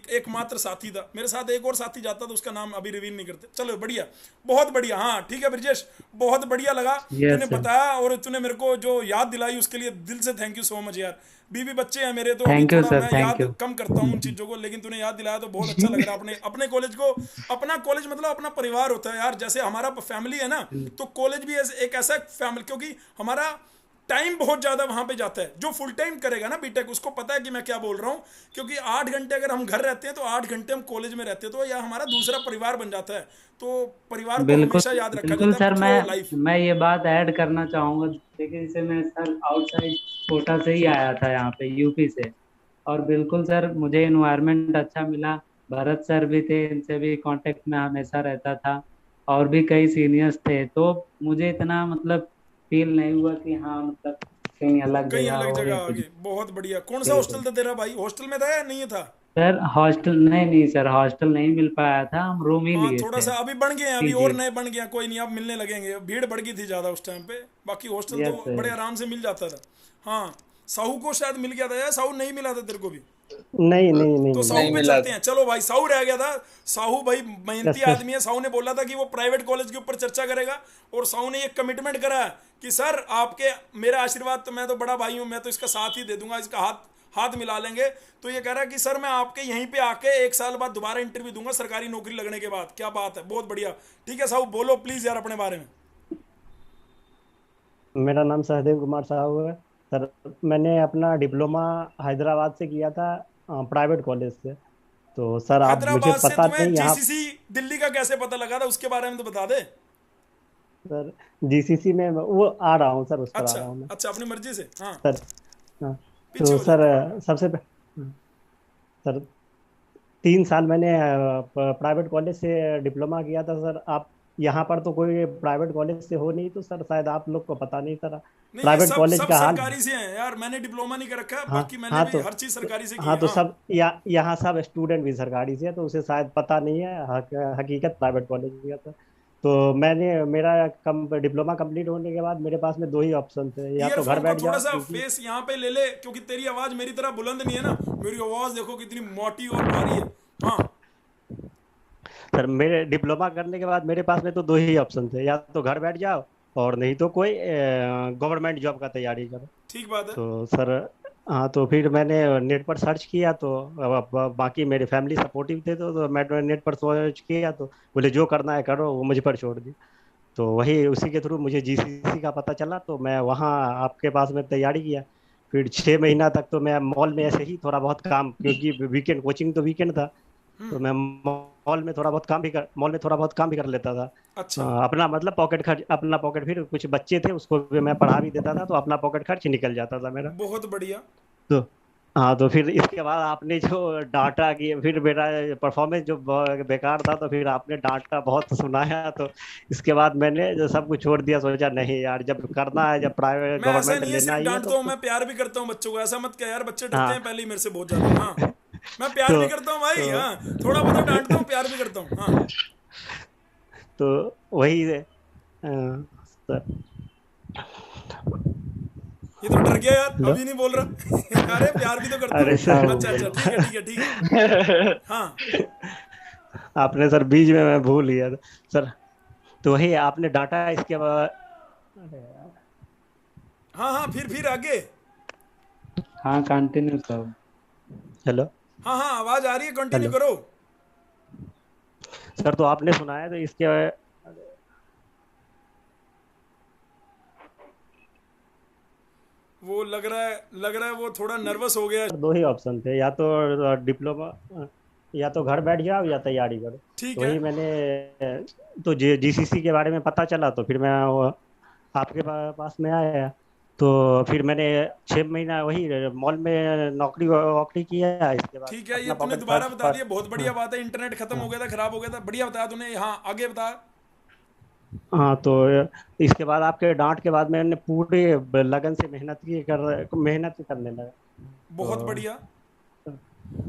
एकमात्र साथी था। मेरे साथ एक और साथी जाता था, उसका नाम अभी रिवील नहीं करते। चलो बढ़िया, बहुत बढ़िया। हाँ ठीक है ब्रिजेश, बहुत बढ़िया लगा तूने बताया और तूने मेरे को जो याद दिलाई उसके लिए दिल से थैंक यू सो मच यार। बीवी बच्चे हैं मेरे तो अभी थोड़ा मैं याद कम करता हूँ उन चीज़ों को, लेकिन तूने याद दिलाया तो बहुत अच्छा लग रहा। अपने कॉलेज को, अपना कॉलेज मतलब अपना परिवार होता है यार। जैसे हमारा फैमिली है ना, तो कॉलेज भी एक ऐसा फैमिली, क्योंकि हमारा टाइम बहुत ज्यादा वहां पे जाता है। जो फुल टाइम करेगा ना बीटेक, उसको पता है कि मैं क्या बोल रहा हूँ, क्योंकि 8 घंटे अगर हम घर रहते हैं तो 8 घंटे हम कॉलेज में रहते हैं, तो यह हमारा दूसरा परिवार बन जाता है। तो परिवार को हमेशा याद रखा जाता है।
सर मैं ये बात ऐड करना चाहूंगा, देखिए जैसे मैं सर आउटसाइड कोटा से ही आया था यहाँ पे यूपी से, और बिल्कुल सर मुझे इन्वायरमेंट अच्छा मिला। भरत सर भी थे, इनसे भी कांटेक्ट में हमेशा रहता था। और भी कई सीनियर्स थे, तो मुझे इतना मतलब फील नहीं हुआ कि हाँ मतलब कहीं अलग
कहीं
जगह
अलग
हो
जगह
या
आ
कुछ।
गए, बहुत बढ़िया। कौन सा
बिल्कुल।
हॉस्टल था तेरा भाई? हॉस्टल में था या नहीं था?
सर हॉस्टल नहीं, नहीं सर, हॉस्टल नहीं मिल पाया था, हम रूम ही
हाँ
लिए
थोड़ा
थे।
सा अभी बढ़ गए हैं, अभी
पीजी।
और नए बन गए हैं, कोई नहीं, अब मिलने लगेंगे, भीड़ बढ़ गई थी ज़्यादा उस टाइम पे, बाकी हॉस्टल तो
यस
बड़े
सर।
आराम से मिल जाता था। हाँ, साहू को शायद मिल गया था, या साहू नहीं मिला था तेरे को भी?
नहीं नहीं नहीं
तो
मिला
साहू
नहीं
था।
पे
मिला
चलते हैं, चलो भाई, साहू रह गया था। साहू भाई मेहनती
यस यस।
आदमी है, साहू ने बोला था कि वो प्राइवेट कॉलेज के ऊपर चर्चा करेगा, और साहू ने ये कमिटमेंट करा है कि सर आपके, मेरा आशीर्वाद, तो मैं तो बड़ा भाई हूँ, मैं तो इसका साथ ही दे दूंगा, इसका हाथ हाथ मिला लेंगे। तो ये कह रहा है कि सर मैं आपके यहीं पे आके 1 साल बाद दोबारा इंटरव्यू दूंगा सरकारी नौकरी लगने के बाद। क्या बात है, बहुत बढ़िया। ठीक है साहू, बोलो प्लीज यार अपने बारे में।
मेरा नाम सहदेव कुमार साहू है सर। मैंने अपना डिप्लोमा हैदराबाद से किया था, प्राइवेट कॉलेज से। तो सर आप, मुझे
हैदराबाद से
पता
तुम्हें
नहीं यहाँ।
जीसीसी दिल्ली का कैसे पता लगा था, उसके बारे में तो बता दे।
सर जीसीसी में वो आ रहा हूँ सर, उस पर आ
अच्छा
रहा हूँ मैं।
अच्छा, अपनी मर्जी से, हाँ,
सर हाँ,
पीछे
तो
हो
सर
जाते।
सर 3 साल मैंने प्राइवेट कॉलेज से डिप्लोमा किया था सर। आप यहाँ पर तो कोई प्राइवेट कॉलेज से हो नहीं, तो सर शायद आप लोग को पता नहीं सर
नहीं ये
प्राइवेट
सब
कॉलेज
सब
का हाल।
सरकारी से हैं यार, मैंने डिप्लोमा नहीं कर रखा है,
हाँ
बाकी मैंने
हाँ
भी
तो
हर चीज सरकारी से की
हाँ
है।
तो
हाँ,
सब यहाँ सब स्टूडेंट भी सरकारी से है, तो उसे शायद पता नहीं है हकीकत प्राइवेट कॉलेज का था। तो मैंने मेरा डिप्लोमा कंप्लीट होने के बाद मेरे पास में दो ही ऑप्शन थे, या तो घर
ईयरफोन को
बैठ
थोड़ा
जाओ
सा
क्योंकि।
फेस यहाँ पे ले ले, क्योंकि तेरी आवाज मेरी तरह बुलंद नहीं है ना, मेरी आवाज देखो कितनी मोटी और भारी है। हाँ,
सर मेरे डिप्लोमा करने के बाद मेरे पास में तो दो ही ऑप्शन थे, या तो घर बैठ जाओ और नहीं तो कोई गवर्नमेंट जॉब का तैयारी करो।
ठीक बात है।
तो सर हाँ, तो फिर मैंने नेट पर सर्च किया, तो बाकी मेरी फैमिली सपोर्टिव थे, तो मैं नेट पर सर्च किया तो बोले जो करना है करो, वो मुझ पर छोड़ दी। तो वही उसी के थ्रू मुझे जीसीसी का पता चला, तो मैं वहाँ आपके पास में तैयारी किया। फिर 6 महीना तक तो मैं मॉल में ऐसे ही थोड़ा बहुत काम, क्योंकि वीकेंड कोचिंग तो वीकेंड था, तो मैं मॉल में थोड़ा बहुत काम भी कर लेता था।
अच्छा,
अपना मतलब पॉकेट खर्च, अपना पॉकेट, फिर कुछ बच्चे थे उसको भी मैं पढ़ा भी देता था, तो अपना पॉकेट खर्च निकल जाता था मेरा।
बहुत बढ़िया।
तो हाँ, तो फिर इसके बाद आपने जो डांटा कि फिर मेरा परफॉर्मेंस जो बेकार था, तो फिर आपने डांटा बहुत सुनाया, तो इसके बाद मैंने जो सब कुछ छोड़ दिया, सोचा नहीं यार, जब करना है, जब प्राइवेट
मैं ऐसा
गवर्नमेंट
नहीं है
लेना
सिर्फ
ही है
डांटता हूँ,
तो।
मैं प्यार भी करता हूँ बच्चों को, ऐसा मत कह यार, बच्चे डरते
हाँ
हैं पहले ही मेरे से बहुत ज्यादा। हाँ, मैं प्यार भी
तो
करता हूँ भाई,
तो
हाँ, थोड़ा बहुत डांटता हूँ, प्यार भी करता हूँ। हाँ,
तो वही सर।
ये तो डर गया यार,
हेलो।
अभी नहीं बोल रहा। अरे प्यार भी तो करता
अरे
हूँ।
सर
अच्छा अच्छा, ठीक है ठीक है ठीक है। हाँ
आपने सर बीच में मैं भूल गया था सर। तो वही आपने डांटा, इसके बाद। अरे यार।
हाँ हाँ, फिर आगे।
हाँ कंटिन्यू सर।
हेलो।
हाँ हाँ, आवाज आ रही है, कंटिन्यू
हेलो
करो।
सर, तो आपने सुनाया, तो इसके
वो लग रहा है वो थोड़ा नर्वस हो गया।
दो ही ऑप्शन थे, या तो डिप्लोमा, या तो घर बैठ जाओ या तैयारी करो।
ठीक
तो
है।
वही मैंने, तो जीसीसी के बारे में पता चला, तो फिर मैं आपके पास में आया। तो फिर मैंने 6 महीना वही मॉल में नौकरी वोकरी किया, इसके बाद
ठीक है, ये
अपना
तूने
पॉकेट
दोबारा
खर्च
बता
पर।
दिया, बहुत बढ़िया
हाँ
बात है। इंटरनेट खत्म हो
हाँ
गया था, खराब हो गया था, बढ़िया बताया तूने। हाँ, आगे बता।
हाँ। तो इसके बाद आपके डांट के बाद मैंने पूरे लगन से मेहनत करने लगा।
बहुत
तो
बढ़िया।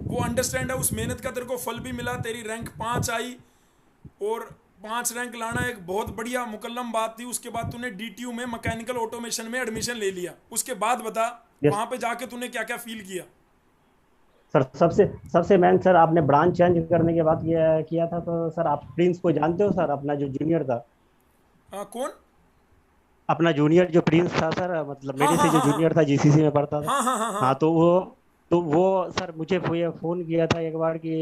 वो अंडरस्टैंड है, उस मेहनत का तेरे को फल भी मिला, तेरी रैंक 5 आई, और 5 रैंक लाना एक बहुत बढ़िया मुकल्लम बात थी। उसके बाद तूने डीटीयू में मैकेनिकल ऑटोमेशन में एडमिशन ले लिया। उसके बाद बता,
यस
वहां पे जाके तूने क्या क्या फील किया?
सर, सबसे सबसे मेन सर, आपने ब्रांच चेंज करने के बाद किया था, तो सर आप प्रिंस को जानते हो सर, अपना जो जूनियर था।
कौन?
अपना जूनियर जो प्रिंस था सर, मतलब
हाँ
मेरे
हाँ
से जो
हाँ हाँ
जूनियर था, जीसीसी में पढ़ता था।
हाँ हाँ हाँ
हाँ,
हाँ।
तो वो सर मुझे फोन किया था एक बार कि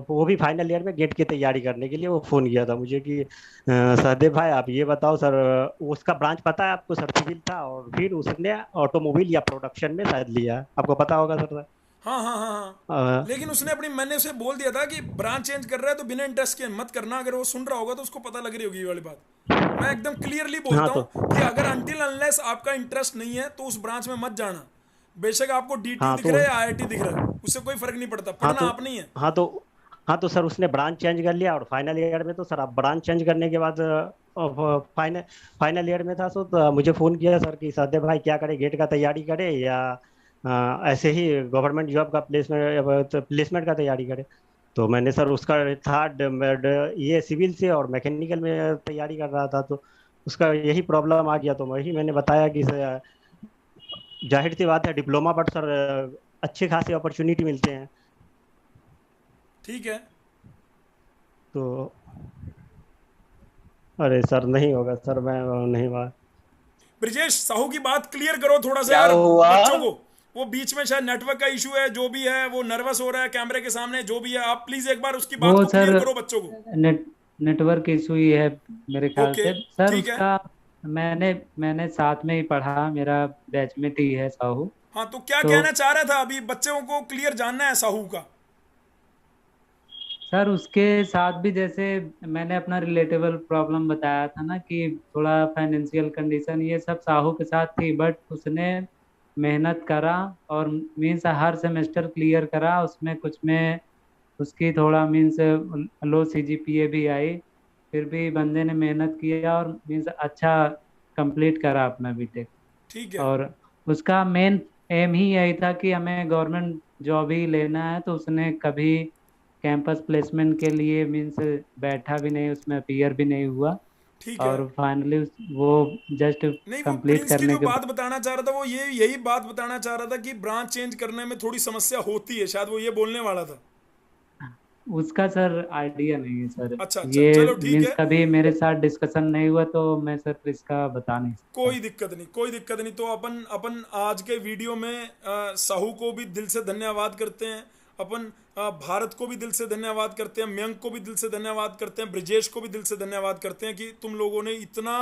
वो भी फाइनल ईयर में गेट की तैयारी करने के लिए वो फोन किया था मुझे कि सहदेव भाई आप ये बताओ सर, उसका ब्रांच पता है आपको? सर सिविल था, और फिर उसने ऑटोमोबाइल या प्रोडक्शन में शायद लिया, आपको पता होगा सर।
हाँ हाँ हाँ हाँ।
अ,
लेकिन उसने अपनी, मैंने उसे बोल दिया था कि ब्रांच चेंज कर रहा है तो बिना इंटरेस्ट के मत करना। अगर वो सुन रहा होगा तो उसको पता लग रही होगी ये वाली बात। मैं एकदम क्लियरली
हाँ
बोलता
तो
हूँ कि अगर अनटिल अनलेस आपका इंटरेस्ट नहीं है तो उस ब्रांच में मत जाना। बेशक आपको डीटीयू
हाँ
दिख
तो
रहा है या आईआईटी दिख रहा है, उससे कोई फर्क नहीं पड़ता,
हाँ
पढ़ना
तो
आप नहीं है।
हाँ तो हाँ तो सर उसने ब्रांच चेंज कर लिया, और फाइनल ईयर में तो सर अब ब्रांच चेंज करने के बाद फाइनल फाइनल ईयर में था, तो मुझे फ़ोन किया सर कि सदैव भाई क्या करे, गेट का तैयारी करे या ऐसे ही गवर्नमेंट जॉब का प्लेसमेंट का तैयारी करे। तो मैंने सर उसका था ये सिविल से और मैकेनिकल में तैयारी कर रहा था, तो उसका यही प्रॉब्लम आ गया। तो वही मैंने बताया कि जाहिर सी बात है डिप्लोमा पर सर अच्छे खासे अपॉर्चुनिटी मिलते हैं।
ठीक है।
तो अरे सर नहीं होगा सर, मैं नहीं बात।
ब्रिजेश, साहू की बात क्लियर करो थोड़ा सा
क्या
यार
हुआ?
बच्चों को। वो बीच में शायद नेटवर्क का इशू है, जो भी है वो नर्वस हो रहा है कैमरे के सामने, जो भी है आप प्लीज एक बार उसकी बात
वो
को क्लियर
सर
करो बच्चों को।
नेटवर्क इशू ही है मेरे ख्याल
ओके,
से सर।
ठीक है।
उसका मैंने मैंने साथ में ही पढ़ा, मेरा बैचमेट ही है साहू।
हाँ, तो क्या
तो
कहना चाह रहा था अभी, बच्चों को क्लियर जानना है साहू का।
सर उसके साथ भी जैसे मैंने अपना रिलेटेबल प्रॉब्लम बताया था ना कि थोड़ा फाइनेंशियल कंडीशन ये सब साहू के साथ थी, बट उसने मेहनत करा और मीन्स हर सेमेस्टर क्लियर करा। उसमें कुछ में उसकी थोड़ा मीन्स लो सीजीपीए भी आई, फिर भी बंदे ने मेहनत किया और मीन्स अच्छा कंप्लीट करा अपना बीटेक।
ठीक है।
और उसका मेन एम ही यही था कि हमें गवर्नमेंट जॉब ही लेना है, तो उसने कभी कैंपस प्लेसमेंट के लिए मीन्स बैठा भी नहीं, उसमें अपीयर भी नहीं हुआ।
ठीक है।
और फाइनली वो जस्ट
नहीं, वो
कंप्लीट
प्रिंस की
करने
जो
के
बात बताना चाह रहा था वो यही बात बताना चाह रहा था कि ब्रांच चेंज करने में थोड़ी समस्या होती है, शायद वो ये बोलने वाला था।
उसका सर आइडिया नहीं है सर।
अच्छा अच्छा,
ये
चलो ठीक
मीन्स
है।
कभी मेरे साथ डिस्कशन नहीं हुआ, तो मैं सर इसका बता नहीं सकता।
कोई दिक्कत नहीं, कोई दिक्कत नहीं। तो अपन अपन आज के वीडियो में साहू को भी दिल से धन्यवाद करते हैं, अपन भारत को भी दिल से धन्यवाद करते हैं, मयंक को भी दिल से धन्यवाद करते हैं, ब्रिजेश को भी दिल से धन्यवाद करते हैं कि तुम लोगों ने इतना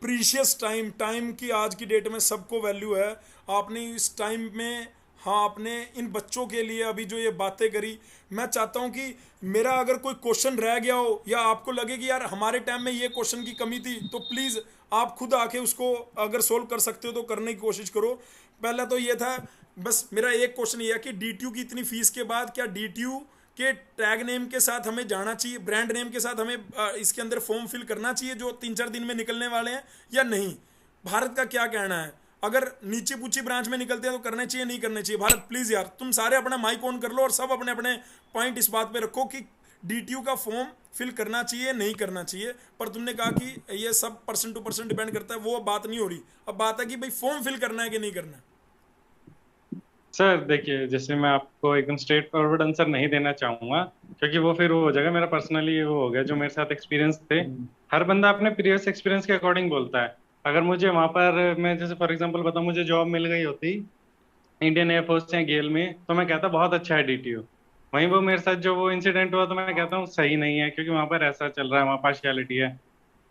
प्रीशियस टाइम की आज की डेट में सबको वैल्यू है, आपने इस टाइम में, हाँ, आपने इन बच्चों के लिए अभी जो ये बातें करी। मैं चाहता हूँ कि मेरा अगर कोई क्वेश्चन रह गया हो या आपको लगे कि यार हमारे टाइम में ये क्वेश्चन की कमी थी, तो प्लीज़ आप खुद आके उसको अगर सोल्व कर सकते हो तो करने की कोशिश करो। पहला तो ये था, बस मेरा एक क्वेश्चन ये है कि डीटीयू की इतनी फीस के बाद क्या डीटीयू के टैग नेम के साथ हमें जाना चाहिए, ब्रांड नेम के साथ हमें इसके अंदर फॉर्म फिल करना चाहिए जो 3-4 दिन में निकलने वाले हैं, या नहीं? भारत का क्या कहना है? अगर नीचे पूछी ब्रांच में निकलते हैं तो करने चाहिए, नहीं करने चाहिए? भारत प्लीज यार तुम सारे अपना माइक ऑन कर लो और सब अपने अपने पॉइंट इस बात पे रखो कि डीटीयू का फॉर्म फिल करना चाहिए, नहीं करना चाहिए। पर तुमने कहा कि ये सब पर्सन टू पर्सन डिपेंड करता है, वो अब बात नहीं हो रही। अब बात है कि भाई फॉर्म फिल करना है कि नहीं करना है।
सर देखिए, जैसे मैं आपको एकदम स्ट्रेट फॉरवर्ड आंसर नहीं देना चाहूंगा, क्योंकि वो फिर वो हो जाएगा मेरा पर्सनली, वो हो गया जो मेरे साथ एक्सपीरियंस थे। हर बंदा अपने प्रीवियस एक्सपीरियंस के अकॉर्डिंग बोलता है। अगर मुझे वहां पर, मैं जैसे फॉर एग्जांपल बताऊं, मुझे जॉब मिल गई होती इंडियन एयरफोर्स या गेल में, तो मैं कहता बहुत अच्छा है डीटीयू। वहीं वो मेरे साथ जो वो इंसिडेंट हुआ, तो मैं कहता हूँ सही नहीं है, क्योंकि वहां पर ऐसा चल रहा है, वहाँ पार्शियलिटी है।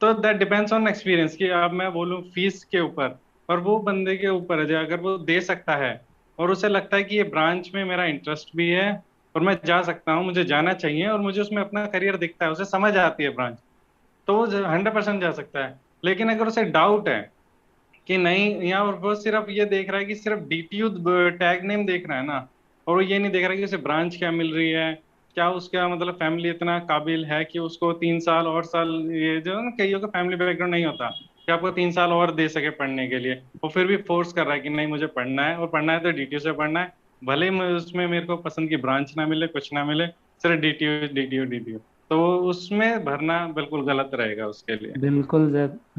तो दैट डिपेंड्स ऑन एक्सपीरियंस, कि अब मैं बोलूँ फीस के ऊपर, और वो बंदे के ऊपर है जो अगर वो दे सकता है और उसे लगता है कि ये ब्रांच में मेरा इंटरेस्ट भी है और मैं जा सकता हूँ, मुझे जाना चाहिए और मुझे उसमें अपना करियर दिखता है, उसे समझ आती है ब्रांच, तो वो 100% जा सकता है। लेकिन अगर उसे डाउट है कि नहीं, यहाँ और वो सिर्फ ये देख रहा है कि सिर्फ डीटीयू टैग नेम देख रहा है ना, और वो ये नहीं देख रहा कि उसे ब्रांच क्या मिल रही है, क्या उसका मतलब फैमिली इतना काबिल है कि उसको 3 साल और साल, ये जो है ना कईयों का फैमिली बैकग्राउंड नहीं होता कि आपको 3 साल और दे सके पढ़ने के लिए, वो फिर भी फोर्स कर रहा है कि नहीं मुझे पढ़ना है, और पढ़ना है तो डीटीयू से पढ़ना है, भले ही उसमें मेरे को पसंद की ब्रांच ना मिले, कुछ ना मिले, सिर्फ डीटीयू डीटीयू डीटीयू, तो उसमें भरना बिल्कुल गलत रहेगा उसके लिए।
बिल्कुल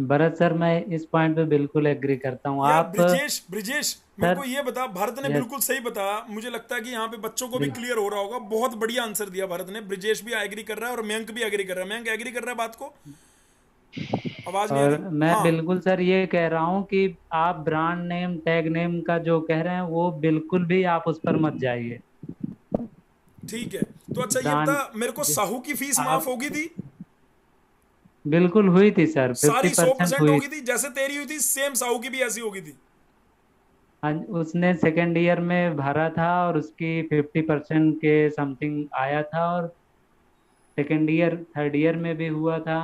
भरत सर, मैं इस पॉइंट पे बिल्कुल एग्री करता हूँ।
यार
आप
ब्रिजेश ब्रिजेश मेरे
सर,
को ये बता, भारत ने
यस,
बिल्कुल सही बताया, मुझे लगता है कि यहाँ पे बच्चों को भी क्लियर हो रहा होगा। बहुत बढ़िया आंसर दिया भारत ने, ब्रिजेश भी एग्री कर रहा है और मयंक भी एग्री कर रहा है। मयंक एग्री कर रहा है बात को? आवाज नहीं आ
और
रही।
मैं
हाँ,
बिल्कुल सर ये कह रहा हूँ कि आप ब्रांड नेम टैग नेम का जो कह रहे हैं वो बिल्कुल भी आप उस पर मत जाइए।
ठीक है। तो अच्छा ये बता,
ब्रांड
मेरे को साहू की फीस माफ
आप
होगी थी?
बिल्कुल हुई थी सर,
सारी
50%
100%
हुई।
होगी थी? जैसे तेरी हुई थी सेम साहू की भी ऐसी होगी थी?
हाँ, उसने सेकेंड ईयर में भरा था और उसकी 50% के समथिंग आया था, और सेकेंड ईयर थर्ड ईयर में भी हुआ था,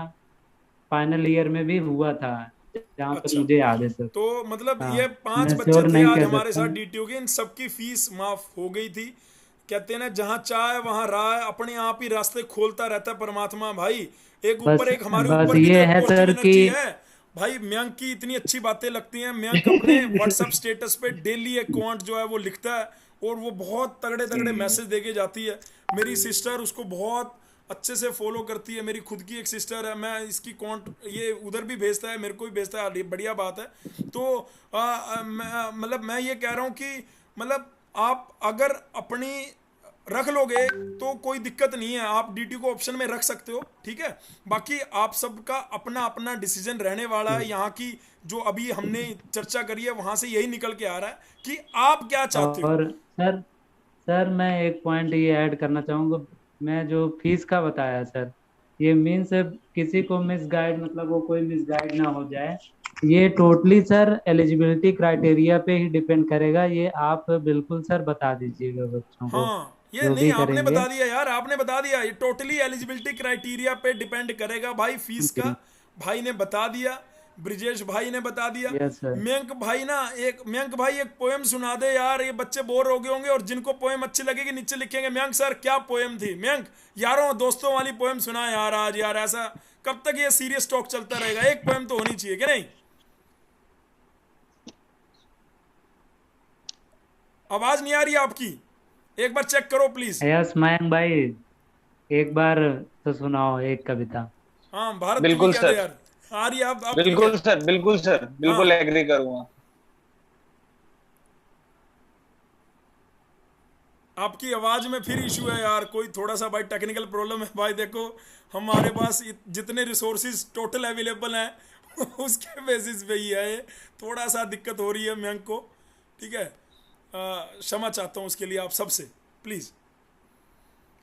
फाइनल ईयर में भी हुआ था, जहाँ तक
अच्छा,
मुझे याद है सर।
तो मतलब
हाँ,
ये 5
मैं
बच्चे
श्योर
थे
नहीं
आज
कह
हमारे
सकता
साथ
हूँ।
डीटीयू के, इन सबकी फीस माफ हो गई थी। कहते हैं ना, जहाँ चाह वहाँ राह, अपने आप ही रास्ते खोलता रहता है परमात्मा भाई। एक
बस
ऊपर एक हमारे
बस
ऊपर की
ये
तो
है
पॉजिटिव
सर कि
एनर्जी है भाई। मयंक की इतनी अच्छी बातें लगती हैं। मयंक अपने व्हाट्सएप स्टेटस पे डेली एक क्वांट जो है वो लिखता है, और वो बहुत तगड़े तगड़े मैसेज देके जाती है। मेरी सिस्टर उसको बहुत अच्छे से फॉलो करती है, मेरी खुद की एक सिस्टर है। मैं इसकी कॉन्ट ये उधर भी भेजता है, मेरे को भी भेजता है, बढ़िया बात है। तो मतलब मैं ये कह रहा हूँ कि मतलब आप अगर अपनी रख लोगे तो कोई दिक्कत नहीं है, आप डीटी को ऑप्शन में रख सकते हो, ठीक है। बाकी आप सबका अपना अपना डिसीजन रहने वाला है। यहाँ की जो अभी हमने चर्चा करी है वहां से यही निकल के आ रहा है कि आप क्या चाहते हो।
और सर सर मैं एक पॉइंट ये ऐड करना चाहूँगा। मैं जो फीस का बताया सर, ये मीन्स किसी को मिसगाइड, मतलब वो कोई मिसगाइड ना हो जाए। ये टोटली सर एलिजिबिलिटी क्राइटेरिया पे ही डिपेंड करेगा। ये आप बिल्कुल सर बता दीजिएगा बच्चों को
हाँ, ये
जो
नहीं
भी
आपने
करेंगे।
बता दिया यार, आपने बता दिया। ये टोटली एलिजिबिलिटी क्राइटेरिया पे डिपेंड करेगा भाई, फीस का।
जी।
भाई ने बता दिया, ब्रिजेश भाई ने बता दिया।
Yes sir.
मयंक भाई ना, मयंक भाई एक पोएम सुना दे यार, ये बच्चे बोर हो गए होंगे, और जिनको पोएम अच्छी लगेगी नीचे लिखेंगे मयंक सर क्या पोएम थी। मयंक यारों दोस्तों वाली पोएम सुना यार आज यार। ऐसा कब तक ये सीरियस टॉक चलता रहेगा? एक पोएम तो होनी चाहिए कि नहीं? आवाज नहीं आ रही आपकी, एक बार चेक करो प्लीज।
यस मयंक भाई, एक बार तो सुनाओ एक कविता।
हाँ भारत तू भी
बिल्कुल
कह दे
सर,
यार। आ रही है आप ठीक है।
बिल्कुल सर, बिल्कुल सर, बिल्कुल
हाँ
एग्री करूंगा।
आपकी आवाज में फिर इशू है यार, कोई थोड़ा सा भाई टेक्निकल प्रॉब्लम है भाई। देखो हमारे पास जितने रिसोर्सेज टोटल अवेलेबल हैं उसके बेसिस पे ही है ये। थोड़ा सा दिक्कत हो रही है मयंक को, ठीक है। क्षमा चाहता हूँ उसके लिए आप सबसे, प्लीज।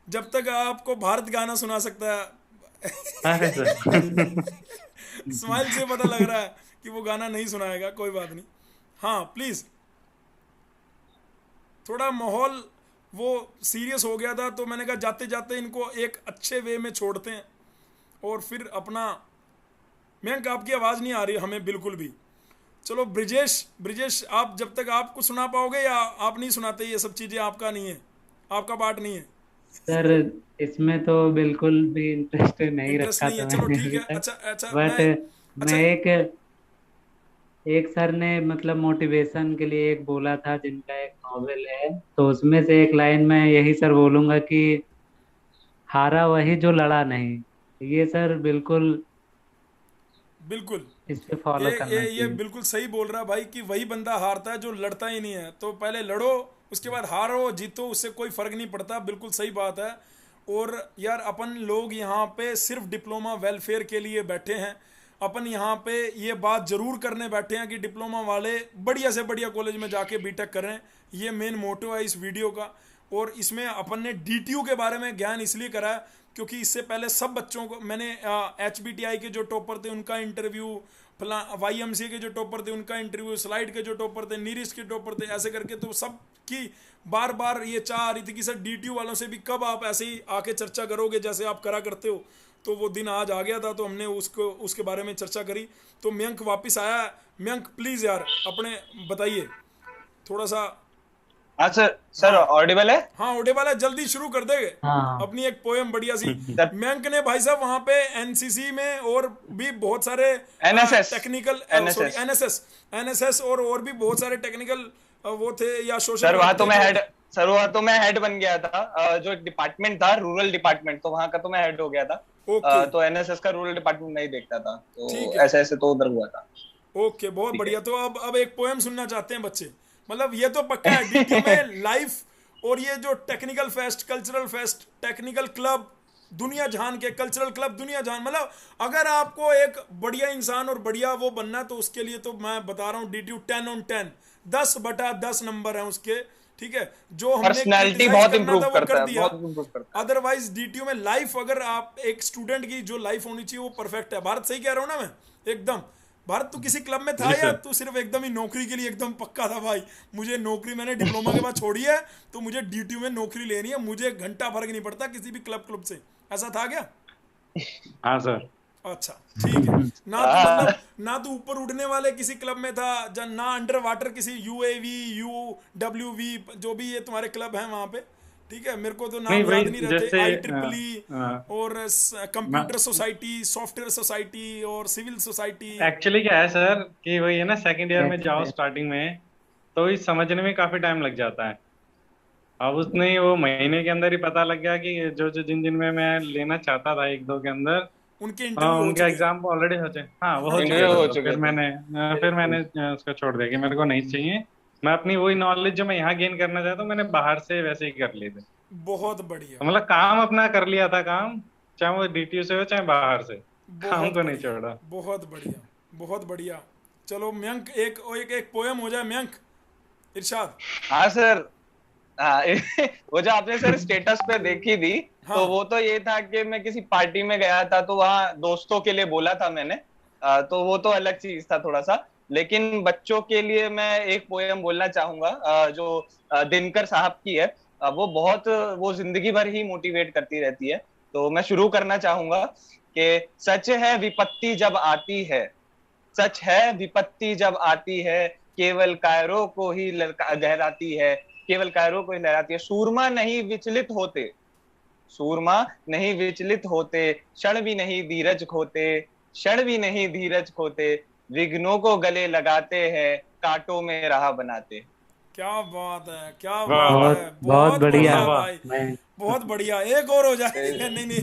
जब तक आपको भारत गाना सुना सकता है
अरे सर
स्माइल से पता लग रहा है कि वो गाना नहीं सुनाएगा, कोई बात नहीं। हाँ प्लीज, थोड़ा माहौल वो सीरियस हो गया था, तो मैंने कहा जाते जाते इनको एक अच्छे वे में छोड़ते हैं और फिर अपना। मयंक आपकी आवाज़ नहीं आ रही हमें बिल्कुल भी। चलो ब्रिजेश आप जब तक आपको सुना पाओगे, या आप नहीं सुनाते? ये सब चीज़ें आपका नहीं है, आपका पार्ट नहीं है,
सर इसमें तो बिल्कुल भी इंटरेस्ट नहीं
इंटरेस्ट
रखा
नहीं है।
था
चलो
मैंने
ठीक
अभी
है।
तक।
अच्छा अच्छा
बट
अच्छा
मैं एक सर ने मतलब मोटिवेशन के लिए एक बोला था, जिनका एक नॉवेल है, तो उसमें से एक लाइन मैं यही सर बोलूंगा कि हारा वही जो लड़ा नहीं। ये सर बिल्कुल
बिल्कुल,
इस पे फॉलो करना
ये
चाहिए।
बिल्कुल सही बोल रहा भाई कि वही बंदा हारता है जो लड़ता ही नहीं है। तो पहले लड़ो, उसके बाद हारो जीतो, उससे कोई फर्क नहीं पड़ता। बिल्कुल सही बात है। और यार अपन लोग यहाँ पे सिर्फ डिप्लोमा वेलफेयर के लिए बैठे हैं। अपन यहाँ पे ये बात जरूर करने बैठे हैं कि डिप्लोमा वाले बढ़िया से बढ़िया कॉलेज में जाके बीटेक करें। ये मेन मोटो है इस वीडियो का। और इसमें अपन ने डीटीयू के बारे में ज्ञान इसलिए करा है क्योंकि इससे पहले सब बच्चों को मैंने HBTI के जो टॉपर थे उनका इंटरव्यू, YMCA के जो टॉपर थे उनका इंटरव्यू, स्लाइड के जो टॉपर थे, नीरिस्ट के टॉपर थे, ऐसे करके तो सब की बार बार ये चाह आ रही थी कि सर डीटीयू वालों से भी कब आप ऐसे ही आके चर्चा करोगे जैसे आप करा करते हो। तो वो दिन आज आ गया था, तो हमने उसके बारे में चर्चा करी। तो मयंक वापस आया। मयंक प्लीज़ यार अपने बताइए थोड़ा सा।
हाँ सर, सर ऑडिबल है?
हाँ ऑडिबल है, जल्दी शुरू कर देंगे
हाँ
अपनी एक पोएम बढ़िया सी।
सर
मयंक ने भाई साहब वहाँ पे एनसीसी में और भी बहुत सारे
NSS
टेक्निकल
NSS
एनएसएस और भी बहुत सारे टेक्निकल वो थे या सोशल।
सर वहाँ तो मैं हेड, सर वहाँ तो मैं हेड बन गया था। जो डिपार्टमेंट था रूरल डिपार्टमेंट, तो वहाँ का तो मैं हेड हो गया था।
ओके
तो NSS का रूरल डिपार्टमेंट नहीं देखता था,
ठीक
तो
है।
ऐसे ऐसे तो उधर हुआ था।
ओके बहुत
ठीक
बढ़िया। तो अब एक पोएम सुनना चाहते हैं बच्चे, मतलब ये तो पक्का है डीटीयू में लाइफ। और ये जो technical fest, cultural fest, technical club दुनिया जहान के, कल्चरल क्लब दुनिया जहान, मतलब अगर आपको एक बढ़िया इंसान और बढ़िया वो बनना है तो उसके लिए तो मैं बता रहा हूँ डीटीयू 10 on 10, 10/10 नंबर है उसके, ठीक है। जो हमने
पर्सनैलिटी
criticize
बहुत
करना
इंप्रूव
था वो
करता
कर
है,
दिया।
बहुत इंप्रूव करता है।
अदरवाइज डीटीयू में लाइफ, अगर आप एक स्टूडेंट की जो लाइफ होनी चाहिए वो परफेक्ट है। भारत सही कह रहा हूँ ना मैं एकदम? भारत तू किसी क्लब में था
जी
या
सर।
तू सिर्फ एकदम ही नौकरी के लिए एकदम पक्का था भाई? मुझे नौकरी, मैंने डिप्लोमा के बाद छोड़ी है तो मुझे डीटीयू में नौकरी लेनी है, मुझे घंटा फर्क नहीं पड़ता किसी भी क्लब से, ऐसा था क्या?
हाँ सर।
अच्छा ठीक है। ना तो मतलब ना तो ऊपर उड़ने वाले किसी क्लब में था, ना अंडर वाटर किसी UAV UWV जो भी ये तुम्हारे क्लब हैं वहां पे, ठीक है, मेरे को तो नाम
नहीं
याद
वही
नहीं रहते,
जैसे
IEEE और कंप्यूटर सोसाइटी, सॉफ्टवेयर सोसाइटी और सिविल सोसाइटी।
एक्चुअली क्या है सर कि वही है ना, सेकंड ईयर में जाओ
Yes,
स्टार्टिंग में, तो ये समझने में काफी टाइम लग जाता है। अब उसने ही वो महीने के अंदर ही पता लग गया कि जो जो जिन जिन में मैं लेना चाहता था एक दो के अंदर,
उनके
हाँ
इंटरव्यू हो
उनके
चुके।
एग्जाम ऑलरेडी हो चुके, हाँ वो हो चुके
इंटरव्यू
थे,
हो
तो
चुके
फिर
थे।
मैंने उसको छोड़ दिया कि मेरे को नहीं चाहिए। मैं अपनी वही नॉलेज जो मैं यहाँ गेन करना चाहता हूँ मैंने बाहर से वैसे ही कर ली थी।
बहुत बढ़िया,
तो मतलब काम अपना कर लिया था, काम चाहे वो DTU से हो चाहे बाहर से, काम
बहुत
को नहीं
बढ़िया,
छोड़ा।
बहुत बढ़िया, बहुत बढ़िया। चलो मयंक, एक एक एक पोयम हो जाए मयंक, इरशाद।
हाँ सर। हाँ वो जो आपने सर स्टेटस पे देखी थी,
हाँ।
तो वो तो ये था कि मैं किसी पार्टी में गया था, तो वहाँ दोस्तों के लिए बोला था मैंने। तो वो तो अलग चीज था थोड़ा सा। लेकिन बच्चों के लिए मैं एक पोयम बोलना चाहूंगा, जो दिनकर साहब की है। वो जिंदगी भर ही मोटिवेट करती रहती है। तो मैं शुरू करना चाहूंगा कि सच है विपत्ति जब आती है, सच है विपत्ति जब आती है, केवल कायरों को ही लहराती है, केवल कायरों को ही लहराती है। सूरमा नहीं विचलित होते, सूरमा नहीं विचलित होते, क्षण भी नहीं धीरज खोते, क्षण भी नहीं धीरज खोते, विघ्नों को गले लगाते हैं, कांटों में राह बनाते।
क्या बात है, क्या
वाह
बात
वाह
बहुत
है,
बहुत
बहुत
बढ़िया।
बढ़िया
वाह।
भाई,
मैं
बहुत बढ़िया। एक और हो जाए। नहीं नहीं।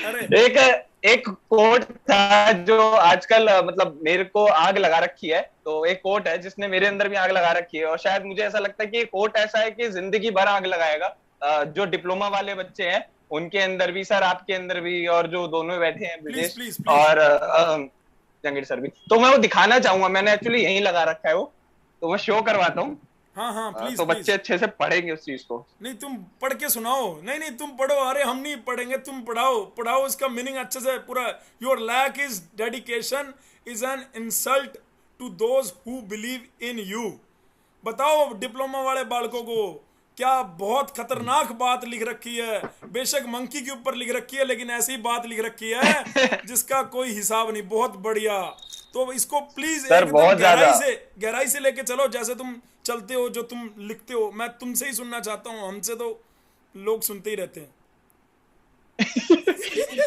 अरे
एक एक कोट था जो आजकल मतलब मेरे को आग लगा रखी है। तो एक कोट है जिसने मेरे अंदर भी आग लगा रखी है, और शायद मुझे ऐसा लगता है कि ये कोट ऐसा है कि जिंदगी भर आग लगाएगा। जो डिप्लोमा वाले बच्चे हैं उनके अंदर भी सर, आपके अंदर भी, और जो दोनों बैठे हैं
प्लीज
ब्रिजेश
प्लीज प्लीज।
और जंगीर सर भी, तो मैं वो दिखाना चाहूंगा। मैंने एक्चुअली यहीं लगा रखा है वो, तो मैं शो करवाता हूँ।
हाँ हाँ प्लीज
तो
प्लीज।
बच्चे अच्छे से पढ़ेंगे उस चीज को।
नहीं तुम पढ़ के सुनाओ। नहीं नहीं तुम पढ़ो, अरे हम नहीं पढ़ेंगे, तुम पढ़ाओ, पढ़ाओ इसका मीनिंग अच्छे से पूरा। Your lack is dedication is an insult to those who believe in you. बताओ डिप्लोमा वाले बालकों को, क्या बहुत खतरनाक बात लिख रखी है। बेशक मंकी के ऊपर लिख रखी है, लेकिन ऐसी बात लिख रखी है जिसका कोई हिसाब नहीं। बहुत बढ़िया। तो इसको प्लीज
सर
एकदम
बहुत ज्यादा
गहराई से लेके चलो, जैसे तुम चलते हो, जो तुम लिखते हो। मैं तुमसे ही सुनना चाहता हूँ, हमसे तो लोग सुनते ही रहते हैं।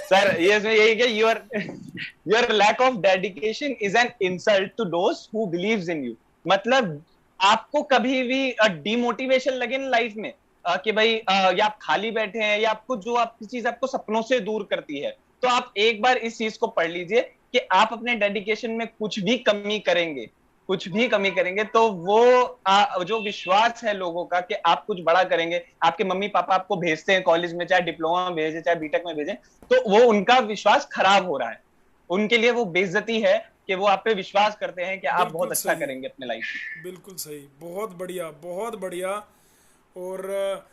सर ये इसमें यही कि your lack of dedication is an insult to those who believes in you. मतलब आपको कभी भी डिमोटिवेशन लगे ना लाइफ में, कि भाई या आप खाली बैठे हैं, या आपको जो आपकी चीज आपको सपनों से दूर करती है, तो आप एक बार इस चीज को पढ़ लीजिए कि आप अपने डेडिकेशन में कुछ भी कमी करेंगे, कुछ भी कमी करेंगे, तो वो जो विश्वास है लोगों का कि आप कुछ बड़ा करेंगे। आपके मम्मी पापा आपको भेजते हैं कॉलेज में, चाहे डिप्लोमा में भेजे चाहे बीटेक में भेजे, तो वो उनका विश्वास खराब हो रहा है। उनके लिए वो बेइज्जती है कि वो आप पे विश्वास करते हैं कि आप
बिल्कुल
बहुत अच्छा
सही।
करेंगे अपने लाइफ में।
बिल्कुल सही, बहुत बढ़िया, बहुत बढ़िया। और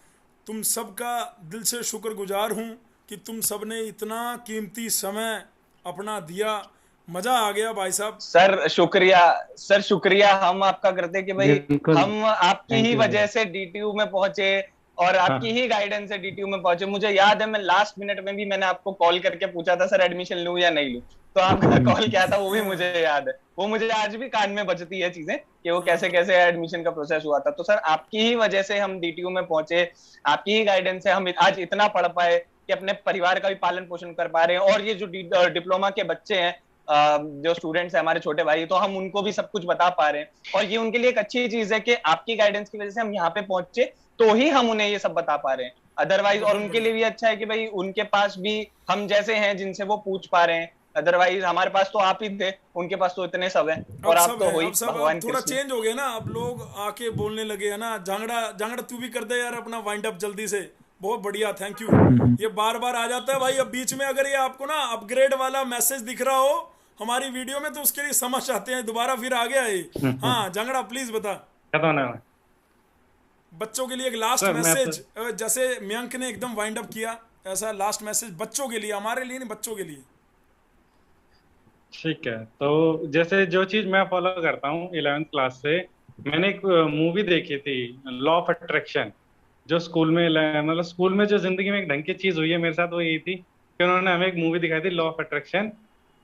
तुम सबका दिल से शुक्रगुजार हूँ कि तुम सबने इतना कीमती समय अपना दिया। मजा आ गया भाई साहब।
सर शुक्रिया, सर शुक्रिया हम आपका करते हैं कि भाई
बिल्कुल।
हम आपकी
थैंक
ही
यू
वजह से DTU में पहुंचे, और आपकी ही गाइडेंस से DTU में पहुंचे। मुझे याद है मैं लास्ट मिनट में भी मैंने आपको कॉल करके पूछा था सर एडमिशन लूं या नहीं लूं, तो आपका कॉल क्या था वो भी मुझे याद है। वो मुझे आज भी कान में बजती है चीजें कि वो कैसे कैसे एडमिशन का प्रोसेस हुआ था। तो सर आपकी ही वजह से हम DTU में पहुंचे, आपकी ही गाइडेंस से हम आज इतना पढ़ पाए कि अपने परिवार का भी पालन पोषण कर पा रहे हैं। और ये जो डिप्लोमा के बच्चे हैं, जो स्टूडेंट्स हैं हमारे छोटे भाई, तो हम उनको भी सब कुछ बता पा रहे हैं। और ये उनके लिए एक अच्छी चीज है कि आपकी गाइडेंस की वजह से हम यहाँ पे पहुंचे, तो ही हम उन्हें ये सब बता पा रहे हैं। अदरवाइज, और उनके लिए भी अच्छा है कि भाई उनके पास भी हम जैसे हैं जिनसे वो पूछ पा रहे हैं। अदरवाइज हमारे पास तो आप ही थे, उनके पास तो इतने सब हैं, और आप तो हो ही भगवान
थोड़ा
कृष्ण।
चेंज हो गया ना, अब लोग आके बोलने लगे है ना। जांगड़ा जांगड़ा तू भी कर दे यार अपना वाइंड अप जल्दी से। बहुत बढ़िया, थैंक यू। ये बार बार आ जाता है भाई। अब बीच में अगर ये आपको ना अपग्रेड वाला मैसेज दिख रहा हो हमारी वीडियो में, तो उसके लिए समझ आते हैं दोबारा फिर आ गया ये। हाँ जांगड़ा प्लीज बता। बच्चों के लिए एक लास्ट मैसेज, जैसे मयंक ने एकदम वाइंड अप किया, ऐसा लास्ट मैसेज बच्चों के लिए, हमारे लिए नहीं, बच्चों के लिए।
ठीक है, तो जैसे जो चीज मैं फॉलो करता हूँ 11th क्लास से, मैंने एक मूवी देखी थी लॉ ऑफ अट्रैक्शन, जो स्कूल में मतलब स्कूल में जो जिंदगी में एक ढंग की चीज हुई है मेरे साथ, वो यही थी कि उन्होंने हमें एक मूवी दिखाई थी लॉ ऑफ अट्रैक्शन,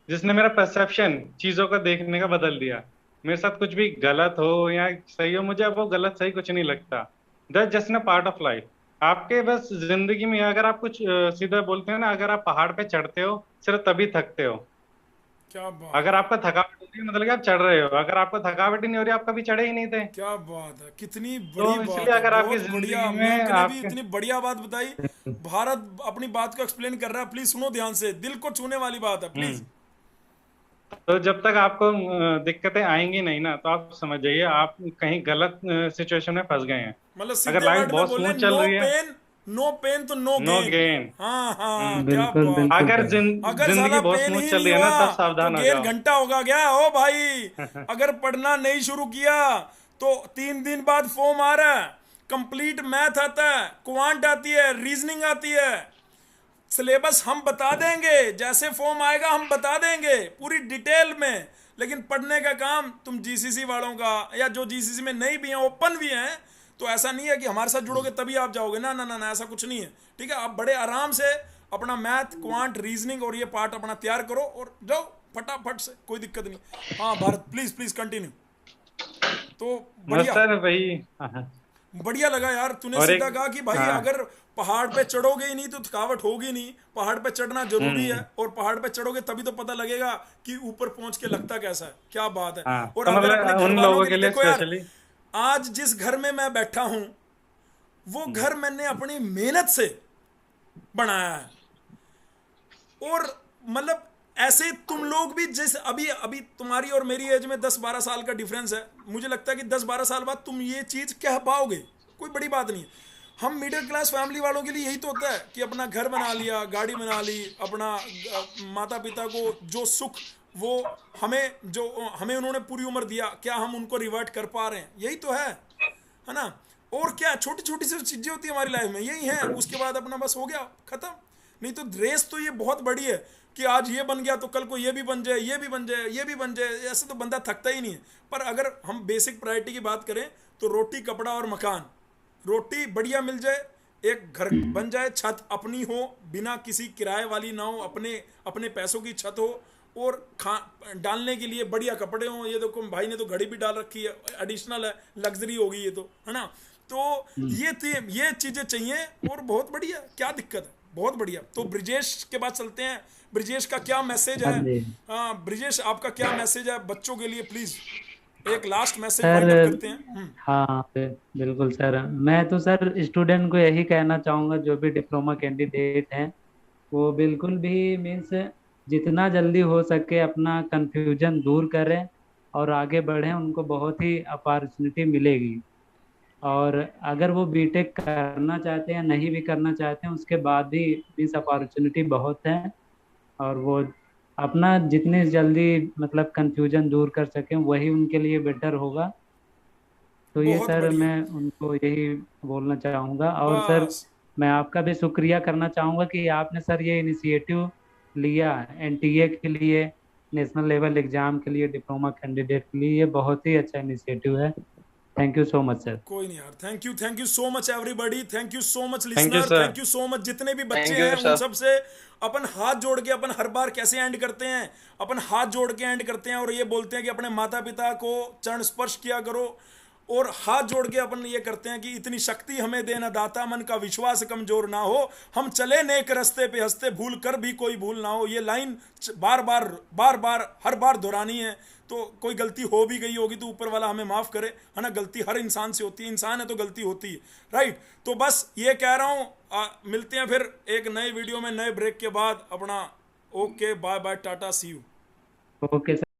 जिसने मेरा परसेप्शन चीजों का देखने का बदल दिया। मेरे साथ कुछ भी गलत हो या सही हो, मुझे अब वो गलत सही कुछ नहीं लगता। That just a part of life. आपके बस जिंदगी में अगर आप कुछ सीधा बोलते हैं ना, अगर आप पहाड़ पे चढ़ते हो सिर्फ तभी थकते हो।
क्या बात,
अगर आपका थकावट होती है मतलब कि आप चढ़ रहे हो, अगर आपको थकावट ही नहीं हो रही आप कभी चढ़े ही नहीं थे।
क्या बात है, कितनी
तो
बड़ी
इसलिए
बात है,
अगर आपकी
बहुत बढ़िया।
जिंदगी में
महक ने भी
आपके
इतनी बढ़िया बात बताई। भारत अपनी बात को एक्सप्लेन कर रहा है, प्लीज सुनो ध्यान से, दिल को छूने वाली बात है, प्लीज।
हम्म तो जब तक आपको दिक्कतें आएंगी नहीं ना, तो आप समझ जाइए आप कहीं गलत सिचुएशन में फंस गए हैं।
मतलब
अगर
सीधे
लाइफ
वर्ड में
बहुत
बोले,
स्मूथ चल
नो
रही है,
पेन, नो पेन तो नो
नो
गेन।
गेन।
हाँ हाँ, क्या
बिल्कुल
बात।
बिल्कुल
अगर
सर।
अगर
जिंदगी
साला
बहुत
पेन
स्मूथ
ही
चल
नहीं
रही है ना,
हुआ
तब
तो
सावधान हो
गेन
जाओ।
घंटा होगा क्या ओ भाई। अगर पढ़ना नहीं शुरू किया तो 3 दिन बाद फॉर्म आ रहा है, कंप्लीट मैथ आता है, क्वांट आती है, रीजनिंग आती है, सिलेबस हम बता देंगे, जैसे फॉर्म आएगा हम बता देंगे पूरी डिटेल में। लेकिन पढ़ने का काम तुम जीसीसी वालों का, या जो जीसीसी में नहीं भी हैं, ओपन भी हैं, तो ऐसा नहीं है कि हमारे साथ जुड़ोगे तभी आप जाओगे, ना ना ना ना, ऐसा कुछ नहीं है। ठीक है, आप बड़े आराम से अपना मैथ, क्वांट, रीजनिंग और ये पार्ट अपना तैयार करो और जाओ फटाफट से, कोई दिक्कत नहीं। हाँ भारत, प्लीज प्लीज कंटिन्यू। तो
बस
बढ़िया,
सर वही। हाँ,
बढ़िया लगा यार, तूने
और
सीधा
एक,
कहा कि भाई
हाँ,
अगर पहाड़ पे चढ़ोगे ही नहीं तो थकावट होगी नहीं, पहाड़ पे चढ़ना जरूरी है,
हम्म,
और पहाड़ पे चढ़ोगे तभी तो पता लगेगा कि ऊपर पहुंच के लगता कैसा है। क्या बात है।
हाँ,
और
तो
अगर अपने
मतलब
घर
उन
वालों
लोगों
के
के
लिए
लिए
देखो यार,
स्पेशली।
आज जिस घर में मैं बैठा हूं वो घर मैंने अपनी मेहनत से बनाया है। और मतलब ऐसे तुम लोग भी, जैसे अभी अभी तुम्हारी और मेरी एज में 10-12 साल का डिफरेंस है, मुझे लगता है कि 10-12 साल बाद तुम ये चीज कह पाओगे, कोई बड़ी बात नहीं है। हम मिडिल क्लास फैमिली वालों के लिए यही तो होता है कि अपना घर बना लिया, गाड़ी बना ली, अपना माता पिता को जो सुख वो हमें उन्होंने पूरी उम्र दिया, क्या हम उनको रिवर्ट कर पा रहे हैं, यही तो है ना। और क्या छोटी छोटी सी चीजें होती है हमारी लाइफ में, यही है, उसके बाद अपना बस हो गया खत्म। नहीं तो रेस तो ये बहुत बड़ी है कि आज ये बन गया तो कल को ये भी बन जाए, ये भी बन जाए, ये भी बन जाए, ऐसे तो बंदा थकता ही नहीं है। पर अगर हम बेसिक प्रायोरिटी की बात करें तो रोटी, कपड़ा और मकान। रोटी बढ़िया मिल जाए, एक घर बन जाए, छत अपनी हो, बिना किसी किराए वाली ना हो, अपने अपने पैसों की छत हो, और डालने के लिए बढ़िया कपड़े हों। ये देखो भाई ने तो घड़ी भी डाल रखी है, एडिशनल है, लग्जरी होगी ये तो, है ना। तो ये चीजें चाहिए, और बहुत बढ़िया, क्या दिक्कत है, बहुत बढ़िया। तो ब्रिजेश के बाद चलते हैं, ब्रिजेश का क्या मैसेज
हाँ
है।
जी
ब्रिजेश आपका क्या मैसेज है बच्चों के लिए, प्लीज एक last message
sir.
Wind up करते हैं।
हाँ बिल्कुल सर, मैं तो सर स्टूडेंट को यही कहना चाहूँगा, जो भी डिप्लोमा कैंडिडेट हैं वो बिल्कुल भी मीन्स जितना जल्दी हो सके अपना कंफ्यूजन दूर करें और आगे बढ़ें, उनको बहुत ही अपॉर्चुनिटी मिलेगी। और अगर वो बीटेक करना चाहते हैं, नहीं भी करना चाहते हैं, उसके बाद भी मीन्स अपॉर्चुनिटी बहुत है, और वो अपना जितनी जल्दी मतलब कंफ्यूजन दूर कर सकें वही उनके लिए बेटर होगा। तो ये
बहुत
सर
बढ़िया,
मैं उनको यही बोलना चाहूँगा। और सर
बस
मैं आपका भी शुक्रिया करना चाहूँगा कि आपने सर ये इनिशिएटिव लिया एनटीए के लिए, नेशनल लेवल एग्जाम के लिए, डिप्लोमा कैंडिडेट के लिए, ये बहुत ही अच्छा इनिशिएटिव है। Thank you so much sir.
कोई नहीं यार, thank you so much everybody, thank you so much
thank you
listener,
sir.
Thank you so much जितने भी बच्चे
थैंक यू
हैं उन
सर।
सब से। अपन हाथ जोड़ के, अपन हर बार कैसे एंड करते हैं, अपन हाथ जोड़ के एंड करते हैं और ये बोलते हैं कि अपने माता पिता को चरण स्पर्श किया करो, और हाथ जोड़ के अपन ये करते हैं कि इतनी शक्ति हमें देना दाता, मन का विश्वास कमजोर ना हो, हम चले नेक रस्ते पे हंसते, भूल कर भी कोई भूल ना हो। ये लाइन बार बार हर बार दोहरानी है। तो कोई गलती हो भी गई होगी तो ऊपर वाला हमें माफ करे, है ना। गलती हर इंसान से होती है, इंसान है तो गलती होती है, राइट। तो बस ये कह रहा हूँ, मिलते हैं फिर एक नए वीडियो में, नए ब्रेक के बाद अपना। Okay, bye bye, tata, see you.
Okay sir.